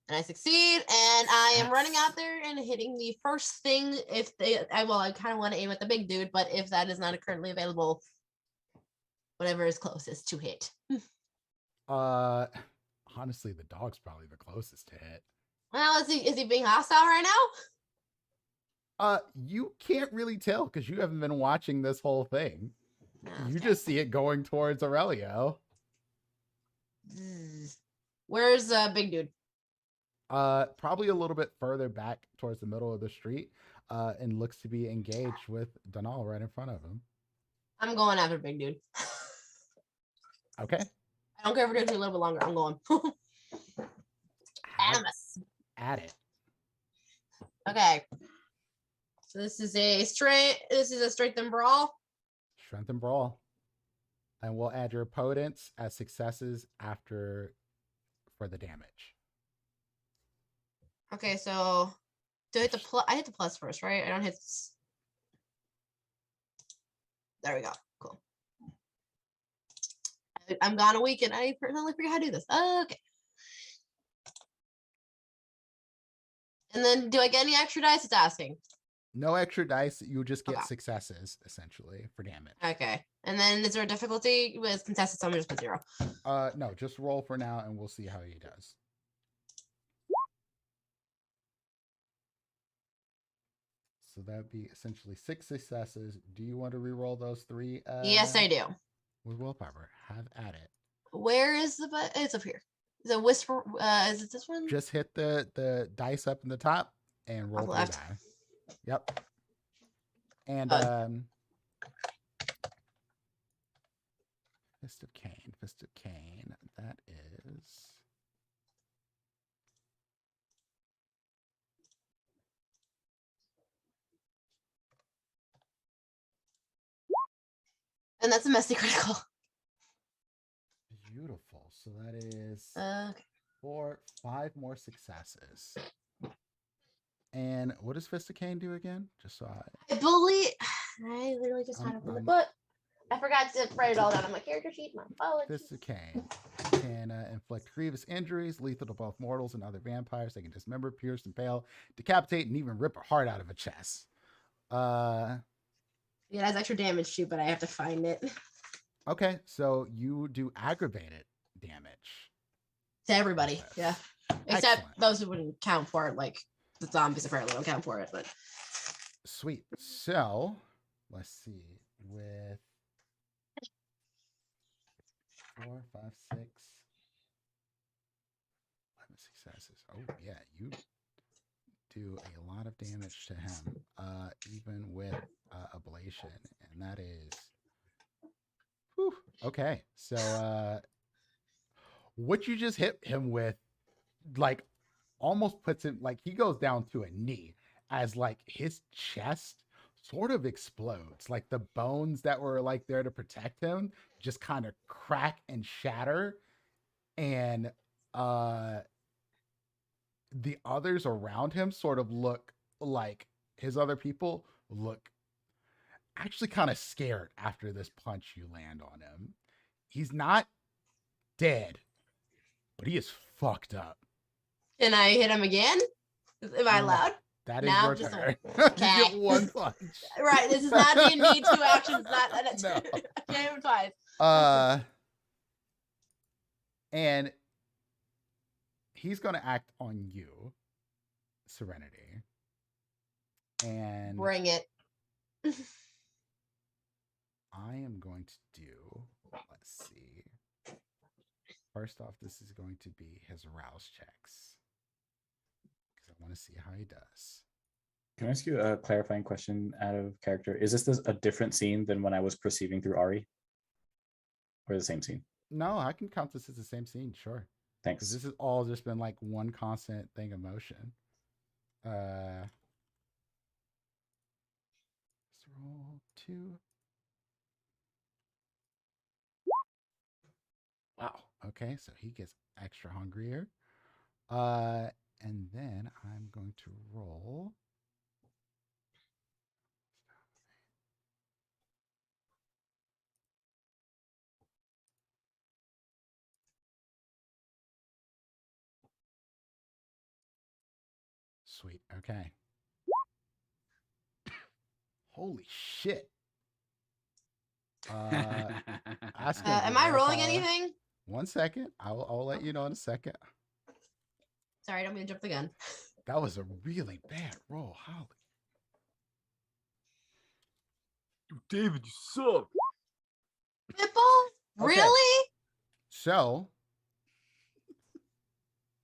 And I succeed, and I am running Yes. out there and hitting the first thing. If they, I kind of want to aim at the big dude, but if that is not currently available, whatever is closest to hit. Honestly, the dog's probably the closest to hit. Well, is he being hostile right now? You can't really tell because you haven't been watching this whole thing. You Okay. just see it going towards Aurelio. Where's big dude? Probably a little bit further back towards the middle of the street, and looks to be engaged with Donal right in front of him. I'm going after big dude. Okay. I don't care if it takes me a little bit longer. I'm going. Have Amos. at it. Okay. So this is a strength and brawl. Strength and brawl. And we'll add your opponents as successes after for the damage. Okay, so do I hit the plus? I hit the plus first, right? I don't hit. There we go. Cool. I'm gone a week and I personally forget how to do this. Okay. And then do I get any extra dice? It's asking. No extra dice. You just get Okay. successes essentially for damage. Okay. And then is there a difficulty with contested? So I'm just put 0. No, just roll for now and we'll see how he does. So that'd be essentially 6 successes. Do you want to re-roll those 3? Yes, I do. With willpower. Have at it. Where is the button? It's up here. The whisper. Is it this one? Just hit the dice up in the top and roll 3 left. die. Yep. And Fist of Cain. Fist of Cain. That is. And that's a messy critical. Beautiful. So that is Okay. 5 more successes. And what does Fist of Cain do again? Just so I believe I literally just had it from the book. I forgot to write it all down on my character sheet. My apologies. Fist of Cain can inflict grievous injuries, lethal to both mortals and other vampires. They can dismember, pierce, impale, decapitate, and even rip a heart out of a chest. Yeah, it has extra damage too, but I have to find it. Okay, so you do aggravated damage To everybody, yeah. Except Excellent. those who wouldn't count for it, like the zombies apparently don't count for it, but Sweet. So let's see. With 4, 5, 6, 11 successes. Oh yeah, you do a lot of damage to him, even with ablation, and that is. Whew, okay, so what you just hit him with, like, almost puts him, like, he goes down to a knee as, like, his chest sort of explodes. Like, the bones that were, like, there to protect him just kind of crack and shatter. And the others around him sort of look like, his other people look actually kind of scared after this punch you land on him. He's not dead, but he is fucked up. can I hit him again? Am I allowed? That is Now your just turn. Okay. You get 1 punch. Right, this is not D&D 2 actions, not No. I can't even twice. And he's going to act on you, Serenity. And Bring it. I am going to do, let's see. First off, this is going to be his rouse checks, because I want to see how he does. Can I ask you a clarifying question out of character? Is this a different scene than when I was perceiving through Ari? Or the same scene? No, I can count this as the same scene, sure. Thanks. Because this has all just been like one constant thing of motion. Let's roll 2. Wow. Okay, so he gets extra hungrier. And then I'm going to roll. Sweet. Okay. Holy shit. Oscar, Am I rolling willpower. anything? 1 second. I'll let you know in a second. Sorry, I don't mean to jump the gun. That was a really bad roll, Holly. David, you suck. Pipple? Okay. Really? So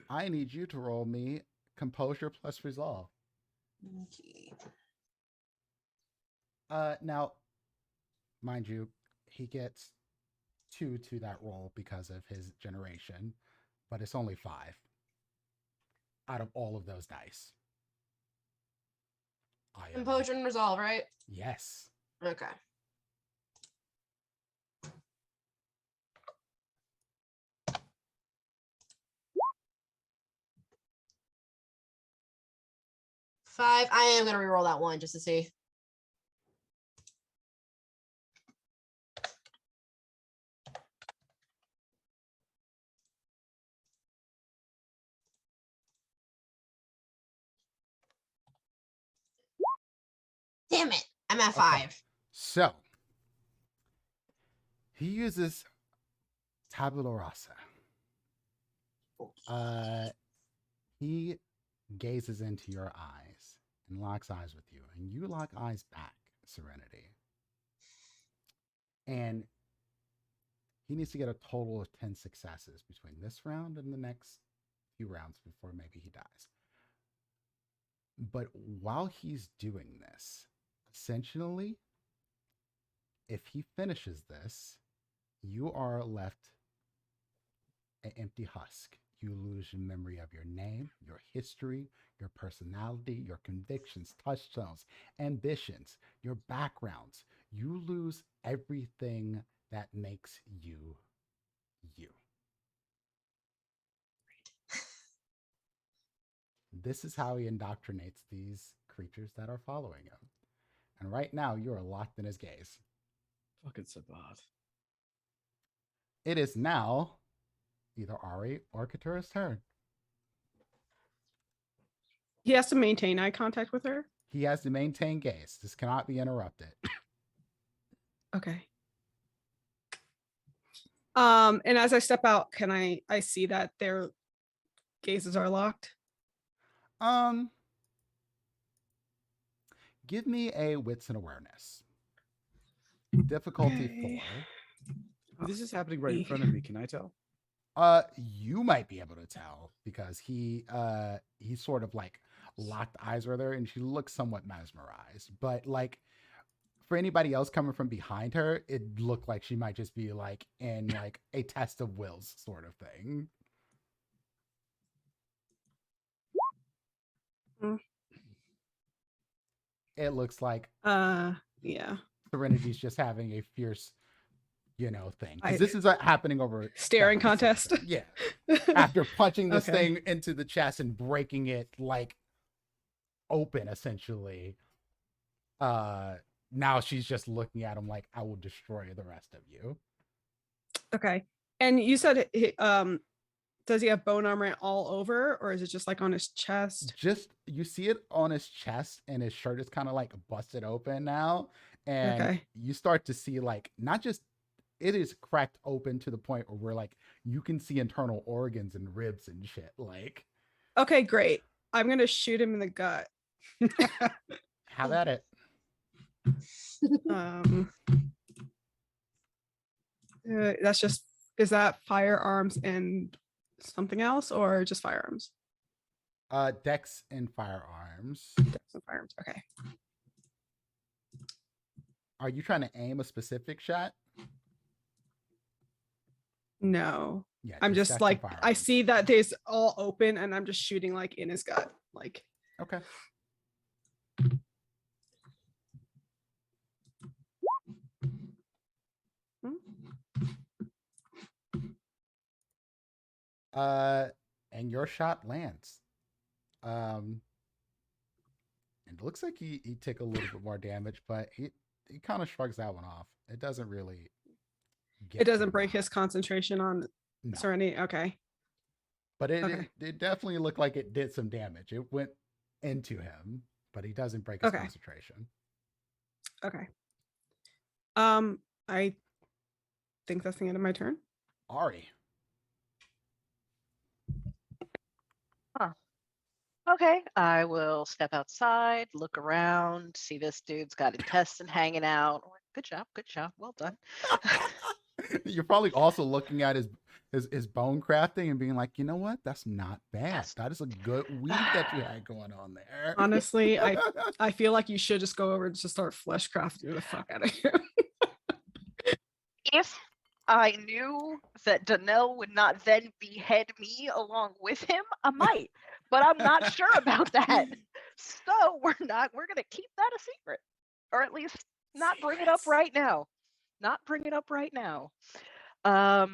I need you to roll me composure plus resolve. Okay. Now, mind you, he gets 2 to that roll because of his generation, but it's only 5 out of all of those dice. Composure and resolve, right? Yes. Okay. Five. I am gonna reroll that one just to see. Damn it. I'm at 5. Okay. So he uses tabula rasa. He gazes into your eyes and locks eyes with you, and you lock eyes back, Serenity. And he needs to get a total of 10 successes between this round and the next few rounds before maybe he dies. But while he's doing this, essentially, if he finishes this, you are left an empty husk. You lose your memory of your name, your history, your personality, your convictions, touchstones, ambitions, your backgrounds. You lose everything that makes you you. This is how he indoctrinates these creatures that are following him. And right now, you are locked in his gaze. Fucking Sabat. It is now either Ari or Katura's turn. He has to maintain eye contact with her. He has to maintain gaze. This cannot be interrupted. Okay. And as I step out, can I see that their gazes are locked? Give me a wits and awareness. Difficulty Okay. 4. This is happening right in front of me. Can I tell? You might be able to tell because he sort of like locked eyes with her and she looks somewhat mesmerized. But like for anybody else coming from behind her, it looked like she might just be like in like a test of wills sort of thing. It looks like yeah. Serenity's just having a fierce, thing. I- Because this is happening over Staring seconds, contest. Yeah. After punching this Okay. thing into the chest and breaking it like open, essentially. Now she's just looking at him like, I will destroy the rest of you. Okay. And you said does he have bone armor all over, or is it just like on his chest? Just you see it on his chest, and his shirt is kind of like busted open now. And Okay. you start to see like not just it is cracked open to the point where like you can see internal organs and ribs and shit. Like, Okay, great. I'm gonna shoot him in the gut. have at it. That's just, is that firearms and something else, or just firearms? Dex and firearms. Dex and firearms. Okay. Are you trying to aim a specific shot? No. Yeah, I'm just dex and like, I firearms. see that there's all open and I'm just shooting like in his gut. Like, Okay. And your shot lands. And it looks like he took a little bit more damage, but he kind of shrugs that one off. It doesn't really it doesn't to break him. his concentration on No. Serenity. Okay. But Okay. it definitely looked like it did some damage. It went into him, but he doesn't break his Okay. concentration. Okay. I think that's the end of my turn. Ari. Okay, I will step outside, look around, see this dude's got intestine hanging out. Good job, well done. You're probably also looking at his bone crafting and being like, you know what? That's not bad. Yes. That is a good weave that you had going on there. Honestly, I feel like you should just go over and just start flesh crafting the fuck out of here. If I knew that Danelle would not then behead me along with him, I might, but I'm not sure about that. So we're gonna keep that a secret, or at least not bring it up right now. I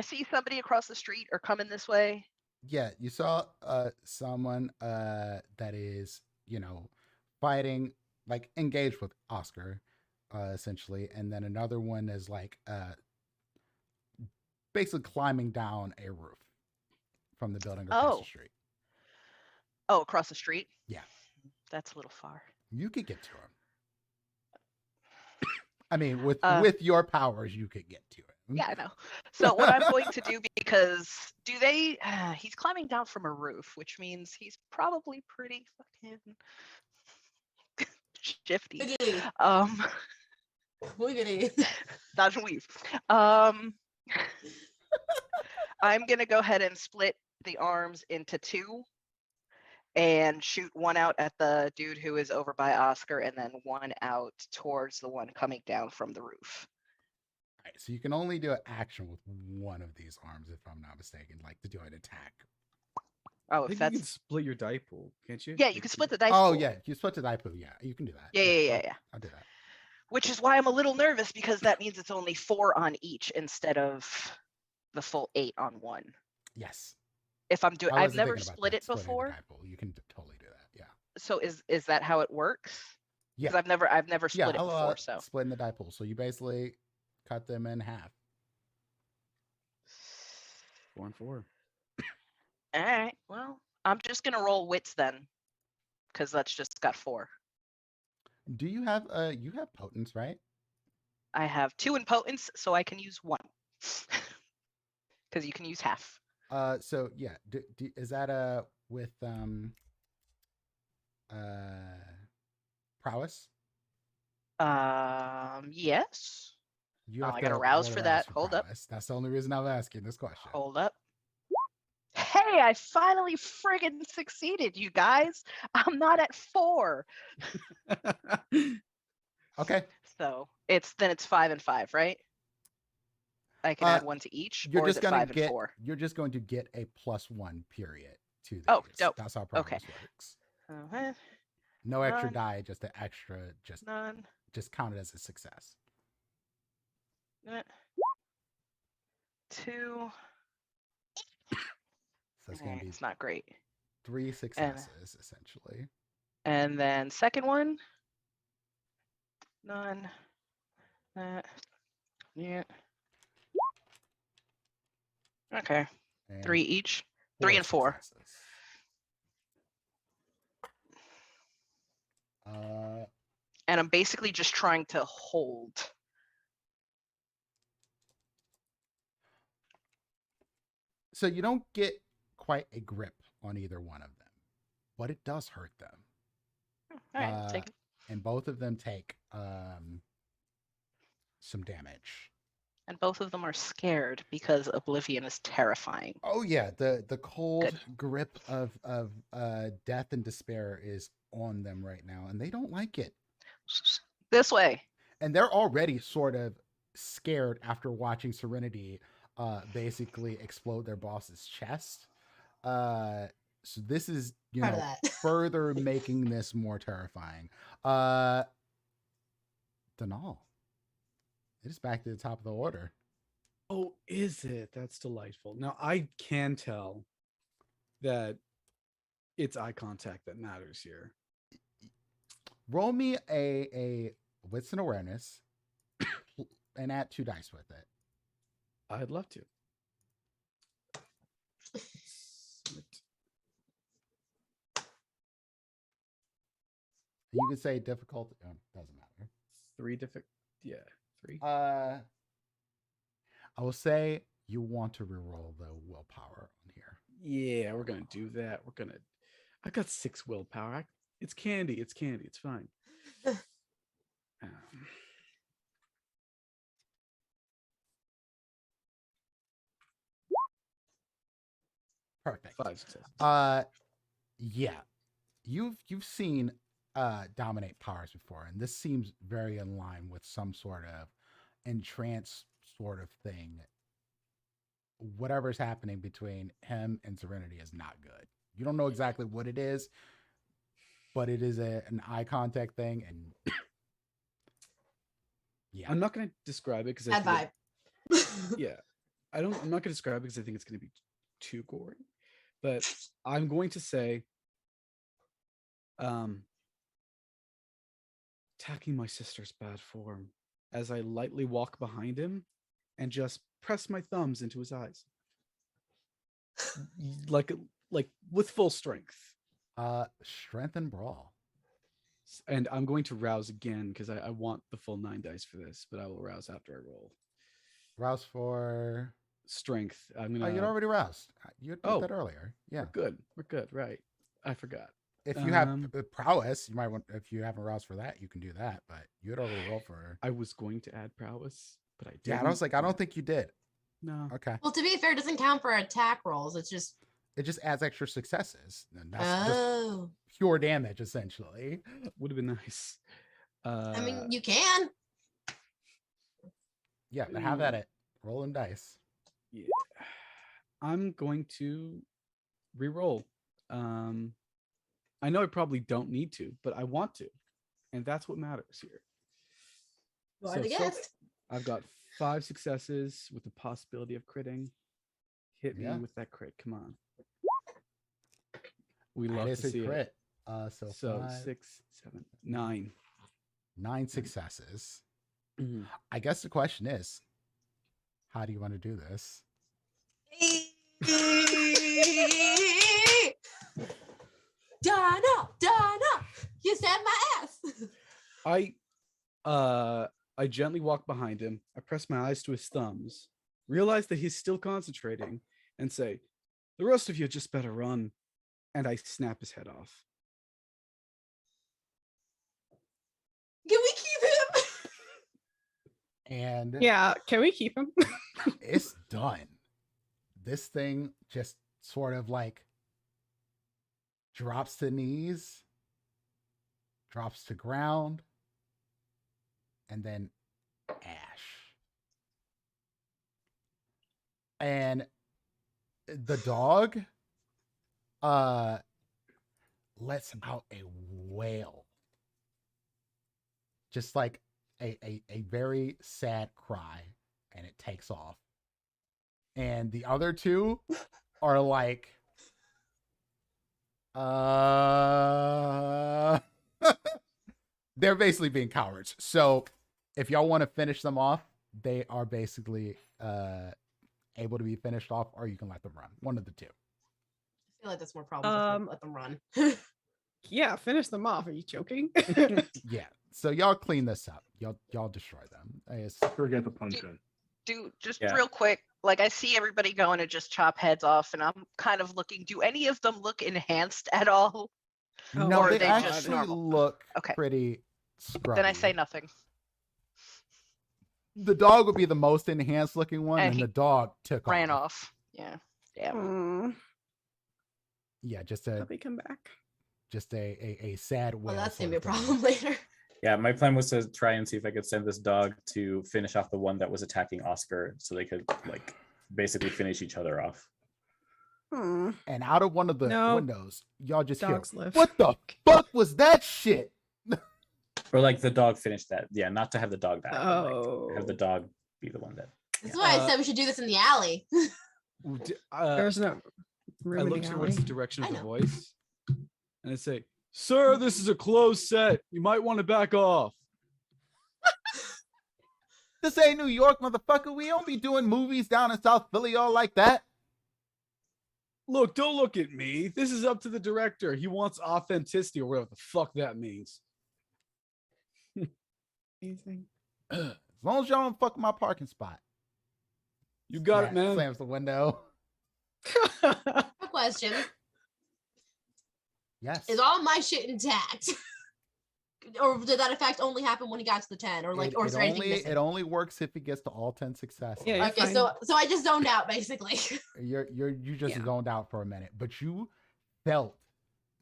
see somebody across the street or coming this way. Yeah, you saw someone that is, fighting, like engaged with Oscar, essentially, and then another one is like basically climbing down a roof from the building across the street. Oh, across the street? Yeah. That's a little far. You could get to him. I mean, with your powers, you could get to him. Yeah, I know. So what I'm going to do, because he's climbing down from a roof, which means he's probably pretty fucking shifty. Wiggity. Dodge and weave. I'm gonna go ahead and split the arms into two and shoot one out at the dude who is over by Oscar and then one out towards the one coming down from the roof. All right, So you can only do an action with one of these arms, if I'm not mistaken, like to do an attack. Oh, I if think you that's can split your die pool, can't you? yeah, you can split the dice. Oh pool. yeah, you split the die pool. Yeah, you can do that. Yeah. I'll do that. Which is why I'm a little nervous because that means it's only 4 on each instead of the full 8 on one. Yes. If I'm doing, I I've wasn't never thinking about split that, it splitting the before. die pool. You can totally do that. Yeah. So is that how it works? Yeah. Because I've never split it I'll, before. So splitting the die pool. So you basically cut them in half. 4 and 4. all right. Well, I'm just gonna roll wits then, because that's just got 4. Do you have potence, right? I have 2 in potence, so I can use 1. Because you can use half. So yeah, is that with prowess? Yes. You Oh, have I gotta to rouse roll for a that. for Hold up. prowess. That's the only reason I'm asking this question. Hold up. Hey, I finally friggin' succeeded, you guys. I'm not at 4. Okay. So it's 5 and 5, right? I can add 1 to each, You're or is just it gonna 5 get. and 4? You're just going to get a +1 period to these. Oh, dope. That's how prowess Okay. works. Uh-huh. No extra None. die, just an extra. None. Just count it as a success. 2. So it's gonna be It's not great. 3 successes essentially. And then second one. None. Yeah. Okay. And 3 each. 4 3 and 4. successes. And I'm basically just trying to hold. So you don't get quite a grip on either one of them, but it does hurt them. All right, take it. And both of them take some damage. And both of them are scared because Oblivion is terrifying. Oh yeah, the cold grip of death and despair is on them right now, and they don't like it. This way. And they're already sort of scared after watching Serenity basically explode their boss's chest. So this is, further making this more terrifying. Denal, it is back to the top of the order. Oh, is it? That's delightful. Now I can tell that it's eye contact that matters here. Roll me a wits and awareness and add 2 dice with it. I'd love to. You can say difficult. Doesn't matter. 3 different. Yeah, 3. I will say you want to reroll the willpower on here. Yeah, we're gonna do that. I got 6 willpower. It's candy. It's candy. It's fine. Perfect. 5 successes. Yeah, you've seen dominate powers before, and this seems very in line with some sort of entrance sort of thing. Whatever's happening between him and Serenity is not good. You don't know exactly what it is, but it is an eye contact thing, and yeah, I'm not going to describe it because Bad vibe. Yeah, I'm not going to describe it because I think it's going to be too gory. But I'm going to say, attacking my sister's bad form as I lightly walk behind him and just press my thumbs into his eyes, like with full strength. Strength and brawl. And I'm going to rouse again because I want the full 9 dice for this, but I will rouse after I roll. Rouse for strength. I'm gonna. Oh, you'd already roused. You did that earlier. Yeah, we're good. Right. I forgot. If you have prowess, you might want. If you haven't roused for that, you can do that. But you had already rolled for. I was going to add prowess, but I didn't. Yeah, and I was like, I don't think you did. No. Okay. Well, to be fair, it doesn't count for attack rolls. It just adds extra successes. And that's just pure damage, essentially. Would have been nice. I mean, you can. Yeah, but have at it. Rolling dice. Yeah. I'm going to re-roll. I know I probably don't need to, but I want to. And that's what matters here. You are the guest. I've got 5 successes with the possibility of critting. Hit me with that crit. Come on. We love to see crit. it. So 5, 6, 7, 9. 9 successes. I guess the question is, how do you want to do this? Donna, you saved my ass. I gently walk behind him. I press my eyes to his thumbs, realize that he's still concentrating, and say, "The rest of you just better run." And I snap his head off. Can we keep him? And yeah, can we keep him? it's done. This thing just sort of like drops to knees, drops to ground, and then ash. And the dog lets out a wail. Just like a very sad cry, and it takes off. And the other two are like they're basically being cowards. So if y'all want to finish them off, they are basically able to be finished off, or you can let them run. One of the two. I feel like that's more problems. Let them run. Yeah, finish them off. Are you joking? Yeah. So y'all clean this up. Y'all destroy them. Forget the punch-in. Real quick, like I see everybody going to just chop heads off, and I'm kind of looking. Do any of them look enhanced at all? No, or they they actually just normal? look Okay. pretty scrubby. Then I say nothing. The dog would be the most enhanced looking one, and the dog ran off. Yeah. Damn. Yeah, just Probably come back. Just a sad way. Well, that's gonna be a problem later. Yeah, my plan was to try and see if I could send this dog to finish off the one that was attacking Oscar, so they could like basically finish each other off. And out of one of the windows, y'all just hear, live. "What the fuck was that shit?" Or like the dog finished that. Yeah, not to have the dog die. Oh. But, like, have the dog be the one that. That's why I said we should do this in the alley. There's no room I in look the towards alley. the direction of the voice, and I say, "Sir, this is a closed set. You might want to back off." This ain't New York, motherfucker. We don't be doing movies down in South Philly all like that. Look, don't look at me. This is up to the director. He wants authenticity, or whatever the fuck that means. Amazing. As long as y'all don't fuck my parking spot. You got it, man. Slams the window. A question. Yes. Is all my shit intact? Or did that effect only happen when he got to the 10? Or like, or is there anything missing? It only works if he gets to all 10 successes. Yeah, okay, so I just zoned out basically. You just zoned out for a minute, but you felt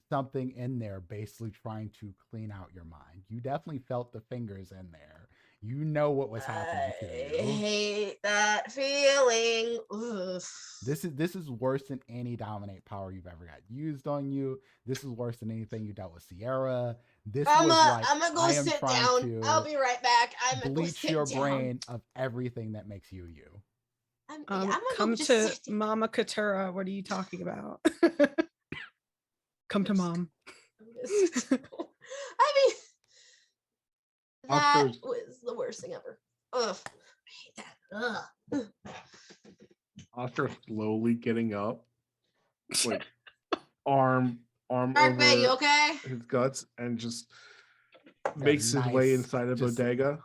something in there basically trying to clean out your mind. You definitely felt the fingers in there. You know what was happening to you. I hate that feeling. Ugh. This is worse than any dominate power you've ever got used on you. This is worse than anything you dealt with Sierra. I'm gonna go sit down. I'll be right back. I'm gonna bleach go your sit down. brain of everything that makes you you. I'm gonna come just to sit down. Mama Katura. What are you talking about? Come to Mom. I mean, that Oscar's- was the worst thing ever. Ugh. I hate that. Ugh. Oscar slowly getting up, like arm Dark Bay, you over okay? his guts, and just makes his way inside the bodega.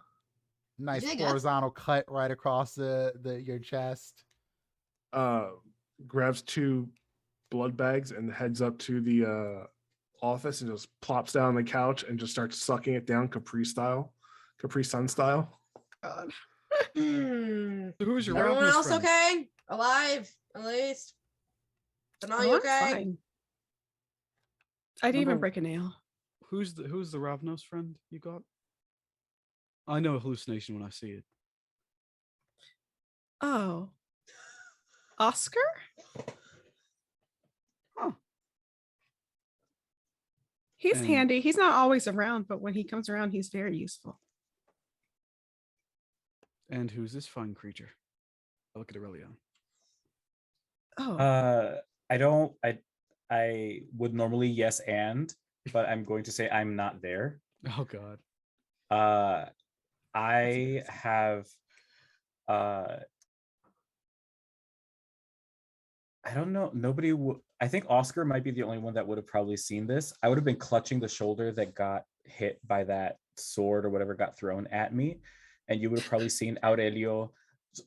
Nice Bodega? horizontal cut right across your chest. Grabs 2 blood bags and heads up to the office and just plops down on the couch and just starts sucking it down Capri Sun style. God. Who's your Everyone Ravenous else friend? okay? Alive, at least. Then are you I'm okay? fine. I didn't even Number- break a nail. Who's the Ravnos friend you got? I know a hallucination when I see it. Oh. Oscar? Huh. He's And- handy. He's not always around, but when he comes around, he's very useful. And who's this fine creature? I look at Aurelia. Oh. I would normally yes but I'm going to say I'm not there. Oh God. I have I don't know. I think Oscar might be the only one that would have probably seen this. I would have been clutching the shoulder that got hit by that sword or whatever got thrown at me. And you would have probably seen Aurelio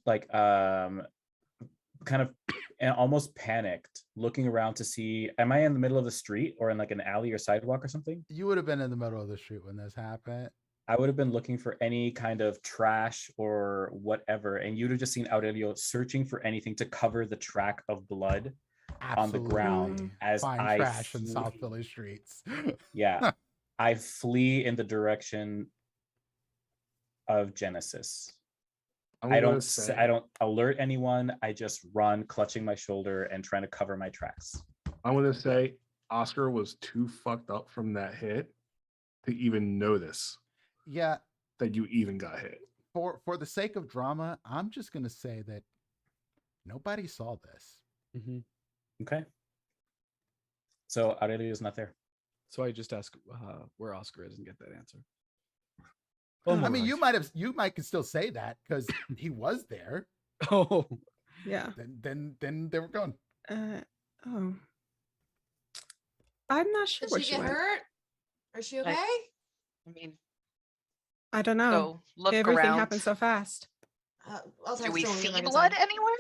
like kind of and almost panicked, looking around to see, am I in the middle of the street or in like an alley or sidewalk or something? You would have been in the middle of the street when this happened. I would have been looking for any kind of trash or whatever, and you'd have just seen Aurelio searching for anything to cover the track of blood on the ground Absolutely. as Find I trash in flee. South Philly streets. Yeah, I flee in the direction of Genesis. I don't alert anyone. I just run, clutching my shoulder and trying to cover my tracks. I'm going to say Oscar was too fucked up from that hit to even notice Yeah, that you even got hit. for the sake of drama, I'm just gonna say that nobody saw this. Mm-hmm. Okay. So Aurelio's not there. So I just ask where Oscar is and get that answer. I mean, you might could still say that because he was there. Oh, Yeah. Then they were gone. Oh. I'm not sure Did where she she get went. hurt? Is she okay? I mean, I don't know. go look Everything around. happened so fast. I'll Do text we her when we see get back blood inside. anywhere?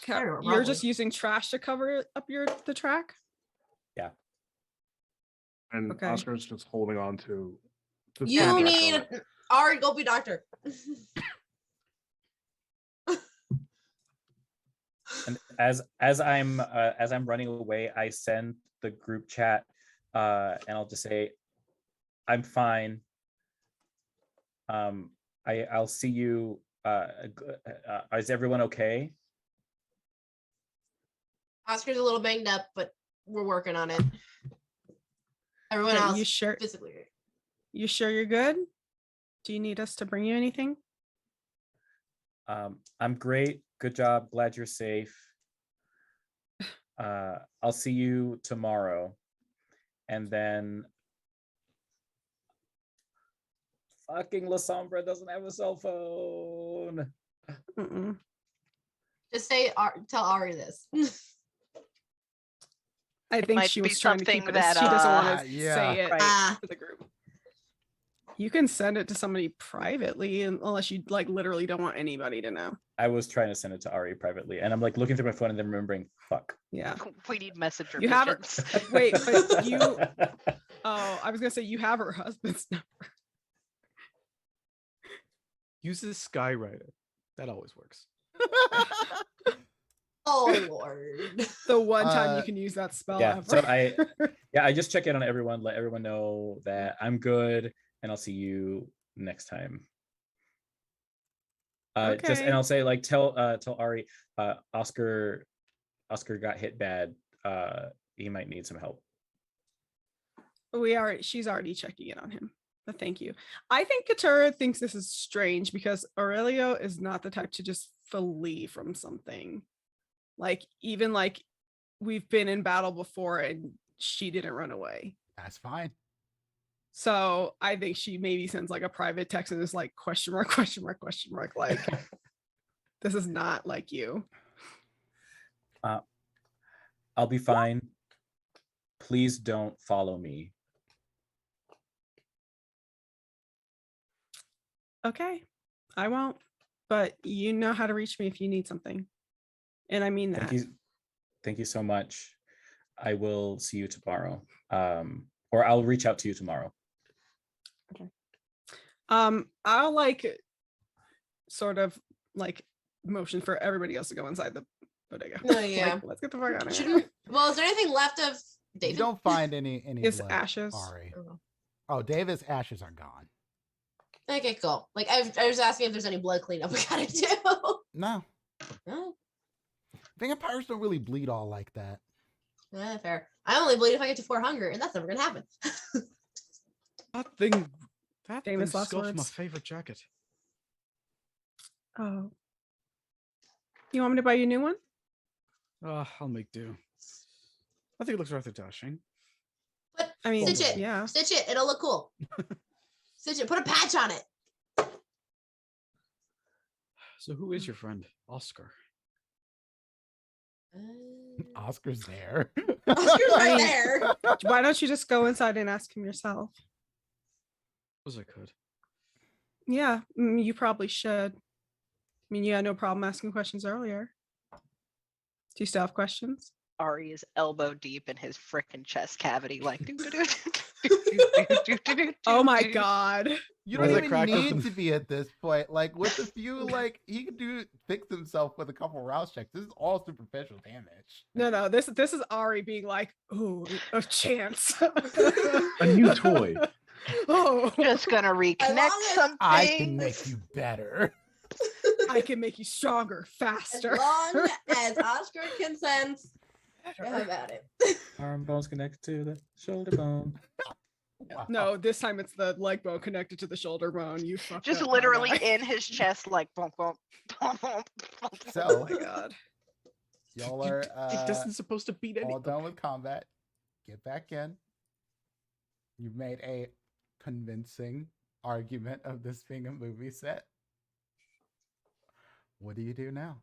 I don't know, You're just probably. using trash to cover up the track? And Okay. Oscar's just holding on to the You feedback need of it. Ari, go be doctor. And as I'm running away, I send the group chat, and I'll just say, I'm fine. I'll see you. Is everyone okay? Oscar's a little banged up, but we're working on it. Everyone Okay, else you sure? physically. You sure you're good? Do you need us to bring you anything? I'm great. Good job. Glad you're safe. I'll see you tomorrow. And then fucking La Sombra doesn't have a cell phone. Mm-mm. Just say, tell Ari this. I think might she be was trying to keep something it. As that, she doesn't want to yeah. say it Ah. to the group. You can send it to somebody privately, unless you like literally don't want anybody to know. I was trying to send it to Ari privately, and I'm like looking through my phone and then remembering, fuck. Yeah. We need messenger You have her. pigeons. Wait, but you. Oh, I was gonna say you have her husband's number. use this Skywriter. That always works. Oh Lord. The one time you can use that spell Yeah, ever. so I just check in on everyone, let everyone know that I'm good, and I'll see you next time. And Okay. I'll say, like, tell Ari, Oscar got hit bad. He might need some help. She's already checking in on him. But thank you. I think Katura thinks this is strange because Aurelio is not the type to just flee from something. Like, even like we've been in battle before and she didn't run away. That's fine. So I think she maybe sends like a private text and is like question mark, like this is not like you. I'll be fine. Please don't follow me. Okay, I won't. But you know how to reach me if you need something. And I mean that. Thank you so much. I will see you tomorrow. Or I'll reach out to you tomorrow. Okay. I'll like sort of like motion for everybody else to go inside the bodega. No, yeah. Like, let's get the fuck out of here. Shouldn't, well, is there anything left of You David? don't find any It's blood, ashes. Ari. Oh, David's ashes are gone. Okay, cool. Like I was asking if there's any blood cleanup we gotta do. No, Oh, vampires don't really bleed all like that. fair. I only bleed if I get to 4 hunger, and that's never gonna happen. That thing Famous last scuffed my words. favorite jacket. Oh. You want me to buy you a new one? I'll make do. I think it looks rather dashing. But I mean, stitch it. yeah. Stitch it. It'll look cool. Stitch it. Put a patch on it. So who is your friend? Oscar. Oscar's there. Oscar's right there. Why don't you just go inside and ask him yourself? As I could. Yeah, you probably should. I mean, you had no problem asking questions earlier. Do you still have questions? Ari is elbow deep in his frickin' chest cavity, like. Oh my god. You Or don't the even crack need open. to be at this point. Like with a few, like he could fix himself with a couple rouse checks. This is all superficial damage. No, this is Ari being like, ooh, a chance. A new toy. Oh, Just gonna reconnect long as some I can things. make you better. I can make you stronger, As faster. long as Oscar consents, how about it? Arm bones connected to the shoulder bone. Wow. No, this time it's the leg bone connected to the shoulder bone. You fucked Just up, my literally guy. in his chest, like bump, bump, bump, bump, bump. Oh So my god. y'all You- are it isn't supposed to beat any. all done with combat. Get back in. You've made a convincing argument of this being a movie set. What do you do now?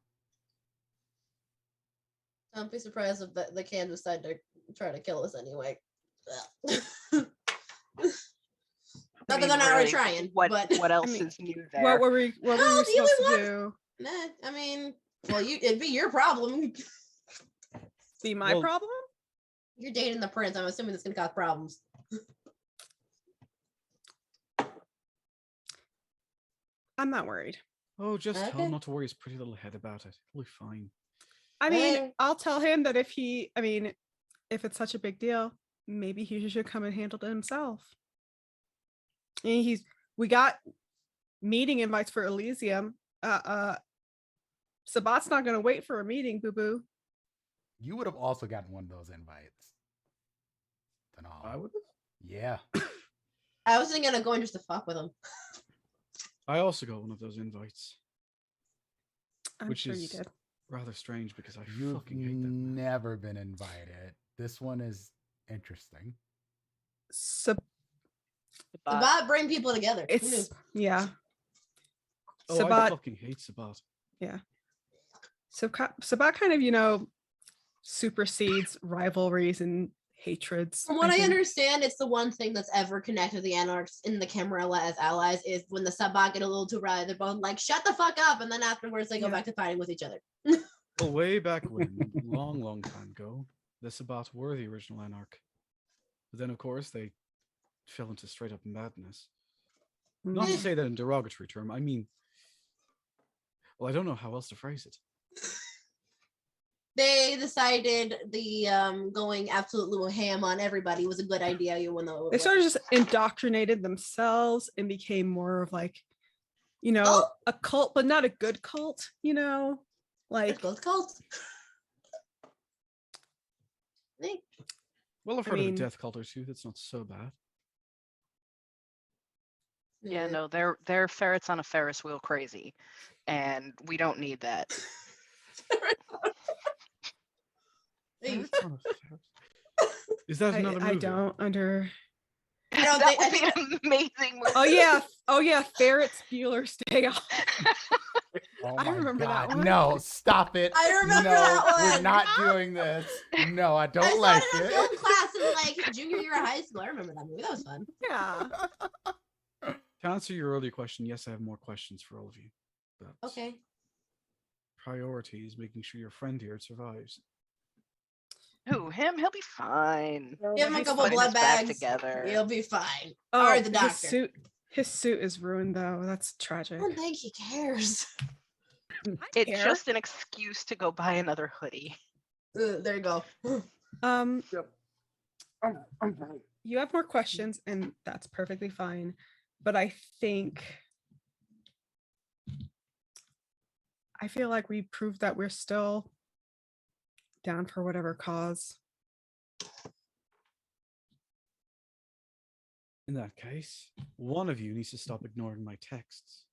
Don't be surprised if the can decide to try to kill us anyway. Not that they're not already trying, What but else mean, is new there? What were we Well, supposed the only to one- do? nah, I mean, well, it'd be your problem. Be my Well- problem? You're dating the prince. I'm assuming that's gonna cause problems. I'm not worried. Oh, just tell Okay. him not to worry his pretty little head about it. He'll be fine. I mean, Eh. I'll tell him that if it's such a big deal, maybe he should come and handle it himself. And we got meeting invites for Elysium. Sabat's not gonna wait for a meeting, boo boo. You would have also gotten one of those invites. I would. Yeah. I was thinking of going just to fuck with him. I also got one of those invites, I'm which sure you is did. rather strange because I You've fucking hate them. never been invited. This one is interesting. Sab- Sabat bring people together. Who knew? it's yeah. Oh, I Sabat, fucking hate Sabat. Sabat kind of, supersedes rivalries and hatreds. From what I think. understand, it's the one thing that's ever connected the Anarchs in the Camarilla as allies is when the Sabat get a little too rowdy, they're both like, shut the fuck up, and then afterwards they go Yeah. back to fighting with each other. Well, way back when, long, long time ago, the Sabat were the original Anarch. But then, of course, they fell into straight up madness. Not to Mm. say that in derogatory term, I mean, well, I don't know how else to phrase it. They decided the going absolutely ham on everybody was a good idea. You know, They sort of just indoctrinated themselves and became more of like, Cult? a cult, but not a good cult, like cult. Well, I've I heard mean- of a death cult or two. That's not so bad. Yeah, no, they're ferrets on a Ferris wheel crazy, and we don't need that. Hey, Is that another movie? I don't under. I don't that think- would be an amazing movie. Oh yeah, ferrets Bueller's Day Off. Oh I my remember that God. one. No, stop it. I remember no, that We're one. not doing this. No, I I don't saw like it in a film it. class in like junior year of high school. I remember that movie. That was fun. Yeah. To answer your earlier question, yes, I have more questions for all of you. But Okay. priority is making sure your friend here survives. Who, him? He'll be fine. Give him a He's couple putting blood his back bags. together. He'll be fine. Oh, Or the doctor. His suit is ruined though. That's tragic. I don't think he cares. It's care. just an excuse to go buy another hoodie. There you go. You have more questions, and that's perfectly fine. but I feel like we proved that we're still down for whatever cause. In that case, one of you needs to stop ignoring my texts.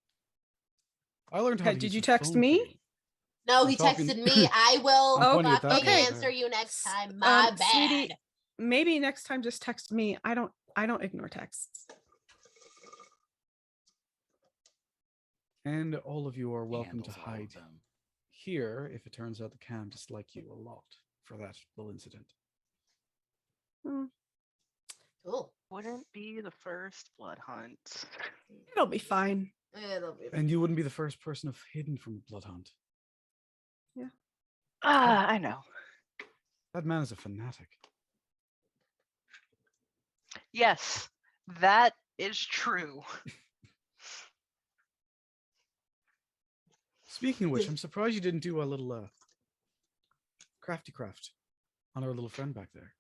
I learned how Hey, to did use you the text phone me? for you. No, I'm he talking- texted me. I will I'm pointing at that fucking one. answer you next time. My bad. Sweetie, maybe next time just text me. I don't ignore texts. And all of you are welcome to Handles all of hide them. here if it turns out the cam dislike you a lot for that little incident. Cool. Wouldn't be the first blood hunt. It'll be fine. It'll be And you wouldn't be the first person of hidden from a blood hunt. I know. That man is a fanatic. Yes, that is true. Speaking of which, I'm surprised you didn't do a little crafty craft on our little friend back there.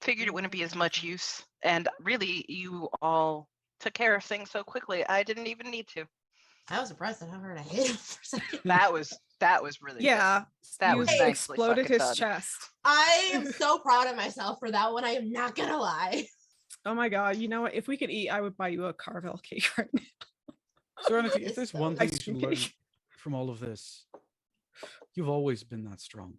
Figured it wouldn't be as much use. And really, you all took care of things so quickly, I didn't even need to. I was surprised that I heard I hit him for a second. That was really good. Yeah, That you was nicely exploded fucking his done. chest. I am so proud of myself for that one. I am not gonna lie. Oh my god! You know what? If we could eat, I would buy you a Carvel cake right now. Serenity, if there's one thing Ice you should cream learn cake. from all of this, you've always been that strong.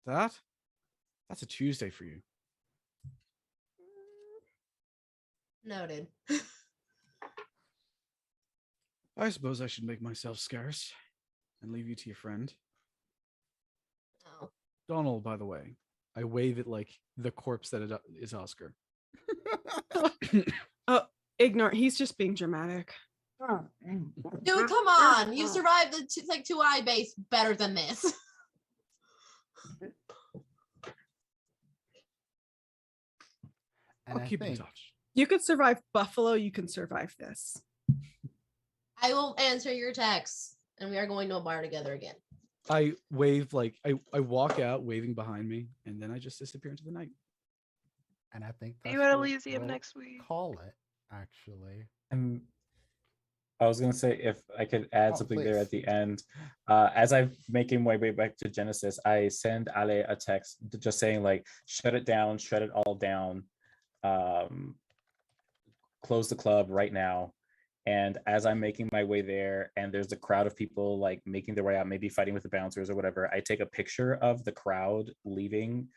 That's a Tuesday for you. Noted. I suppose I should make myself scarce and leave you to your friend. Oh. Donald, by the way, I wave it like the corpse that it is Oscar. Ignore. He's just being dramatic. Dude, come on. You survived the 2i base better than this. And I'll I keep in think touch. You could survive Buffalo. You can survive this. I will answer your texts, and we are going to a bar together again. I wave like I walk out waving behind me, and then I just disappear into the night. And I think You that's at what Elysium we'll next week. call it, actually. And I was gonna say if I could add Oh, something there please. at the end. As I'm making my way back to Genesis, I send Ale a text just saying like, shut it down, shut it all down, close the club right now. And as I'm making my way there, and there's a crowd of people like making their way out, maybe fighting with the bouncers or whatever, I take a picture of the crowd leaving,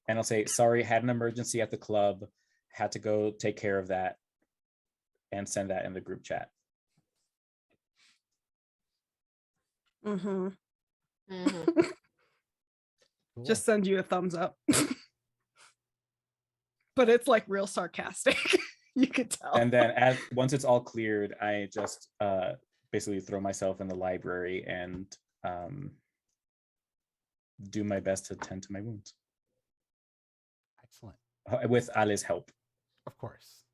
and I'll say, "Sorry, had an emergency at the club, had to go take care of that," and send that in the group chat. Mm-hmm. Mhm. Cool. Just send you a thumbs up. But it's like real sarcastic. You could tell. And then once it's all cleared, I just basically throw myself in the library and do my best to tend to my wounds Excellent. with Ale's help. Of course.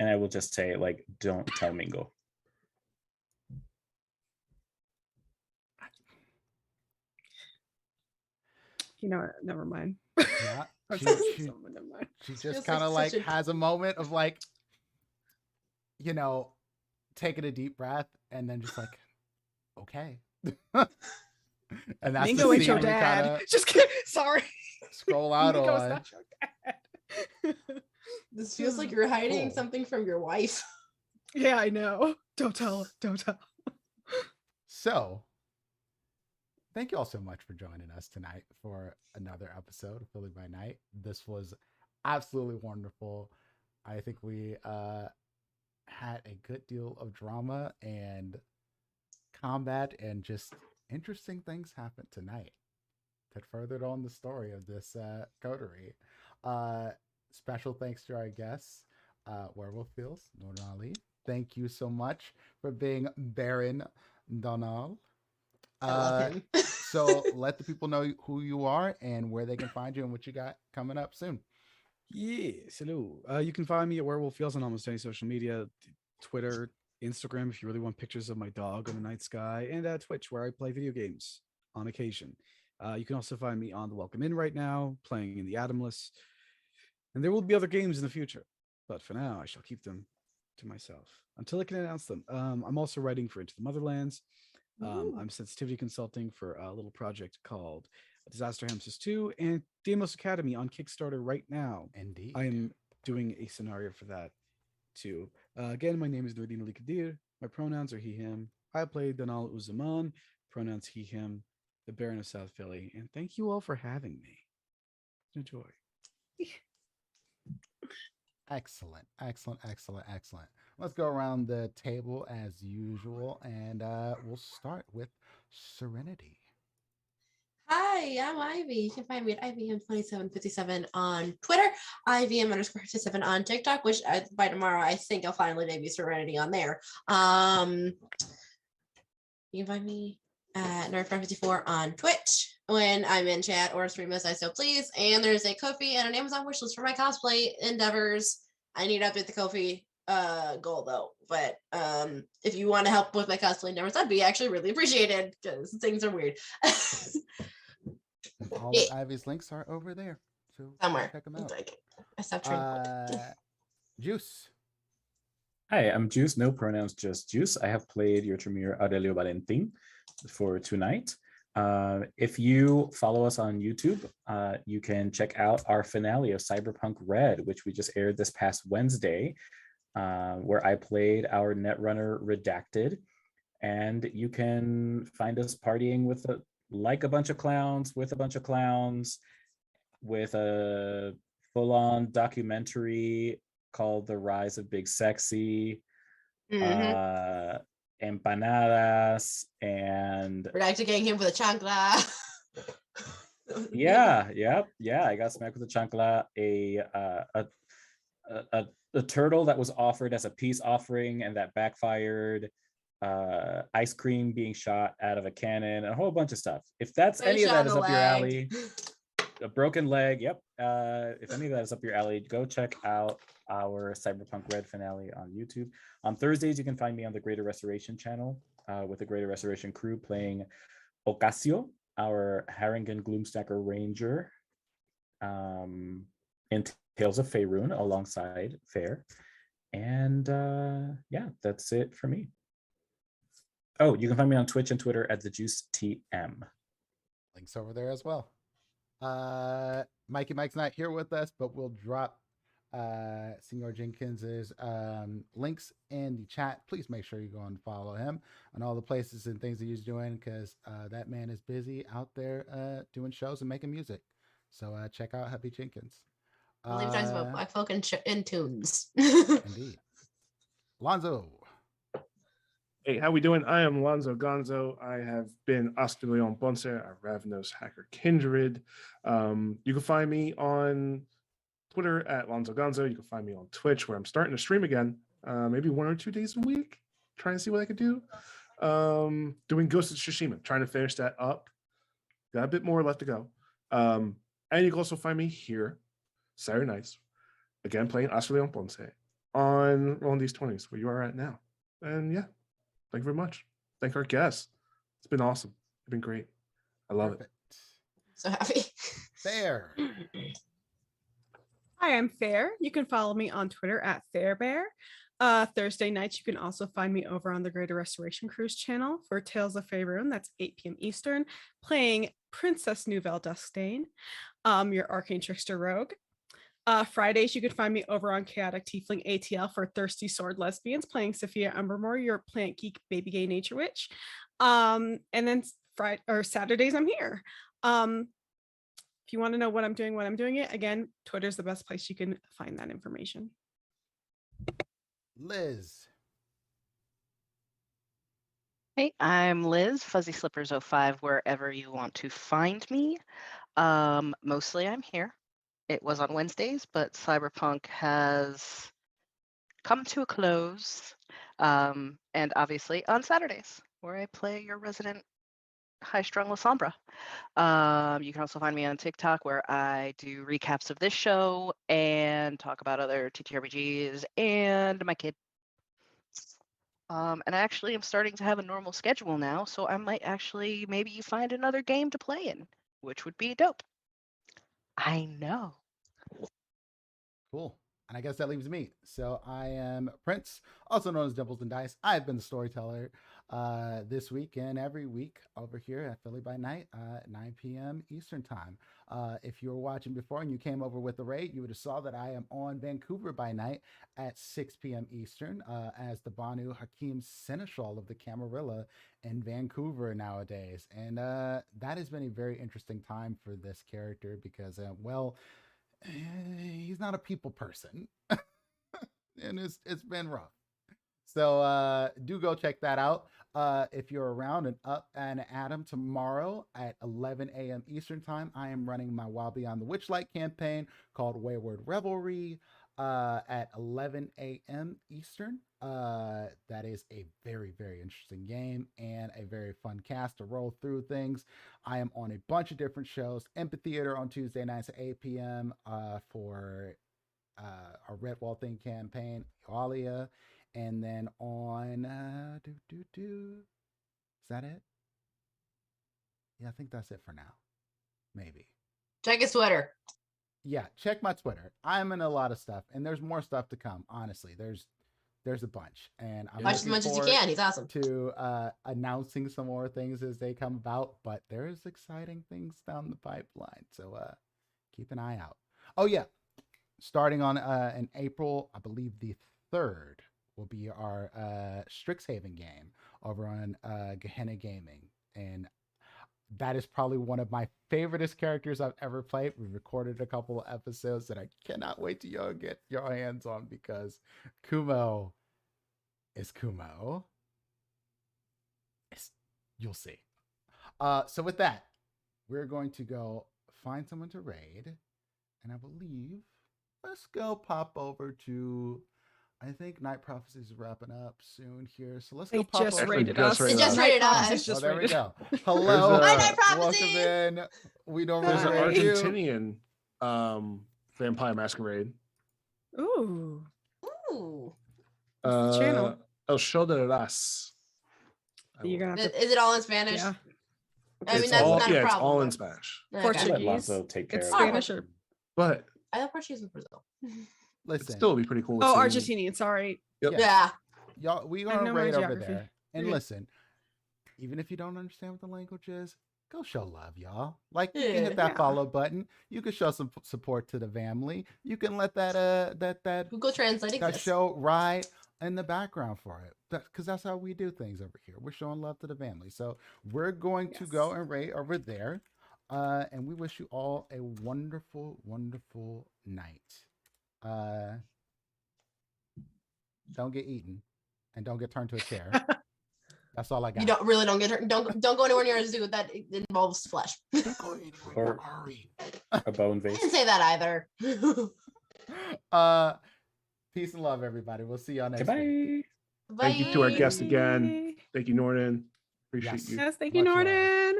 And I will just say, like, don't tell Mingo. You know what? Never mind. Yeah. I'm She, sorry, she, someone, never mind. she Feels just kind of like like such a- has a moment of like, you know, taking a deep breath and then just like, okay. And that's Mingo the ain't scene your we dad. kinda Just kidding. Sorry. scroll out Mingo's on. not your dad. This feels like you're hiding Cool. something from your wife. Yeah, I know. Don't tell. Don't tell. So, thank you all so much for joining us tonight for another episode of Philly by Night. This was absolutely wonderful. I think we had a good deal of drama and combat and just interesting things happened tonight that furthered on the story of this coterie. Special thanks to our guests, Werewolf Fields, Northern Ali. Thank you so much for being Baron Donald. I love him. So let the people know who you are and where they can find you and what you got coming up soon. Yes, hello. You can find me at Werewolf Fields on almost any social media, Twitter, Instagram, if you really want pictures of my dog in the night sky, and Twitch, where I play video games on occasion. You can also find me on the Welcome In right now, playing in the Atomless. And there will be other games in the future, but for now, I shall keep them to myself until I can announce them. I'm also writing for Into the Motherlands. I'm sensitivity consulting for a little project called Disaster Hamsters 2 and Demos Academy on Kickstarter right now. Indeed. I am doing a scenario for that too. Again, my name is Nordin Ali Kadir. My pronouns are he, him. I play Donal Uzaman, pronouns he, him, the Baron of South Philly. And thank you all for having me. Enjoy. Excellent. Let's go around the table as usual, and we'll start with Serenity. Hi, I'm Ivy. You can find me at IVM2757 on Twitter, IVM_57 on TikTok, which by tomorrow I think I'll finally debut Serenity on there. You can find me at Nerd54 on Twitch when I'm in chat or stream as I so please. And there's a Ko-fi and an Amazon wishlist for my cosplay endeavors. I need to update the Ko-fi goal though, but if you want to help with my cosplay endeavors, that'd be actually really appreciated because things are weird. All of Ivy's links are over there, so somewhere. check them out. I stopped trying to Juice. Hi, I'm Juice, no pronouns, just Juice. I have played your Tremere Aurelio Valentin for tonight. If you follow us on YouTube, you can check out our finale of Cyberpunk Red, which we just aired this past Wednesday, where I played our Netrunner Redacted. And you can find us partying with a bunch of clowns, with a full-on documentary called The Rise of Big Sexy, empanadas, and Redacted getting him with a chancla. I got smacked with a chancla. A turtle that was offered as a peace offering and that backfired. Ice cream being shot out of a cannon, and a whole bunch of stuff. If that's any of that is up your alley, a broken leg, yep. If any of that is up your alley, go check out our Cyberpunk Red finale on YouTube. On Thursdays, you can find me on the Greater Restoration channel with the Greater Restoration crew playing Ocasio, our Haringen Gloomstacker Ranger, in Tales of Faerun alongside Fair. And that's it for me. Oh, you can find me on Twitch and Twitter at TheJuiceTM. Links over there as well. Mikey Mike's not here with us, but we'll drop Senor Jenkins's links in the chat. Please make sure you go and follow him on all the places and things that he's doing, because that man is busy out there doing shows and making music. So check out Happy Jenkins. I believe talks about Black folk and tunes. Indeed. Lonzo. Hey, how we doing? I am Lonzo Gonzo. I have been Oscar Leon Ponce, a Ravnos Hacker Kindred. You can find me on Twitter at Lonzo Gonzo. You can find me on Twitch, where I'm starting to stream again, maybe 1 or 2 days a week, trying to see what I could do. Doing Ghost of Tsushima, trying to finish that up. Got a bit more left to go. And you can also find me here, Saturday nights, again, playing Oscar Leon Ponce on Rolling These 20's, where you are at now. And yeah. Thank you very much. Thank our guests. It's been awesome. It's been great. I love it. So happy. Fair. Hi, I'm Fair. You can follow me on Twitter at FairBear. Thursday nights, you can also find me over on the Greater Restoration Cruise channel for Tales of Faerun. That's 8 p.m. Eastern, playing Princess Nouvelle Dustain, your Arcane Trickster Rogue. Fridays, you can find me over on Chaotic Tiefling ATL for Thirsty Sword Lesbians, playing Sophia Umbermore, your Plant Geek Baby Gay Nature Witch. And then Saturdays, I'm here. If you want to know what I'm doing it, again, Twitter's the best place you can find that information. Liz. Hey, I'm Liz, Fuzzy Slippers 05, wherever you want to find me. Mostly I'm here. It was on Wednesdays, but Cyberpunk has come to a close. And obviously on Saturdays, where I play your resident high-strung Lasombra. You can also find me on TikTok, where I do recaps of this show and talk about other TTRPGs and my kid. And I actually am starting to have a normal schedule now, so I might actually maybe find another game to play in. which would be dope. I know. Cool. And I guess that leaves me. So I am Prince, also known as Dimples and Dice. I've been the storyteller this week and every week over here at Philly by Night, 9 p.m. Eastern Time. If you were watching before and you came over with the raid, you would have saw that I am on Vancouver by Night at 6 p.m. Eastern as the Banu Hakim Seneschal of the Camarilla in Vancouver nowadays. And that has been a very interesting time for this character because, he's not a people person. And it's been rough. So do go check that out. If you're around and up and Adam tomorrow at 11 a.m. Eastern Time, I am running my Wild Beyond the Witchlight campaign called Wayward Revelry at 11 a.m. Eastern. That is a very, very interesting game and a very fun cast to roll through things. I am on a bunch of different shows. Amphitheater on Tuesday nights at 8 p.m. For our Redwall Thing campaign, Eualia. And then on is that it? Yeah, I think that's it for now. Maybe. Check his Twitter. Yeah, check my Twitter. I'm in a lot of stuff, and there's more stuff to come. Honestly, there's a bunch, and I'm Watch as looking much as you forward can. He's awesome. to announcing some more things as they come about. But there's exciting things down the pipeline, so keep an eye out. Oh yeah, starting on in April, I believe the 3rd will be our Strixhaven game over on Gehenna Gaming, and that is probably one of my favoriteest characters I've ever played. We recorded a couple of episodes that I cannot wait to y'all get your hands on because Kumo is Kumo. You'll see. So with that, we're going to go find someone to raid, and I believe let's go pop over to. I think Night Prophecies is wrapping up soon here, so let's go They pop just over. rated just us. rated It just us. rated Night us. Prophecies just There we rated. go. Hello, Hi, Night welcome Prophecies. in. We normally There's an Hi. raid you. Argentinian Vampire Masquerade. Ooh. Ooh. What's the channel? El Show de las. You're gonna have to. Is it all in Spanish? Yeah. I mean, It's that's all, not a it's problem. all in but- Spanish. Okay. I'll let Portuguese. Lonzo take care It's of Spanish it. or But I thought Portuguese was Brazil. Listen, it'd still be pretty cool. to oh, see- Argentinian. Sorry. Yep. Yeah. y'all, we I gonna know my raid over geography. there. And Okay. listen, even if you don't understand what the language is, go show love, y'all. Like you can hit that Yeah. follow button. You can show some support to the family. You can let that Google Translate that exists. show ride in the background for it. Because that's how we do things over here. We're showing love to the family. So we're going to go Yes. and raid over there. And we wish you all a wonderful, wonderful night. Don't get eaten and don't get turned to a chair. That's all I got. You don't get hurt. Don't go anywhere near a zoo that involves flesh. I Don't go anywhere. Or- Hurry. A bone vase. didn't say that either. Peace and love, everybody. We'll see y'all next week. Goodbye. Thank you to our Bye. guest again. Thank you, Norton. Appreciate Yes. you. Yes, thank you, Much love. Norton.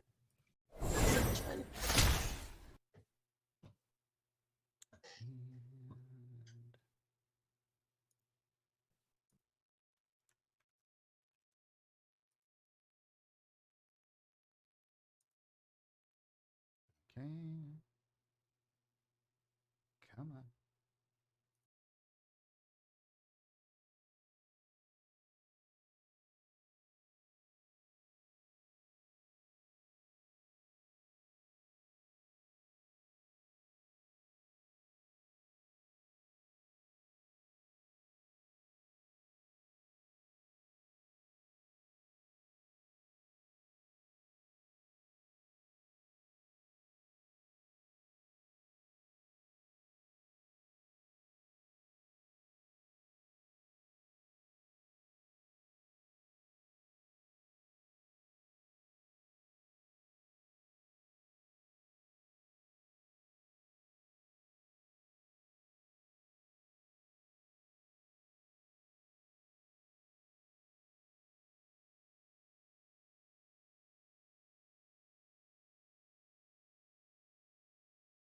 Okay.